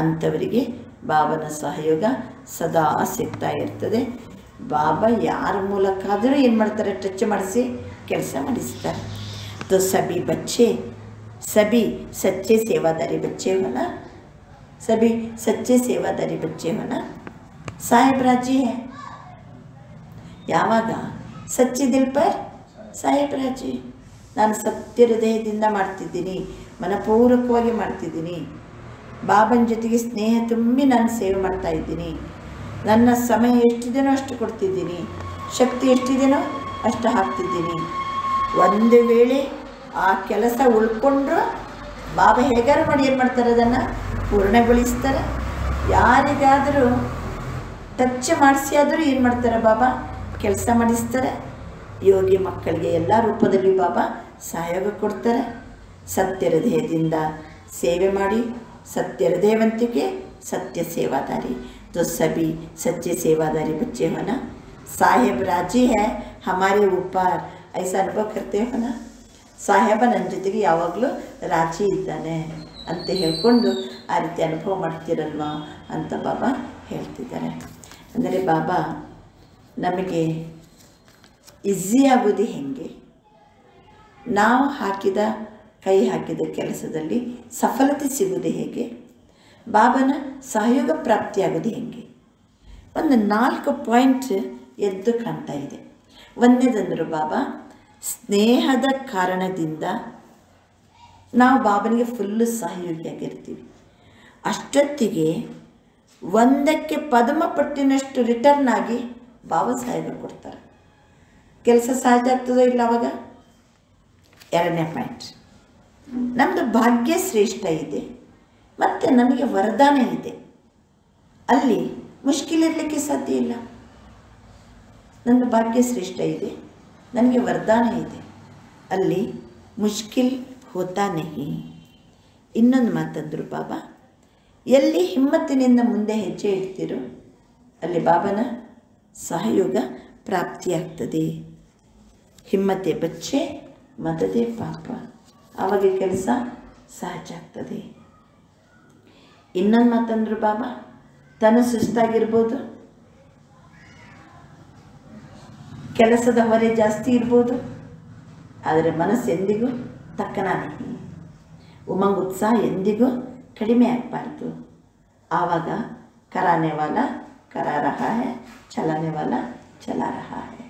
ಅಂಥವರಿಗೆ ಬಾಬನ ಸಹಯೋಗ ಸದಾ ಸಿಗ್ತಾ ಇರ್ತದೆ. ಬಾಬಾ ಯಾರ ಮೂಲಕ ಆದರೂ ಏನು ಮಾಡ್ತಾರೆ, ಟಚ್ ಮಾಡಿಸಿ ಕೆಲಸ ಮಾಡಿಸ್ತಾರೆ. तो सभी बच्चे सभी सच्चे सेवादारी बच्चे हो ना, सभी सच्चे सेवादारी बच्चे हो ना. साहेब राजी है. ಯಾವಾಗ? ಸಚ್ಚಿ ದಿಲ್ ಪರ್ ಸಾಹೇಬ್ ರಾಜಿ. ನಾನು ಸತ್ಯ ಹೃದಯದಿಂದ ಮಾಡ್ತಿದ್ದೀನಿ, ಮನಪೂರ್ವಕವಾಗಿ ಮಾಡ್ತಿದ್ದೀನಿ. ಬಾಬನ ಜೊತೆಗೆ ಸ್ನೇಹ ತುಂಬಿ ನಾನು ಸೇವೆ ಮಾಡ್ತಾ ಇದ್ದೀನಿ. ನನ್ನ ಸಮಯ ಎಷ್ಟಿದೆಯೋ ಅಷ್ಟು ಕೊಡ್ತಿದ್ದೀನಿ, ಶಕ್ತಿ ಎಷ್ಟಿದೆಯೋ ಅಷ್ಟು ಹಾಕ್ತಿದ್ದೀನಿ. ಒಂದು ವೇಳೆ ಆ ಕೆಲಸ ಉಳ್ಕೊಂಡ್ರು ಬಾಬಾ ಹೇಗಾರು ಮಾಡಿ ಏನು ಮಾಡ್ತಾರೆ, ಅದನ್ನು ಪೂರ್ಣಗೊಳಿಸ್ತಾರೆ. ಯಾರಿಗಾದರೂ ಟಚ್ ಮಾಡಿಸಿಯಾದರೂ ಏನು ಮಾಡ್ತಾರೆ, ಬಾಬಾ ಕೆಲಸ ಮಾಡಿಸ್ತಾರೆ. ಯೋಗಿ ಮಕ್ಕಳಿಗೆ ಎಲ್ಲ ರೂಪದಲ್ಲಿ ಬಾಬಾ ಸಹಯೋಗ ಕೊಡ್ತಾರೆ. ಸತ್ಯ ಹೃದಯದಿಂದ ಸೇವೆ ಮಾಡಿ, ಸತ್ಯ ಹೃದಯವಂತಿಕೆ सत्य सेवादारी। तो सभी सच्चे सेवादारी बच्चे हो ना, साहेब राजी है हमारे ऊपर, ऐसा अनुभव करते हो ना, ಸಾಹೇಬ ನನ್ನ ಜೊತೆಗೆ ಯಾವಾಗಲೂ ರಾಜಿ ಇದ್ದಾನೆ ಅಂತ ಹೇಳ್ಕೊಂಡು ಆ ರೀತಿ ಅನುಭವ ಮಾಡ್ತಿರಲ್ವಾ ಅಂತ ಬಾಬಾ ಹೇಳ್ತಿದ್ದಾರೆ. ಅಂದರೆ ಬಾಬಾ ನಮಗೆ ಈಸಿ ಆಗೋದು ಹೇಗೆ, ನಾವು ಕೈ ಹಾಕಿದ ಕೆಲಸದಲ್ಲಿ ಸಫಲತೆ ಸಿಗೋದು ಹೇಗೆ, ಬಾಬನ ಸಹಯೋಗ ಪ್ರಾಪ್ತಿಯಾಗೋದು ಹೇಗೆ, ಒಂದು 4 ಪಾಯಿಂಟ್ ಎದ್ದು ಕಾಣ್ತಾ ಇದೆ. ಒಂದನೇದಂದರು ಬಾಬಾ ಸ್ನೇಹದ ಕಾರಣದಿಂದ ನಾವು ಬಾಬನಿಗೆ ಫುಲ್ಲು ಸಹಯೋಗಿಯಾಗಿರ್ತೀವಿ. ಅಷ್ಟೊತ್ತಿಗೆ 1ಕ್ಕೆ ಪದ್ಮಪಟ್ಟಿನಷ್ಟು ರಿಟರ್ನ್ ಆಗಿ ಬಾಬಾ ಸಹಯೋಗ ಕೊಡ್ತಾರೆ. ಕೆಲಸ ಸಹಜ ಆಗ್ತದೋ ಇಲ್ಲ ಅವಾಗ. 2ನೇ ಪಾಯಿಂಟ್, ನಮ್ಮದು ಭಾಗ್ಯ ಶ್ರೇಷ್ಠ ಇದೆ ಮತ್ತು ನನಗೆ ವರದಾನ ಇದೆ, ಅಲ್ಲಿ ಮುಷ್ಕಿಲಿರಲಿಕ್ಕೆ ಸಾಧ್ಯ ಇಲ್ಲ. ನನ್ನ ಭಾಗ್ಯ ಶ್ರೇಷ್ಠ ಇದೆ, ನನಗೆ ವರದಾನ ಇದೆ, ಅಲ್ಲಿ ಮುಷ್ಕಿಲ್ ಹೋತಾ ನಹಿ. ಇನ್ನೊಂದು ಮಾತಂದರು ಬಾಬಾ, ಎಲ್ಲಿ ಹಿಮ್ಮತ್ತಿನಿಂದ ಮುಂದೆ ಹೆಜ್ಜೆ ಇಡ್ತೀರೋ ಅಲ್ಲಿ ಬಾಬನ ಸಹಯೋಗ ಪ್ರಾಪ್ತಿಯಾಗ್ತದೆ. ಹಿಮ್ಮತೆ ಬಚ್ಚೆ ಮದದೇ ಪಾಪ, ಆವಾಗ ಕೆಲಸ ಸಹಜ ಆಗ್ತದೆ. ಇನ್ನೊಂದು ಮಾತಂದರು ಬಾಬಾ, ತನು ಸುಸ್ತಾಗಿರ್ಬೋದು, ಕೆಲಸದ ಹೊರೆ ಜಾಸ್ತಿ ಇರ್ಬೋದು, ಆದರೆ ಮನಸ್ಸು ಎಂದಿಗೂ ತಕ್ಕನಾನೆ, ಉಮಂಗ್ ಉತ್ಸಾಹ ಎಂದಿಗೂ ಕಡಿಮೆ ಆಗಬಾರ್ದು. ಆವಾಗ ಕರಾನೆ ವಾಲ ಕರಾ ರಹಾ ಹೈ, ಚಲಾನೆ ವಾಲ ಚಲಾ ರಹಾ ಹೈ,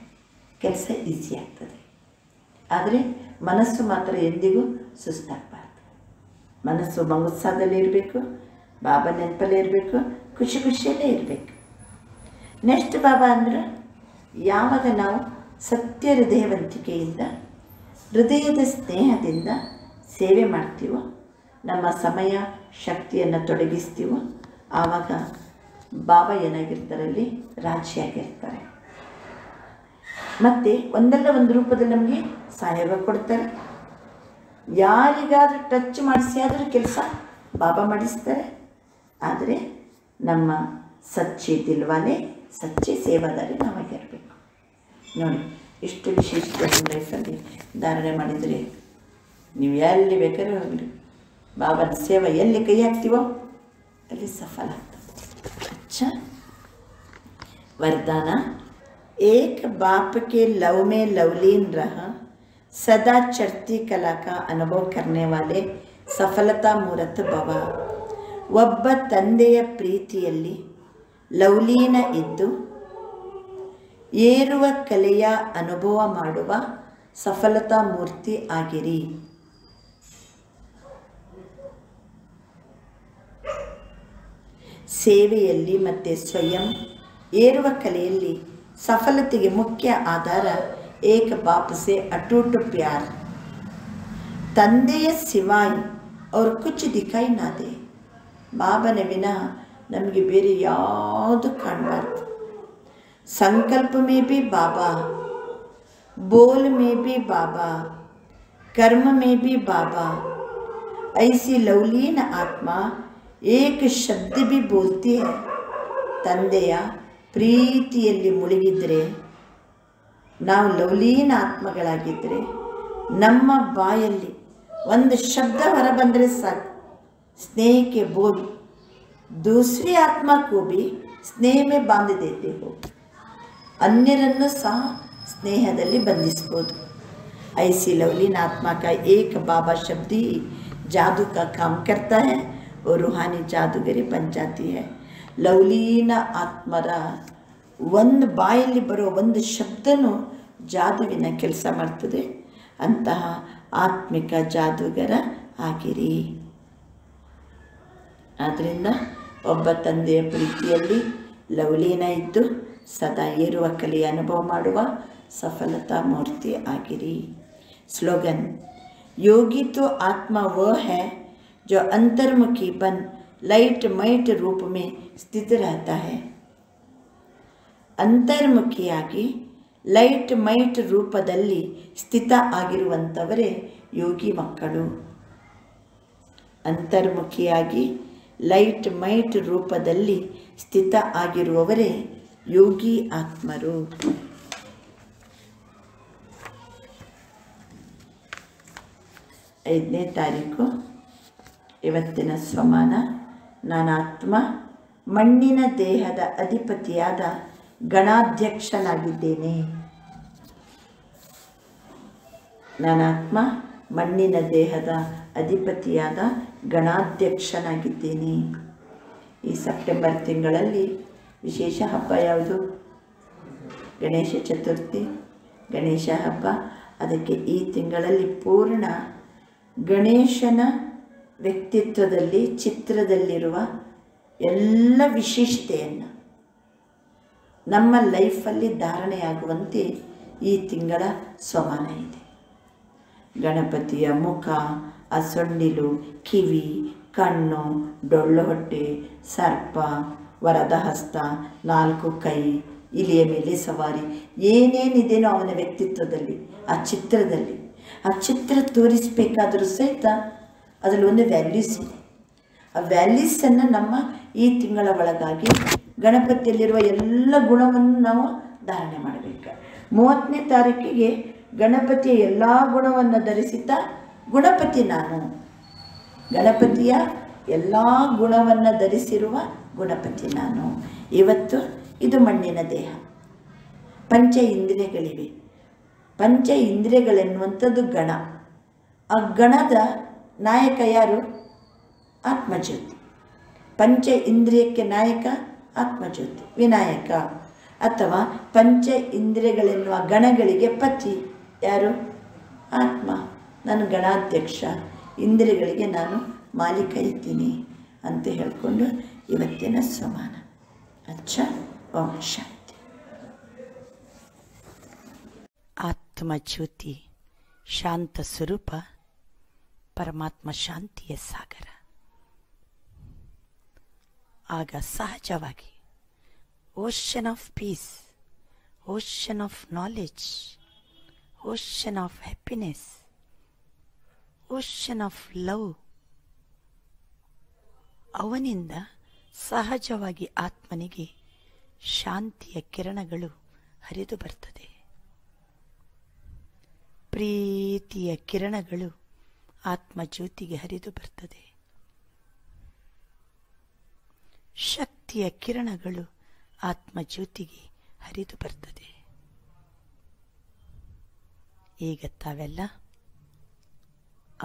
ಕೆಲಸ ಈಸಿ ಆಗ್ತದೆ. ಆದರೆ ಮನಸ್ಸು ಮಾತ್ರ ಎಂದಿಗೂ ಸುಸ್ತಾಗಬಾರ್ದು. ಮನಸ್ಸು ಮಂಗುತ್ಸಾಹದಲ್ಲೇ ಇರಬೇಕು, ಬಾಬಾ ನೆನಪಲ್ಲೇ ಇರಬೇಕು, ಖುಷಿಯಲ್ಲೇ ಇರಬೇಕು. ನೆಕ್ಸ್ಟ್ ಬಾಬಾ ಅಂದ್ರೆ, ಯಾವಾಗ ನಾವು ಸತ್ಯ ಹೃದಯವಂತಿಕೆಯಿಂದ ಹೃದಯದ ಸ್ನೇಹದಿಂದ ಸೇವೆ ಮಾಡ್ತೀವೋ, ನಮ್ಮ ಸಮಯ ಶಕ್ತಿಯನ್ನು ತೊಡಗಿಸ್ತೀವೋ, ಆವಾಗ ಬಾಬಾ ಏನಾಗಿರ್ತಾರಲ್ಲಿ ರಾಜಿಯಾಗಿರ್ತಾರೆ. ಮತ್ತು ಒಂದಲ್ಲ ಒಂದು ರೂಪದಲ್ಲಿ ನಮಗೆ ಸಹಯೋಗ ಕೊಡ್ತಾರೆ. ಯಾರಿಗಾದರೂ ಟಚ್ ಮಾಡಿಸಿ ಆದರೂ ಕೆಲಸ ಬಾಬಾ ಮಾಡಿಸ್ತಾರೆ. ಆದರೆ ನಮ್ಮ ಸಚ್ಚೆ ದಿಲ್ವಾಲೆ ಸಚ್ಚೆ ಸೇವಾದಾರಿ ನಾವಾಗಿರಬೇಕು. ನೋಡಿ, ಇಷ್ಟು ವಿಶೇಷತೆ ನಮ್ಮ ಲೈಫಲ್ಲಿ ಧಾರಣೆ ಮಾಡಿದರೆ ನೀವು ಎಲ್ಲಿ ಬೇಕಾದ್ರೂ ಹೋಗಲಿ, ಬಾಬಾನ ಸೇವೆ ಎಲ್ಲಿ ಕೈ ಹಾಕ್ತೀವೋ ಅಲ್ಲಿ ಸಫಲ ಆಗ್ತದೆ. ಅಚ್ಚಾ, वरदान, एक बाप के लव में लवलीन रह सदा चढ़ती कला का अनुभव करने वाले सफलता मूर्त भव. ಒಬ್ಬ ತಂದೆಯ ಪ್ರೀತಿಯಲ್ಲಿ ಲವಲೀನ ಇದ್ದು ಏರುವ ಕಲೆಯ ಅನುಭವ ಮಾಡುವ ಸಫಲತಾ ಮೂರ್ತಿ ಆಗಿರಿ. ಸೇವೆಯಲ್ಲಿ ಮತ್ತು ಸ್ವಯಂ ಏರುವ ಕಲೆಯಲ್ಲಿ ಸಫಲತೆಗೆ ಮುಖ್ಯ ಆಧಾರ ಏಕ ಬಾಪ್ ಸೆ ಅಟೂಟ್ ಪ್ಯಾರ್. ತಂದೆಯ ಸಿವಾಯ್ ಅವ್ರ ಕುಚ್ ದಿಖಾಯಿ ನಾದೆ. ಬಾಬನ ವಿನಃ ನಮಗೆ ಬೇರೆ ಯಾವುದು ಕಾಣಬಾರ್ದು. ಸಂಕಲ್ಪ ಮೇ ಬಿ ಬಾಬಾ, बोल में भी बाबा, कर्म में भी बाबा. ऐसी लवलीन आत्मा एक शब्द भी बोलती है. ತಂದೆಯ ಪ್ರೀತಿಯಲ್ಲಿ ಮುಳುಗಿದ್ರೆ, ನಾವು ಲವಲೀನ ಆತ್ಮಗಳಾಗಿದ್ದರೆ, ನಮ್ಮ ಬಾಯಲ್ಲಿ ಒಂದು ಶಬ್ದ ಹೊರಬಂದರೆ ಸಾಕು, ಸ್ನೇಹಕ್ಕೆ ಬೋಲ್ दूसरी आत्मा को भी स्नेह में बांध देते हो. अन्यरನ್ನು ಸಹ ಸ್ನೇಹದಲ್ಲಿ ಬಂಧಿಸಬಹುದು. ऐसी लवलीन आत्मा का एक बाबा शब्द ही जादू का काम करता है और रूहानी जादूगरी बन जाती है. ಲವಲೀನ ಆತ್ಮರ ಒಂದು ಬಾಯಲ್ಲಿ ಬರೋ ಒಂದು ಶಬ್ದನೂ ಜಾದುವಿನ ಕೆಲಸ ಮಾಡ್ತದೆ. ಅಂತಹ ಆತ್ಮಿಕ ಜಾದೂಗರ ಆಗಿರಿ. ಆದ್ದರಿಂದ ಒಬ್ಬ ತಂದೆಯ ಪ್ರೀತಿಯಲ್ಲಿ ಲವಲೀನ ಇದ್ದು ಸದಾ ಏರುವ ಕಲೆಯ ಅನುಭವ ಮಾಡುವ ಸಫಲತಾ ಮೂರ್ತಿ ಆಗಿರಿ. ಸ್ಲೋಗನ್, योगी तो आत्मा वह है जो अंतर्मुखी बन लाइट मೈಟ್ रूप में स्थित रहता है. ಅಂತರ್ಮುಖಿಯಾಗಿ ಲೈಟ್ ಮೈಟ್ ರೂಪದಲ್ಲಿ ಸ್ಥಿತ ಆಗಿರುವಂಥವರೇ ಯೋಗಿ ಮಕ್ಕಳು. ಅಂತರ್ಮುಖಿಯಾಗಿ ಲೈಟ್ ಮೈಟ್ ರೂಪದಲ್ಲಿ ಸ್ಥಿತ ಆಗಿರುವವರೇ ಯೋಗಿ ಆತ್ಮರು. 5ನೇ ತಾರೀಕು ಇವತ್ತಿನ ಸ್ವಮಾನ. ನಾನಾತ್ಮ ಮಣ್ಣಿನ ದೇಹದ ಅಧಿಪತಿಯಾದ ಗಣಾಧ್ಯಕ್ಷನಾಗಿದ್ದೇನೆ. ನಾನಾತ್ಮ ಮಣ್ಣಿನ ದೇಹದ ಅಧಿಪತಿಯಾದ ಗಣಾಧ್ಯಕ್ಷನಾಗಿದ್ದೇನೆ. ಈ ಸೆಪ್ಟೆಂಬರ್ ತಿಂಗಳಲ್ಲಿ ವಿಶೇಷ ಹಬ್ಬ ಯಾವುದು? ಗಣೇಶ ಚತುರ್ಥಿ, ಗಣೇಶ ಹಬ್ಬ. ಅದಕ್ಕೆ ಈ ತಿಂಗಳಲ್ಲಿ ಪೂರ್ಣ ಗಣೇಶನ ವ್ಯಕ್ತಿತ್ವದಲ್ಲಿ ಚಿತ್ರದಲ್ಲಿರುವ ಎಲ್ಲ ವಿಶೇಷತೆಯನ್ನು ನಮ್ಮ ಲೈಫಲ್ಲಿ ಧಾರಣೆಯಾಗುವಂತೆ ಈ ತಿಂಗಳ ಸ್ವಮಾನ ಇದೆ. ಗಣಪತಿಯ ಮುಖ, ಆ ಸೊಂಡಿಲು, ಕಿವಿ, ಕಣ್ಣು, ಡೊಳ್ಳು ಹೊಟ್ಟೆ, ಸರ್ಪ, ವರದ ಹಸ್ತ, 4 ಕೈ, ಇಲಿಯ ಮೇಲೆ ಸವಾರಿ, ಏನೇನಿದೆಯೋ ಅವನ ವ್ಯಕ್ತಿತ್ವದಲ್ಲಿ, ಆ ಚಿತ್ರದಲ್ಲಿ, ಆ ಚಿತ್ರ ತೋರಿಸಬೇಕಾದರೂ ಸಹಿತ ಅದರಲ್ಲಿ ಒಂದು ವ್ಯಾಲ್ಯೂಸ್ ಇದೆ. ಆ ವ್ಯಾಲ್ಯೂಸನ್ನು ನಮ್ಮ ಈ ತಿಂಗಳ ಒಳಗಾಗಿ ಗಣಪತಿಯಲ್ಲಿರುವ ಎಲ್ಲ ಗುಣವನ್ನು ನಾವು ಧಾರಣೆ ಮಾಡಬೇಕು. 30ನೇ ತಾರೀಕಿಗೆ ಗಣಪತಿಯ ಎಲ್ಲ ಗುಣವನ್ನು ಧರಿಸುತ್ತಾ ಗುಣಪತಿ ನಾನು, ಗಣಪತಿಯ ಎಲ್ಲ ಗುಣವನ್ನು ಧರಿಸಿರುವ ಗುಣಪತಿ ನಾನು. ಇವತ್ತು ಇದು ಮಣ್ಣಿನ ದೇಹ, ಪಂಚ ಇಂದ್ರಿಯಗಳಿವೆ. ಪಂಚ ಇಂದ್ರಿಯಗಳೆನ್ನುವಂಥದ್ದು ಗಣ. ಆ ಗಣದ ನಾಯಕ ಯಾರು? ಆತ್ಮಜ್ಯೋತಿ. ಪಂಚ ಇಂದ್ರಿಯಕ್ಕೆ ನಾಯಕ ಆತ್ಮಜ್ಯೋತಿ, ವಿನಾಯಕ. ಅಥವಾ ಪಂಚ ಇಂದ್ರಿಯಗಳೆನ್ನುವ ಗಣಗಳಿಗೆ ಪತಿ ಯಾರು? ಆತ್ಮ. ನಾನು ಗಣಾಧ್ಯಕ್ಷ, ಇಂದ್ರಿಯಗಳಿಗೆ ನಾನು ಮಾಲೀಕ ಇದ್ದೀನಿ ಅಂತ ಹೇಳಿಕೊಂಡು ಇವತ್ತಿನ ಸ್ವಮಾನ. ಅಚ್ಚ. ಓಂ ಶಾಂತಿ. ಆತ್ಮಜ್ಯೋತಿ ಶಾಂತ ಸ್ವರೂಪ, ಪರಮಾತ್ಮ ಶಾಂತಿಯ ಸಾಗರ. ಆಗ ಸಹಜವಾಗಿ ocean of piece, ocean of knowledge, ocean of happiness, ocean of love, ಅವನಿಂದ ಸಹಜವಾಗಿ ಆತ್ಮನಿಗೆ ಶಾಂತಿಯ ಕಿರಣಗಳು ಹರಿದು ಬರ್ತದೆ. ಪ್ರೀತಿಯ ಕಿರಣಗಳು ಆತ್ಮಜ್ಯೋತಿಗೆ ಹರಿದು ಬರ್ತದೆ. ಶಕ್ತಿಯ ಕಿರಣಗಳು ಆತ್ಮಜ್ಯೋತಿಗೆ ಹರಿದು ಬರ್ತದೆ. ಈಗ ತಾವೆಲ್ಲ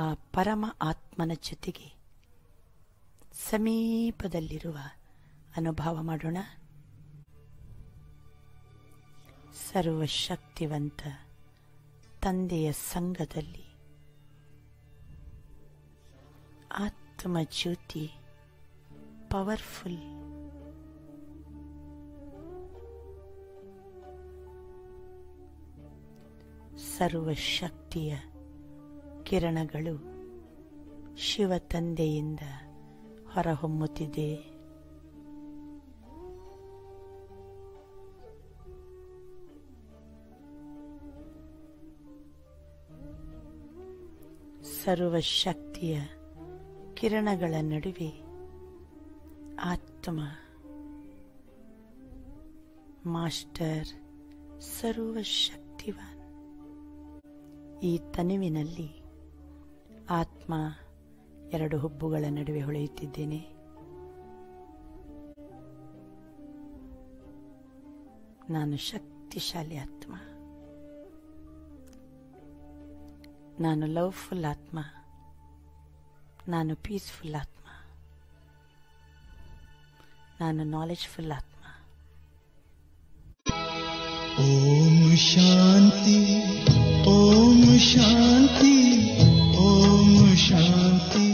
ಆ ಪರಮ ಆತ್ಮನ ಜೊತೆಗೆ ಸಮೀಪದಲ್ಲಿರುವ ಅನುಭವ ಮಾಡೋಣ. ಸರ್ವಶಕ್ತಿವಂತ ತಂದೆಯ ಸಂಘದಲ್ಲಿ ಆತ್ಮಜ್ಯೋತಿ ಪವರ್ಫುಲ್. ಸರ್ವಶಕ್ತಿಯ ಕಿರಣಗಳು ಶಿವ ತಂದೆಯಿಂದ ಹೊರಹೊಮ್ಮುತ್ತಿದೆ. ಸರ್ವಶಕ್ತಿಯ ಕಿರಣಗಳ ನಡುವೆ ಆತ್ಮ ಮಾಸ್ಟರ್ ಸರ್ವಶಕ್ತಿವಾನ್. ಈ ತನುವಿನಲ್ಲಿ ಆತ್ಮ 2 ಹುಬ್ಬುಗಳ ನಡುವೆ ಹೊಳೆಯುತ್ತಿದ್ದೇನೆ. ನಾನು ಶಕ್ತಿಶಾಲಿ ಆತ್ಮ, ನಾನು ಲವ್ಫುಲ್ ಆತ್ಮ, ನಾನು ಪೀಸ್ಫುಲ್ ಆತ್ಮ, ನಾನು ನಾಲೆಜ್ಫುಲ್ ಆತ್ಮ. ಓಂ ಶಾಂತಿ, ಓಂ ಶಾಂತಿ, ಓಂ ಶಾಂತಿ.